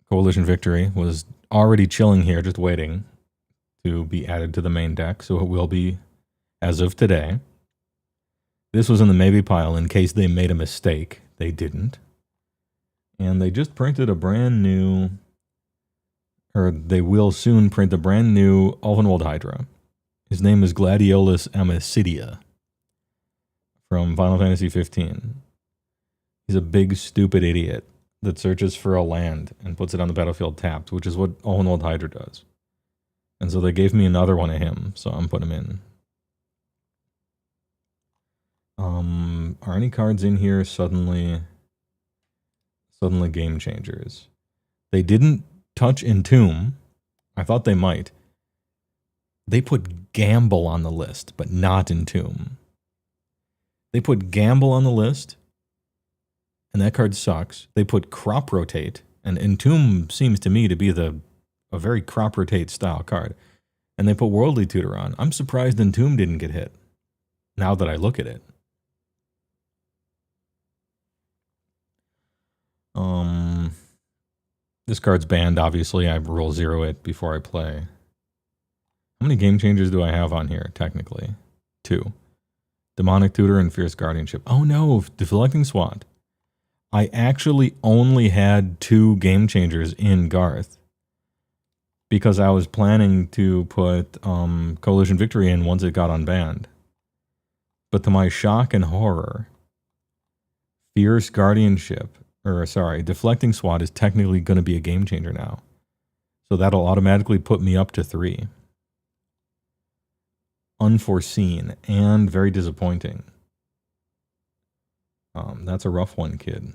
Coalition Victory was already chilling here, just waiting to be added to the main deck, so it will be as of today. This was in the maybe pile in case they made a mistake. They didn't. And they just printed a brand new, or they will soon print a brand new Ulvenwald Hydra. His name is Gladiolus Amicidia from Final Fantasy 15. He's a big, stupid idiot that searches for a land and puts it on the battlefield tapped, which is what Ulvenwald Hydra does. And so they gave me another one of him, so I'm putting him in. Are any cards in here suddenly game changers? They didn't touch Entomb. I thought they might. They put Gamble on the list, but not Entomb. They put Gamble on the list, and that card sucks. They put Crop Rotate, and Entomb seems to me to be a very Crop Rotate style card. And they put Worldly Tutor on. I'm surprised Entomb didn't get hit, now that I look at it. This card's banned, obviously. I rule 0 it before I play. How many game changers do I have on here, technically? 2. Demonic Tutor and Fierce Guardianship. Oh no, Deflecting Swat. I actually only had 2 game changers in Garth, because I was planning to put Coalition Victory in once it got unbanned. But to my shock and horror, Fierce Guardianship, Deflecting Swat is technically going to be a game changer now. So that'll automatically put me up to 3. Unforeseen and very disappointing. That's a rough one, kid.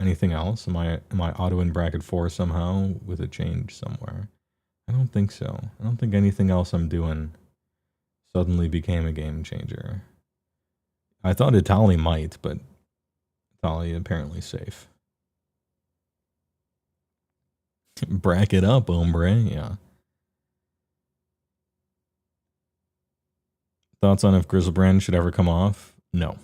Anything else? Am I auto in bracket 4 somehow with a change somewhere? I don't think so. I don't think anything else I'm doing suddenly became a game changer. I thought Italy might, but Italy apparently safe. Bracket up, hombre. Yeah. Thoughts on if Grizzlebrand should ever come off? No.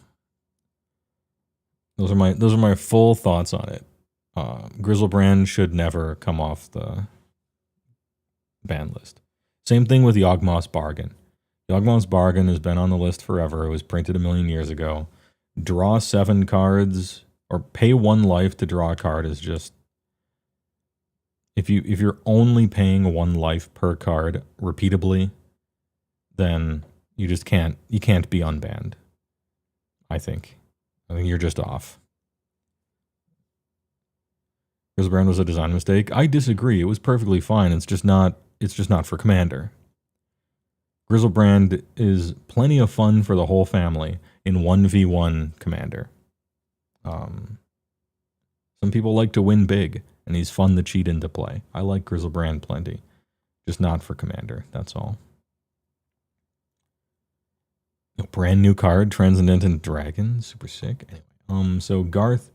Those are my full thoughts on it. Grizzlebrand should never come off the ban list. Same thing with Yawgmoth's Bargain. Yawgmoth's Bargain has been on the list forever. It was printed 1,000,000 years ago. Draw 7 cards or pay 1 life to draw a card is just, if you're only paying 1 life per card repeatably, then you can't be unbanned. I think you're just off. Grizzlebrand was a design mistake. I disagree. It was perfectly fine. It's just not for Commander. Grizzlebrand is plenty of fun for the whole family in 1v1 Commander. Some people like to win big, and he's fun to cheat into play. I like Grizzlebrand plenty. Just not for Commander, that's all. A brand new card, Transcendent Dragon, super sick. Anyway, so Garth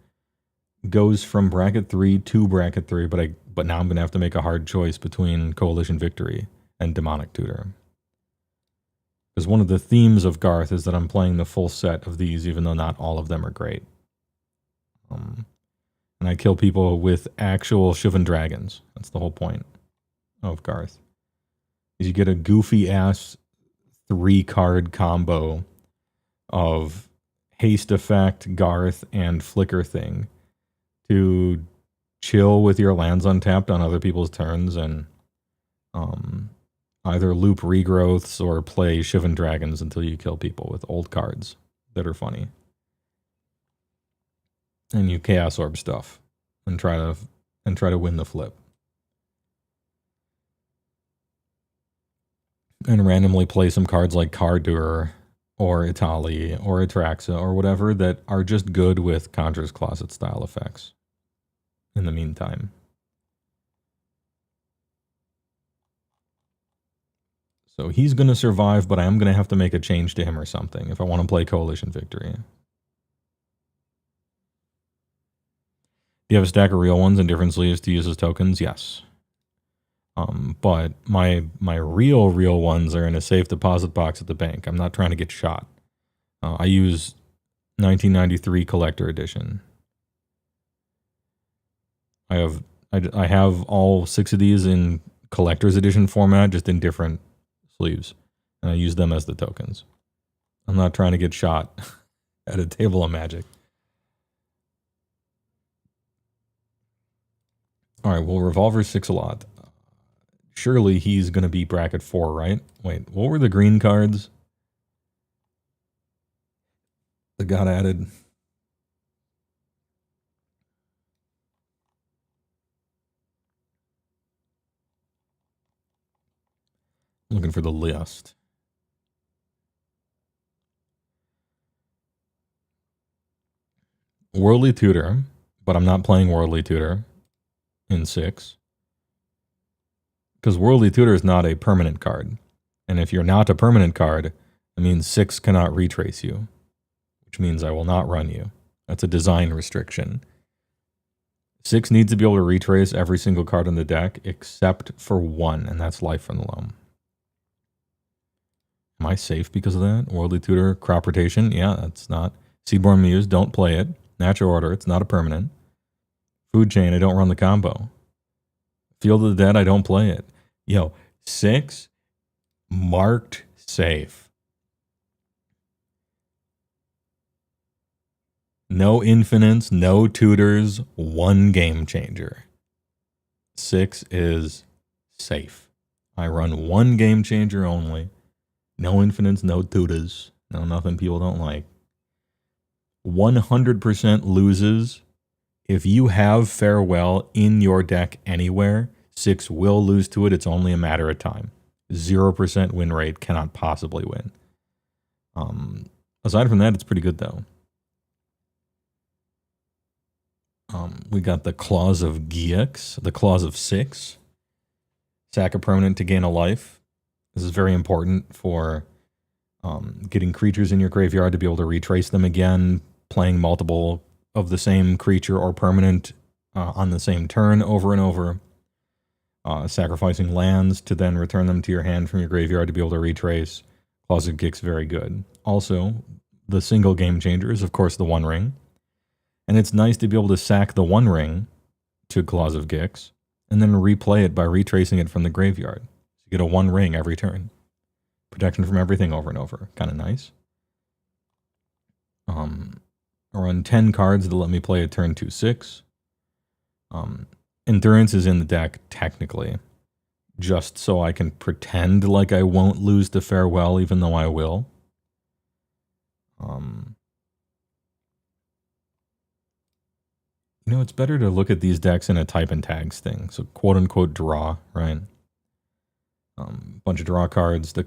goes from bracket 3 to bracket 3, but now I'm gonna have to make a hard choice between Coalition Victory and Demonic Tutor. Because one of the themes of Garth is that I'm playing the full set of these, even though not all of them are great. And I kill people with actual Shivan Dragons. That's the whole point of Garth. Is you get a goofy ass 3-card combo of Haste Effect, Garth, and Flicker Thing to chill with your lands untapped on other people's turns and either loop regrowths or play Shivan Dragons until you kill people with old cards that are funny. And you Chaos Orb stuff and try to win the flip. And randomly play some cards like Cardur or Italy or Atraxa or whatever that are just good with Conjurer's Closet style effects in the meantime. So he's going to survive, but I am going to have to make a change to him or something if I want to play Coalition Victory. Do you have a stack of real ones in different sleeves to use as tokens? Yes. But my real ones are in a safe deposit box at the bank. I'm not trying to get shot. I use 1993 Collector Edition. I have all 6 of these in Collector's Edition format, just in different sleeves, and I use them as the tokens. I'm not trying to get shot at a table of Magic. All right, well, Revolver 6 a lot. Surely he's going to be bracket 4, right? Wait, what were the green cards that got added? Looking for the list. Worldly Tutor, but I'm not playing Worldly Tutor in 6. Because Worldly Tutor is not a permanent card. And if you're not a permanent card, it means 6 cannot retrace you. Which means I will not run you. That's a design restriction. 6 needs to be able to retrace every single card in the deck except for 1, and that's Life from the Loam. Am I safe because of that? Worldly Tutor, Crop Rotation? Yeah, that's not. Seedborn Muse, don't play it. Natural Order, it's not a permanent. Food Chain, I don't run the combo. Field of the Dead, I don't play it. Yo, 6 marked safe. No infinites, no tutors, 1 game changer. 6 is safe. I run 1 game changer only. No infinites, no tutors. No, nothing people don't like. 100% loses. If you have Farewell in your deck anywhere, 6 will lose to it. It's only a matter of time. 0% win rate, cannot possibly win. Aside from that, it's pretty good though. We got the Claws of Giex, the Claws of 6. Sack a permanent to gain a life. This is very important for getting creatures in your graveyard to be able to retrace them again, playing multiple of the same creature or permanent on the same turn over and over. Sacrificing lands to then return them to your hand from your graveyard to be able to retrace. Claws of Giex, very good. Also, the single game changer is, of course, the One Ring. And it's nice to be able to sack the One Ring to Claws of Giex and then replay it by retracing it from the graveyard. You get a 1 ring every turn. Protection from everything over and over. Kind of nice. I run 10 cards to let me play a turn 2/6. Endurance is in the deck, technically. Just so I can pretend like I won't lose to Farewell, even though I will. You know, it's better to look at these decks in a type and tags thing. So quote-unquote draw, right? Bunch of draw cards, the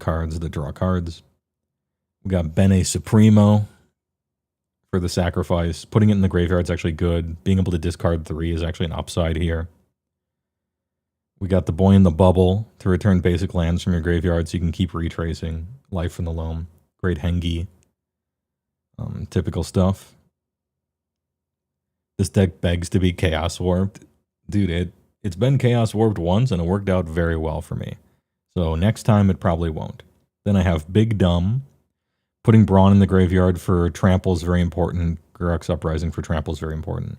draw cards. We got Bene Supremo for the sacrifice. Putting it in the graveyard is actually good. Being able to discard 3 is actually an upside here. We got the Boy in the Bubble to return basic lands from your graveyard so you can keep retracing. Life from the Loam. Great Hengi. Typical stuff. This deck begs to be Chaos Warped. Dude, it's been Chaos Warped once and it worked out very well for me. So next time it probably won't. Then I have Big Dumb. Putting Brawn in the graveyard for trample is very important. Garruk's Uprising for trample is very important.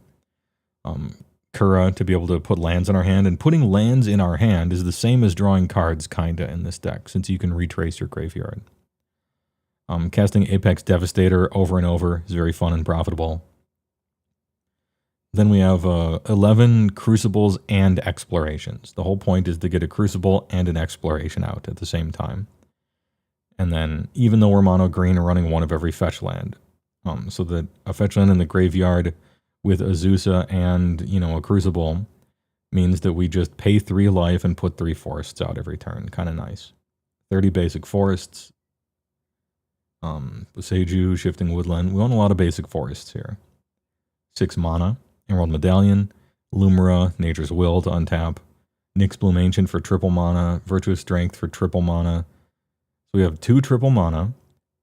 Kura to be able to put lands in our hand. And putting lands in our hand is the same as drawing cards, kinda, in this deck, since you can retrace your graveyard. Casting Apex Devastator over and over is very fun and profitable. Then we have 11 Crucibles and Explorations. The whole point is to get a Crucible and an Exploration out at the same time. And then, even though we're mono green, we're running 1 of every fetch land. So that a fetch land in the graveyard with Azusa and, you know, a Crucible means that we just pay 3 life and put 3 forests out every turn. Kind of nice. 30 basic forests. Boseiju, Shifting Woodland. We own a lot of basic forests here. 6 mana. Emerald Medallion, Lumira, Nature's Will to untap, Nyx Bloom Ancient for triple mana, Virtuous Strength for triple mana. So we have 2 triple mana,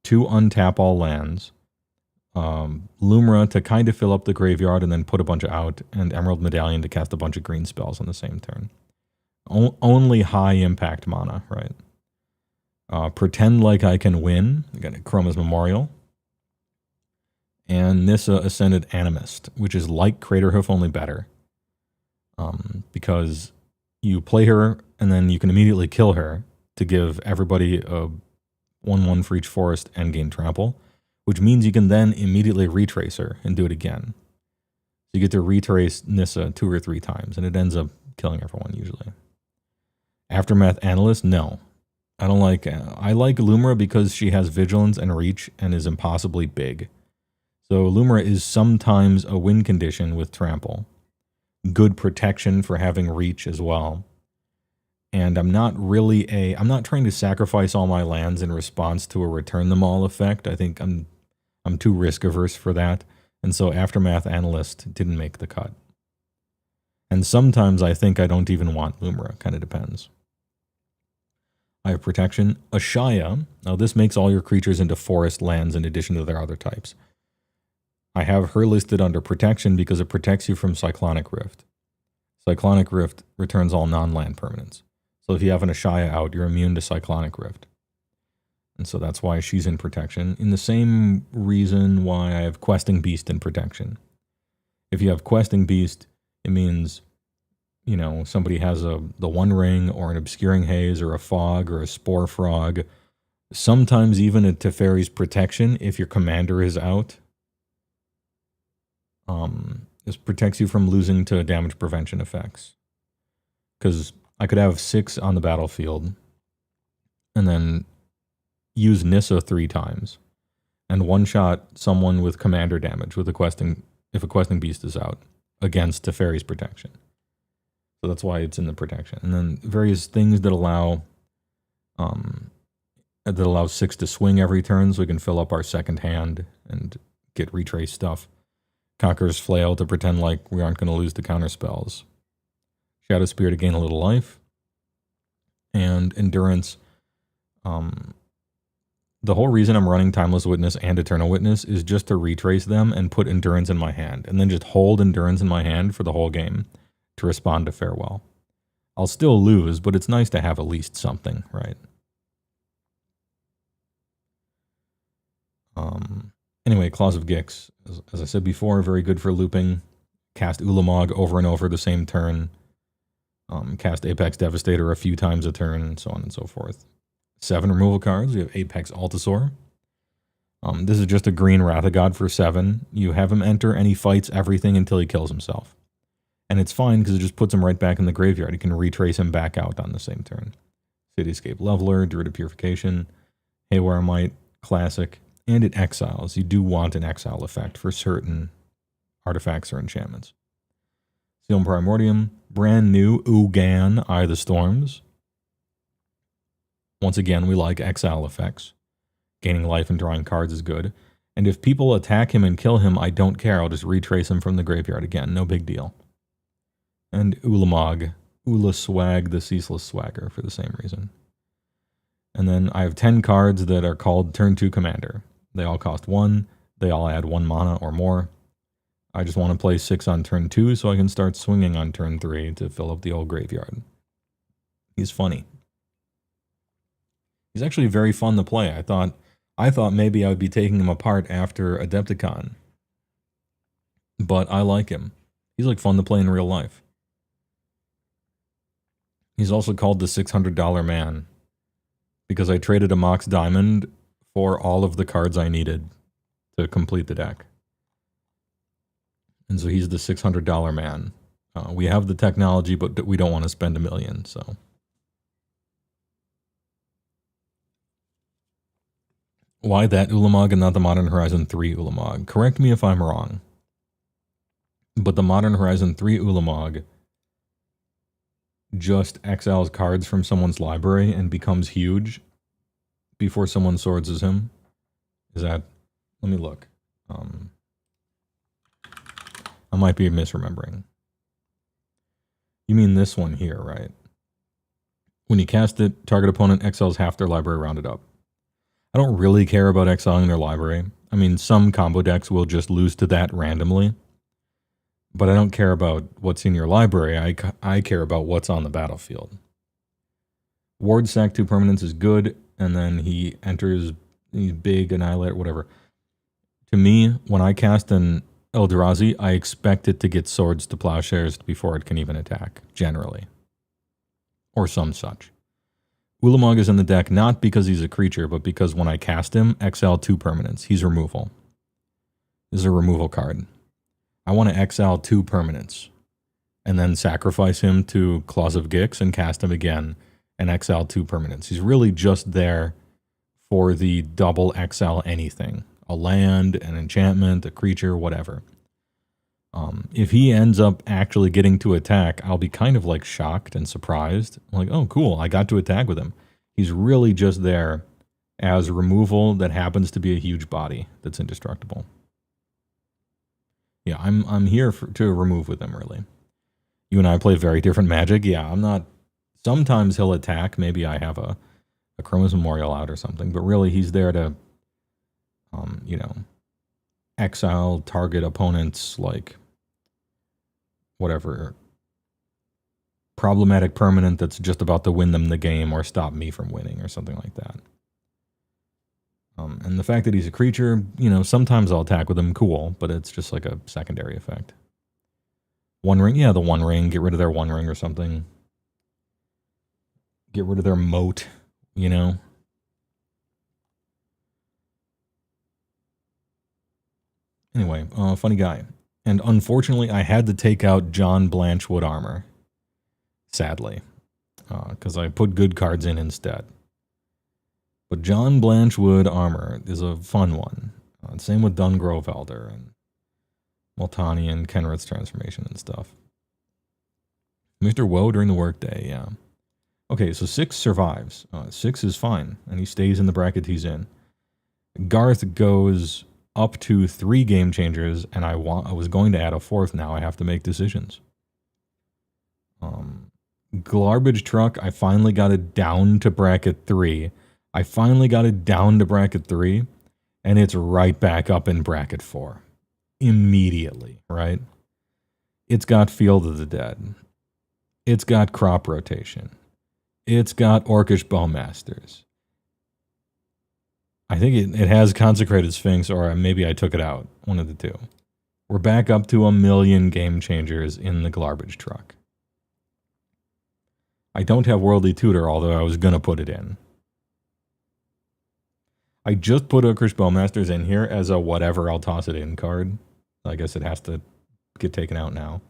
2 untap all lands, Lumira to kind of fill up the graveyard and then put a bunch out, and Emerald Medallion to cast a bunch of green spells on the same turn. Only high impact mana, right? Pretend Like I Can Win. We got Chroma's Memorial. And Nissa Ascended Animist, which is like Craterhoof, only better. Because you play her, and then you can immediately kill her to give everybody a 1/1 for each forest and gain trample, which means you can then immediately retrace her and do it again. So you get to retrace Nissa 2 or 3 times, and it ends up killing everyone usually. Aftermath Analyst, no. I like Lumira because she has Vigilance and Reach and is impossibly big. So Lumira is sometimes a win condition with trample. Good protection for having reach as well. And I'm not trying to sacrifice all my lands in response to a return them all effect. I think I'm too risk averse for that. And so Aftermath Analyst didn't make the cut. And sometimes I think I don't even want Lumra. Kind of depends. I have protection. Ashaya. Now this makes all your creatures into forest lands in addition to their other types. I have her listed under protection because it protects you from Cyclonic Rift. Cyclonic Rift returns all non-land permanents. So if you have an Ashaya out, you're immune to Cyclonic Rift. And so that's why she's in protection. In the same reason why I have Questing Beast in protection. If you have Questing Beast, it means, you know, somebody has the One Ring or an Obscuring Haze or a Fog or a Spore Frog. Sometimes even a Teferi's Protection if your commander is out. This protects you from losing to damage prevention effects. Because I could have 6 on the battlefield and then use Nissa 3 times and one-shot someone with commander damage with if a Questing Beast is out against Teferi's Protection. So that's why it's in the protection. And then various things that allow 6 to swing every turn so we can fill up our second hand and get retrace stuff. Conqueror's Flail to pretend like we aren't going to lose to counter spells. Shadow Spear to gain a little life. And Endurance. The whole reason I'm running Timeless Witness and Eternal Witness is just to retrace them and put Endurance in my hand. And then just hold Endurance in my hand for the whole game to respond to Farewell. I'll still lose, but it's nice to have at least something, right? Anyway, Claws of Gix, as I said before, very good for looping. Cast Ulamog over and over the same turn. Cast Apex Devastator a few times a turn, so on and so forth. 7 removal cards. We have Apex Altasaur. This is just a green Wrath of God for 7. You have him enter and he fights everything until he kills himself. And it's fine because it just puts him right back in the graveyard. You can retrace him back out on the same turn. Cityscape Leveler, Druid of Purification, HeyWoah Might, Classic. And it exiles. You do want an exile effect for certain artifacts or enchantments. Sealum Primordium, brand new Ugin, Eye of the Storms. Once again, we like exile effects. Gaining life and drawing cards is good. And if people attack him and kill him, I don't care. I'll just retrace him from the graveyard again. No big deal. And Ulamog, Ula Swag, the Ceaseless Swagger, for the same reason. And then I have 10 cards that are called Turn 2 Commander. They all cost 1. They all add 1 mana or more. I just want to play 6 on turn 2 so I can start swinging on turn 3 to fill up the old graveyard. He's funny. He's actually very fun to play. I thought maybe I would be taking him apart after Adepticon. But I like him. He's like fun to play in real life. He's also called the $600 man because I traded a Mox Diamond for all of the cards I needed to complete the deck. And so he's the $600 man. We have the technology, but we don't want to spend $1 million, so. Why that Ulamog and not the Modern Horizon 3 Ulamog? Correct me if I'm wrong. But the Modern Horizon 3 Ulamog just exiles cards from someone's library and becomes huge before someone swords him. Is that... Let me look. I might be misremembering. You mean this one here, right? When you cast it, target opponent exiles half their library rounded up. I don't really care about exiling their library. I mean, some combo decks will just lose to that randomly. But I don't care about what's in your library. I care about what's on the battlefield. Ward sack 2 permanents is good, and then he enters, he's big, annihilate, whatever. To me, when I cast an Eldrazi, I expect it to get swords to plowshares before it can even attack, generally. Or some such. Ulamog is in the deck not because he's a creature, but because when I cast him, exile 2 permanents. He's removal. This is a removal card. I want to exile 2 permanents, and then sacrifice him to Claws of Gix and cast him again, and exile 2 permanents. He's really just there for the double exile anything. A land, an enchantment, a creature, whatever. If he ends up actually getting to attack, I'll be kind of like shocked and surprised. I'm like, oh cool, I got to attack with him. He's really just there as removal that happens to be a huge body that's indestructible. I'm here to remove with him, really. You and I play very different Magic. Yeah, I'm not... Sometimes he'll attack. Maybe I have a Chroma's Memorial out or something. But really, he's there to, you know, exile target opponents, like, whatever, problematic permanent that's just about to win them the game or stop me from winning or something like that. And the fact that he's a creature, you know, sometimes I'll attack with him, cool, but it's just like a secondary effect. One ring, yeah, the one ring, get rid of their one ring or something. Get rid of their moat, you know. Anyway, funny guy. And unfortunately, I had to take out John Blanchwood armor. Sadly. Because I put good cards in instead. But John Blanchwood armor is a fun one. Same with Dungrove Elder and Multani and Kenrith's transformation and stuff. Mr. Woe during the workday, yeah. Okay, so 6 survives. 6 is fine, and he stays in the bracket he's in. Garth goes up to 3 game changers, and I was going to add a 4th. Now I have to make decisions. Garbage Truck, I finally got it down to bracket 3. I finally got it down to bracket 3, and it's right back up in bracket 4. Immediately, right? It's got Field of the Dead. It's got Crop Rotation. It's got Orcish Bowmasters. I think it has Consecrated Sphinx, or maybe I took it out. One of the two. We're back up to 1,000,000 game changers in the Garbage Truck. I don't have Worldly Tutor, although I was going to put it in. I just put Orcish Bowmasters in here as a whatever, I'll toss it in card. I guess it has to get taken out now.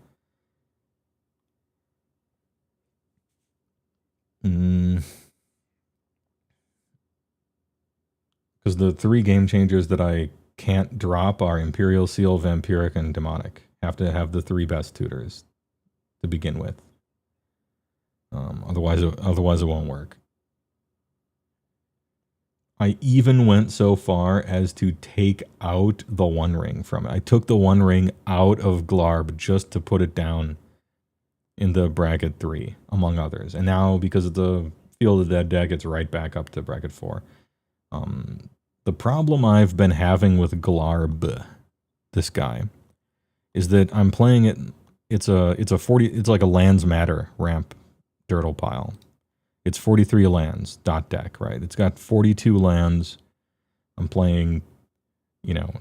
Because the 3 game changers that I can't drop are Imperial Seal, Vampiric, and Demonic. Have to have the 3 best tutors to begin with. Otherwise it won't work. I even went so far as to take out the One Ring from it. I took the One Ring out of Glarb just to put it down in the bracket 3, among others. And now, because of the Field of the Dead deck, it's right back up to bracket 4. The problem I've been having with Glarb, this guy, is that I'm playing it. It's like a lands matter ramp dirtle pile. It's 43 lands dot deck, right? It's got 42 lands. I'm playing, you know,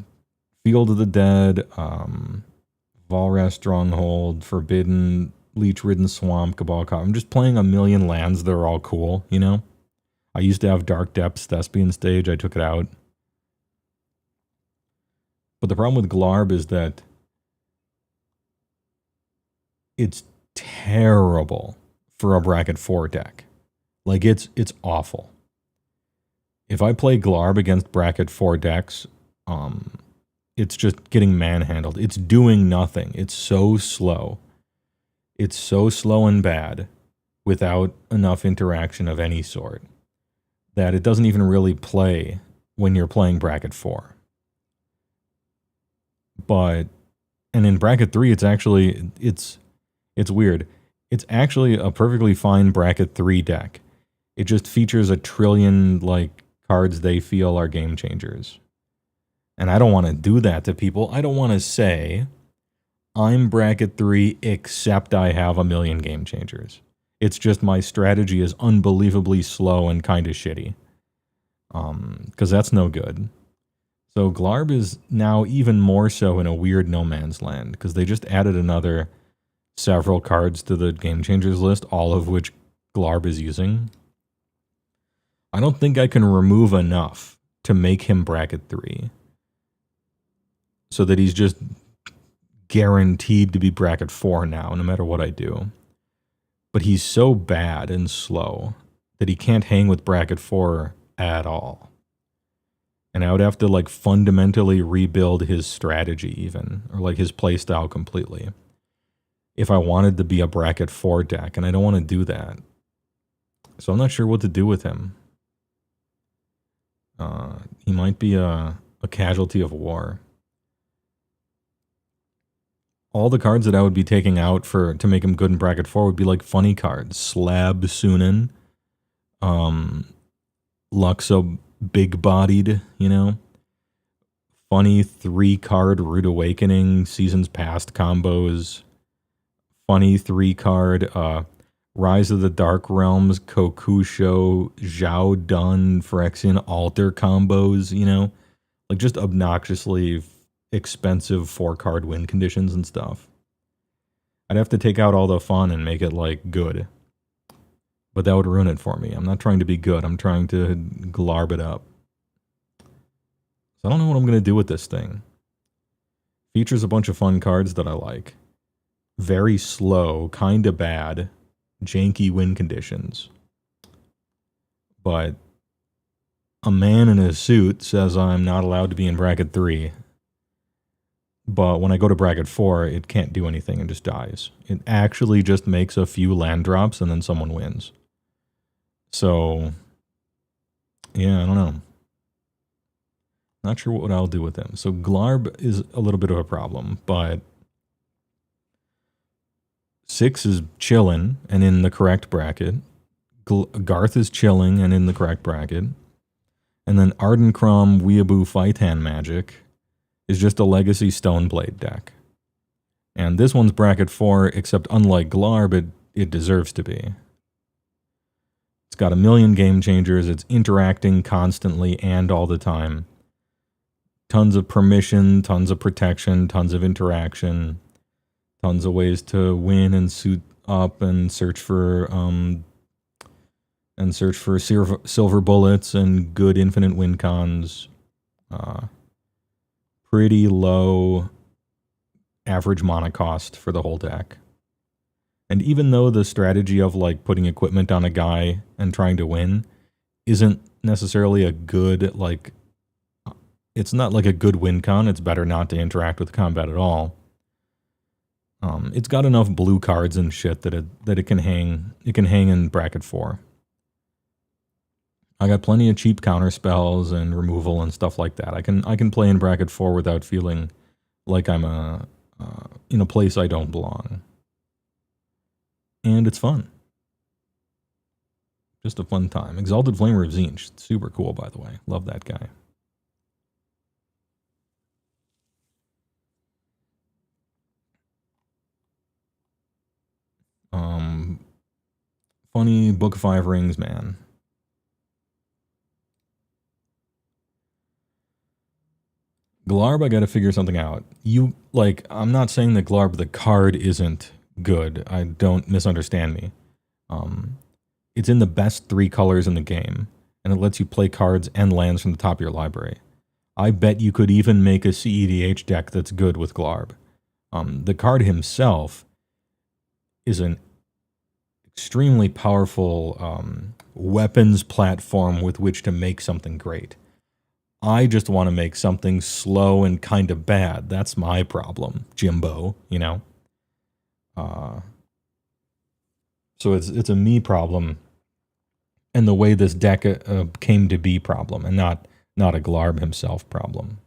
Field of the Dead, Valras Stronghold, Forbidden, Leech-Ridden Swamp, Cabal Cop. I'm just playing 1,000,000 lands that are all cool, you know? I used to have Dark Depths Thespian Stage. I took it out. But the problem with Glarb is that it's terrible for a bracket 4 deck. Like, it's awful. If I play Glarb against bracket 4 decks, it's just getting manhandled. It's doing nothing. It's so slow. It's so slow and bad without enough interaction of any sort that it doesn't even really play when you're playing bracket 4. And in bracket 3, it's actually, it's weird. It's actually a perfectly fine bracket 3 deck. It just features 1 trillion, like, cards they feel are game changers. And I don't want to do that to people. I don't want to say, I'm bracket 3, except I have 1,000,000 game changers. It's just my strategy is unbelievably slow and kind of shitty. Because that's no good. So Glarb is now even more so in a weird no man's land, because they just added another several cards to the game changers list, all of which Glarb is using. I don't think I can remove enough to make him bracket 3. So that he's just guaranteed to be bracket 4 now, no matter what I do. But he's so bad and slow that he can't hang with bracket 4 at all. And I would have to, like, fundamentally rebuild his strategy even, or like his playstyle completely, if I wanted to be a bracket 4 deck, and I don't want to do that. So I'm not sure what to do with him. He might be a casualty of war. all the cards that I would be taking out to make him good in bracket 4 would be like funny cards. Slab Sunan, Luxo big bodied, you know. Funny 3-card Root Awakening, Seasons Past combos. Funny 3-card Rise of the Dark Realms, Kokusho, Zhao Dun, Phyrexian Altar combos, you know? Like just obnoxiously expensive 4-card win conditions and stuff. I'd have to take out all the fun and make it like good. But that would ruin it for me. I'm not trying to be good. I'm trying to glarb it up. So I don't know what I'm going to do with this thing. Features a bunch of fun cards that I like. Very slow, kind of bad, janky win conditions. But a man in a suit says I'm not allowed to be in bracket 3. But when I go to bracket 4, it can't do anything and just dies. It actually just makes a few land drops and then someone wins. So, yeah, I don't know. Not sure what I'll do with him. So Glarb is a little bit of a problem, but 6 is chillin' and in the correct bracket. Garth is chilling and in the correct bracket. And then Ardenkrom Weeaboo Fight Hand Magic is just a Legacy Stoneblade deck. And this one's bracket 4, except unlike Glarb, it deserves to be. It's got a million game changers, it's interacting constantly and all the time. Tons of permission, tons of protection, tons of interaction, tons of ways to win and suit up and search for silver bullets and good infinite win cons. Pretty low average mana cost for the whole deck. And even though the strategy of like putting equipment on a guy and trying to win isn't necessarily a good, like, it's not like a good win con, it's better not to interact with combat at all. It's got enough blue cards and shit that it can hang in bracket 4. I got plenty of cheap counter spells and removal and stuff like that. I can play in bracket 4 without feeling like I'm in a place I don't belong. And it's fun. Just a fun time. Exalted Flamer of Tzeentch. Super cool, by the way. Love that guy. Funny Book of 5 Rings, man. Glarb, I gotta figure something out. I'm not saying that Glarb, the card, isn't good. Don't misunderstand me. It's in the best 3 colors in the game, and it lets you play cards and lands from the top of your library. I bet you could even make a CEDH deck that's good with Glarb. The card himself is an extremely powerful weapons platform with which to make something great. I just want to make something slow and kind of bad. That's my problem, Jimbo, you know? So it's a me problem, and the way this deck came to be problem, and not a Glarb himself problem.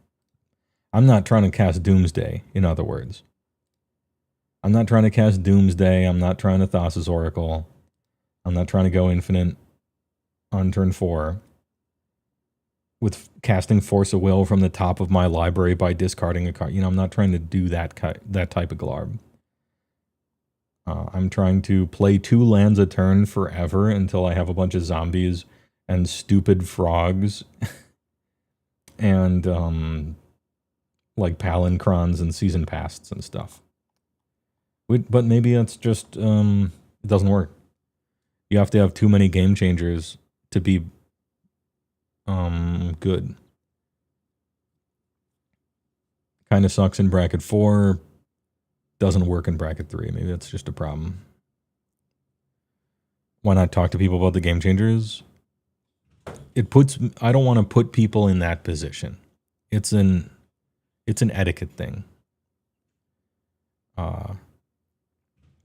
I'm not trying to cast Doomsday, in other words. I'm not trying to cast Doomsday. I'm not trying to Thassa's Oracle. I'm not trying to go infinite on turn 4 with casting Force of Will from the top of my library by discarding a card. You know, I'm not trying to do that type of Glarb. I'm trying to play 2 lands a turn forever until I have a bunch of zombies and stupid frogs and like Palincrons and Season Pasts and stuff. But maybe it's just, it doesn't work. You have to have too many game changers to be good. Kind of sucks in bracket 4. Doesn't work in bracket 3. Maybe that's just a problem. Why not talk to people about the game changers? I don't want to put people in that position. It's an etiquette thing.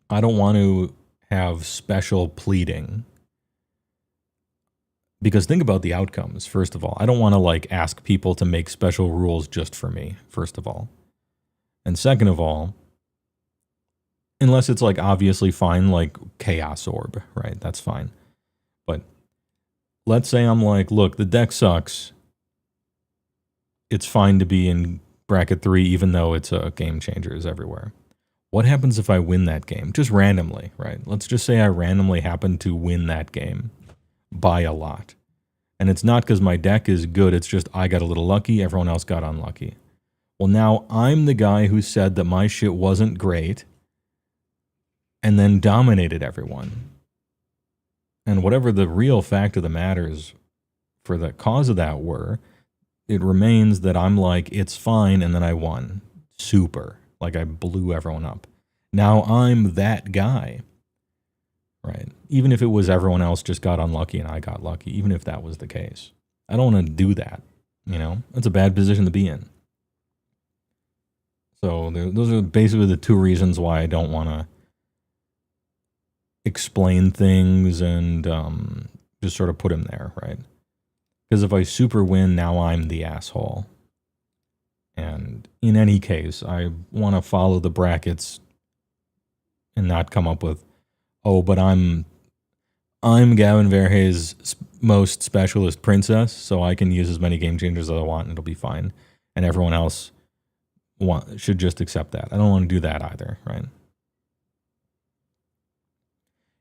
I don't want to have special pleading. Because think about the outcomes, first of all. I don't want to like ask people to make special rules just for me, first of all. And second of all, Unless it's like obviously fine, like Chaos Orb, right? That's fine. But let's say I'm like, look, the deck sucks. It's fine to be in bracket 3, even though it's a game changers everywhere. What happens if I win that game? Just randomly, right? Let's just say I randomly happen to win that game by a lot. And it's not because my deck is good, it's just I got a little lucky, everyone else got unlucky. Well, now I'm the guy who said that my shit wasn't great and then dominated everyone. And whatever the real fact of the matters for the cause of that were, it remains that I'm like, it's fine, and then I won. Super. Like I blew everyone up. Now I'm that guy. Right? Even if it was everyone else just got unlucky and I got lucky, even if that was the case. I don't want to do that. You know? That's a bad position to be in. So those are basically the two reasons why I don't want to explain things and just sort of put him there, right? Because if I super win, now I'm the asshole. And in any case, I want to follow the brackets and not come up with, oh, but I'm Gavin Verhey's most specialist princess, so I can use as many game changers as I want and it'll be fine. And everyone else should just accept that. I don't want to do that either, right?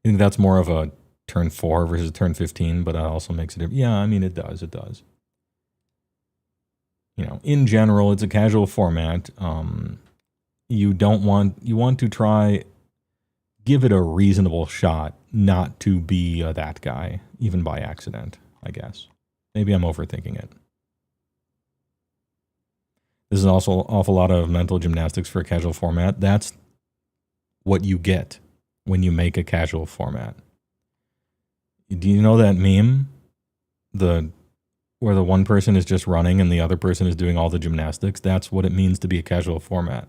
I think that's more of a turn 4 versus turn 15, but that also makes it different. Yeah, I mean, it does. You know, in general, it's a casual format. You want to try, give it a reasonable shot not to be that guy, even by accident, I guess. Maybe I'm overthinking it. This is also an awful lot of mental gymnastics for a casual format. That's what you get when you make a casual format. Do you know that meme? Where the one person is just running and the other person is doing all the gymnastics? That's what it means to be a casual format.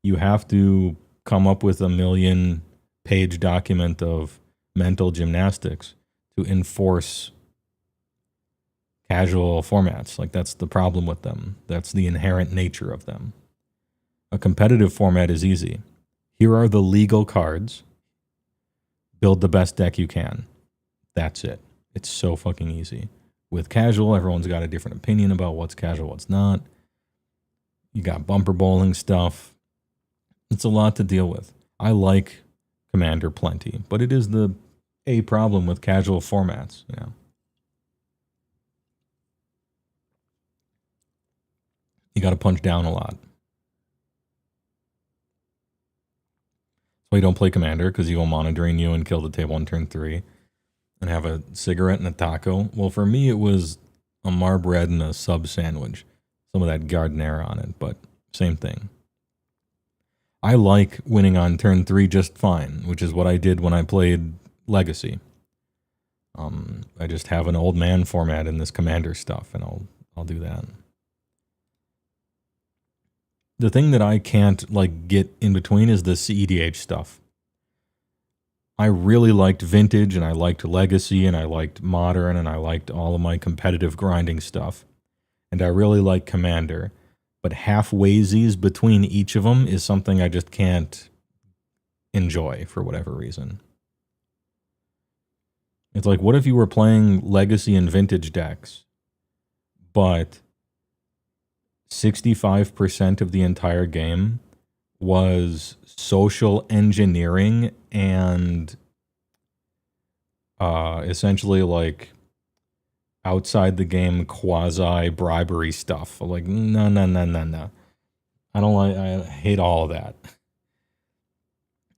You have to come up with a 1,000,000-page document of mental gymnastics to enforce casual formats. Like, that's the problem with them. That's the inherent nature of them. A competitive format is easy. Here are the legal cards. Build the best deck you can. That's it. It's so fucking easy. With casual, everyone's got a different opinion about what's casual, what's not. You got bumper bowling stuff. It's a lot to deal with. I like Commander plenty, but it is a problem with casual formats, you know. You got to punch down a lot. So you don't play Commander because you go monitoring you and kill the table on turn 3 and have a cigarette and a taco. Well, for me, it was a Marbread and a sub sandwich. Some of that Gardner on it, but same thing. I like winning on turn 3 just fine, which is what I did when I played Legacy. I just have an old man format in this Commander stuff, and I'll do that. The thing that I can't like get in between is the CEDH stuff. I really liked Vintage, and I liked Legacy, and I liked Modern, and I liked all of my competitive grinding stuff. And I really like Commander. But halfwaysies between each of them is something I just can't enjoy for whatever reason. It's like, what if you were playing Legacy and Vintage decks, but 65% of the entire game was social engineering and essentially like outside the game quasi bribery stuff. Like, no. I don't like, I hate all of that.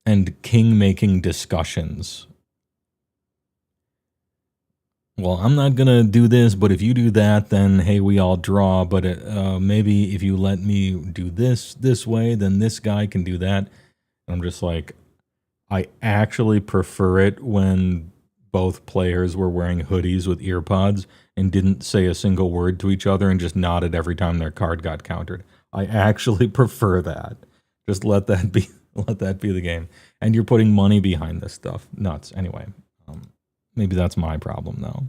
And king making discussions. Well, I'm not going to do this, but if you do that, then hey, we all draw. But maybe if you let me do this way, then this guy can do that. And I'm just like, I actually prefer it when both players were wearing hoodies with ear pods and didn't say a single word to each other and just nodded every time their card got countered. I actually prefer that. Just let that be the game. And you're putting money behind this stuff. Nuts. Anyway, maybe that's my problem though.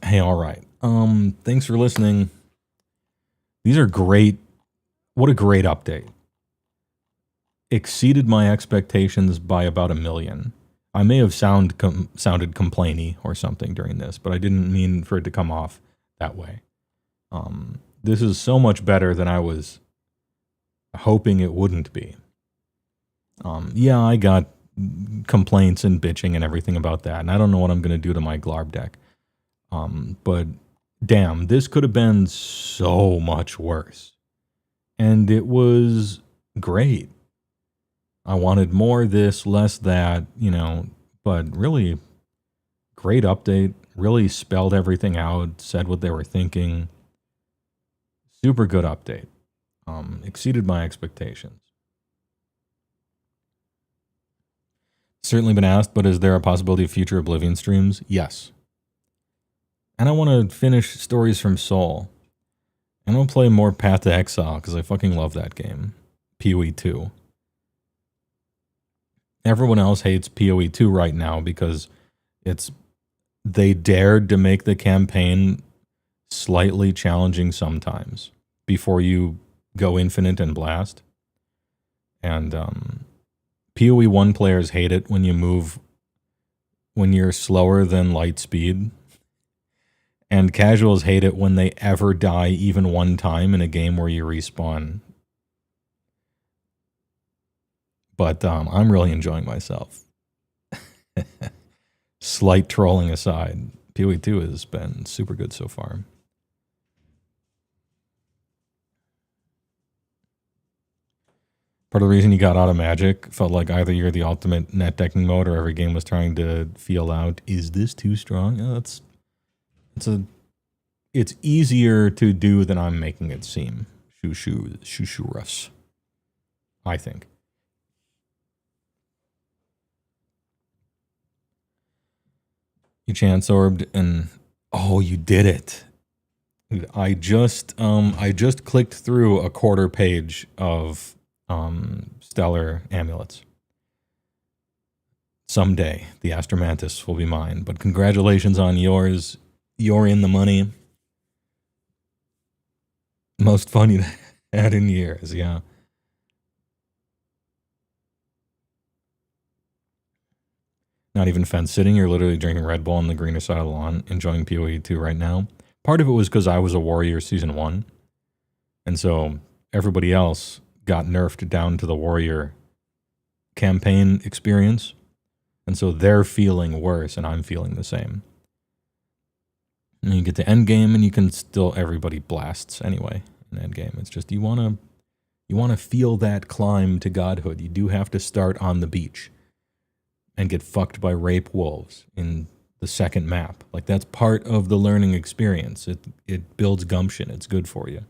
Hey, all right. Thanks for listening. These are great What a great update. Exceeded my expectations by about 1 million. I may have sounded complainy or something during this, but I didn't mean for it to come off that way. This is so much better than I was hoping it wouldn't be. Yeah, I got complaints and bitching and everything about that, and I don't know what I'm going to do to my Glarb deck. But damn, this could have been so much worse. And it was great. I wanted more this, less that, but really great update. Really spelled everything out, said what they were thinking. Super good update. Exceeded my expectations. Certainly been asked, but is there a possibility of future Oblivion streams? Yes. And I want to finish Stories from Soul. And I'll play more Path to Exile, because I fucking love that game. PoE 2. Everyone else hates PoE 2 right now because they dared to make the campaign slightly challenging sometimes before you go infinite and blast. And PoE 1 players hate it when you're slower than light speed. And casuals hate it when they ever die even one time in a game where you respawn. But I'm really enjoying myself. Slight trolling aside, PoE 2 has been super good so far. Part of the reason you got out of Magic felt like either you're the ultimate net decking mode or every game was trying to feel out, is this too strong? It's easier to do than I'm making it seem. Shushuras. I think. You chance orbed and you did it. I just clicked through a quarter page of stellar amulets. Someday the Astromantis will be mine, but congratulations on yours. You're in the money. Most fun you had in years, yeah. Not even fence sitting, you're literally drinking Red Bull on the greener side of the lawn, enjoying PoE 2 right now. Part of it was because I was a Warrior Season 1, and so everybody else got nerfed down to the Warrior campaign experience, and so they're feeling worse, and I'm feeling the same. And you get to endgame, and you can still, everybody blasts anyway in endgame. It's just you want to feel that climb to godhood. You do have to start on the beach and get fucked by rape wolves in the second map. Like, that's part of the learning experience. It builds gumption. It's good for you.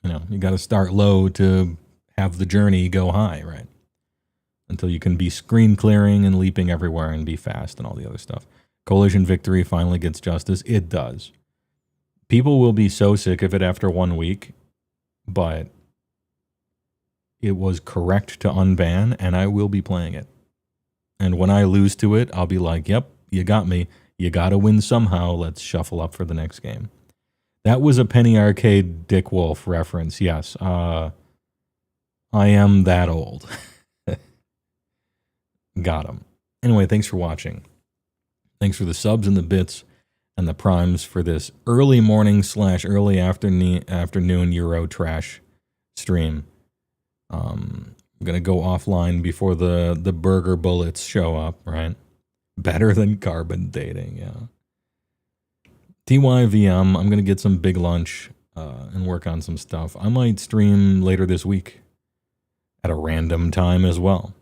You got to start low to have the journey go high, right? Until you can be screen clearing and leaping everywhere and be fast and all the other stuff. Coalition victory finally gets justice. It does. People will be so sick of it after 1 week, but it was correct to unban, and I will be playing it. And when I lose to it, I'll be like, yep, you got me. You got to win somehow. Let's shuffle up for the next game. That was a Penny Arcade Dick Wolf reference, yes. I am that old. Got him. Anyway, thanks for watching. Thanks for the subs and the bits and the primes for this early morning / early afternoon Euro trash stream. I'm going to go offline before the burger bullets show up, right? Better than carbon dating, yeah. TYVM, I'm going to get some big lunch and work on some stuff. I might stream later this week at a random time as well.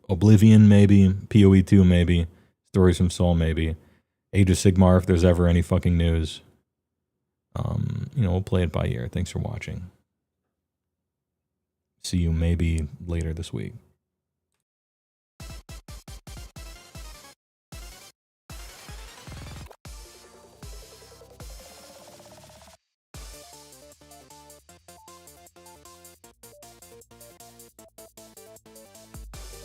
Oblivion, maybe. PoE 2, maybe. Stories from Soul, maybe. Age of Sigmar, if there's ever any fucking news. We'll play it by ear. Thanks for watching. See you maybe later this week.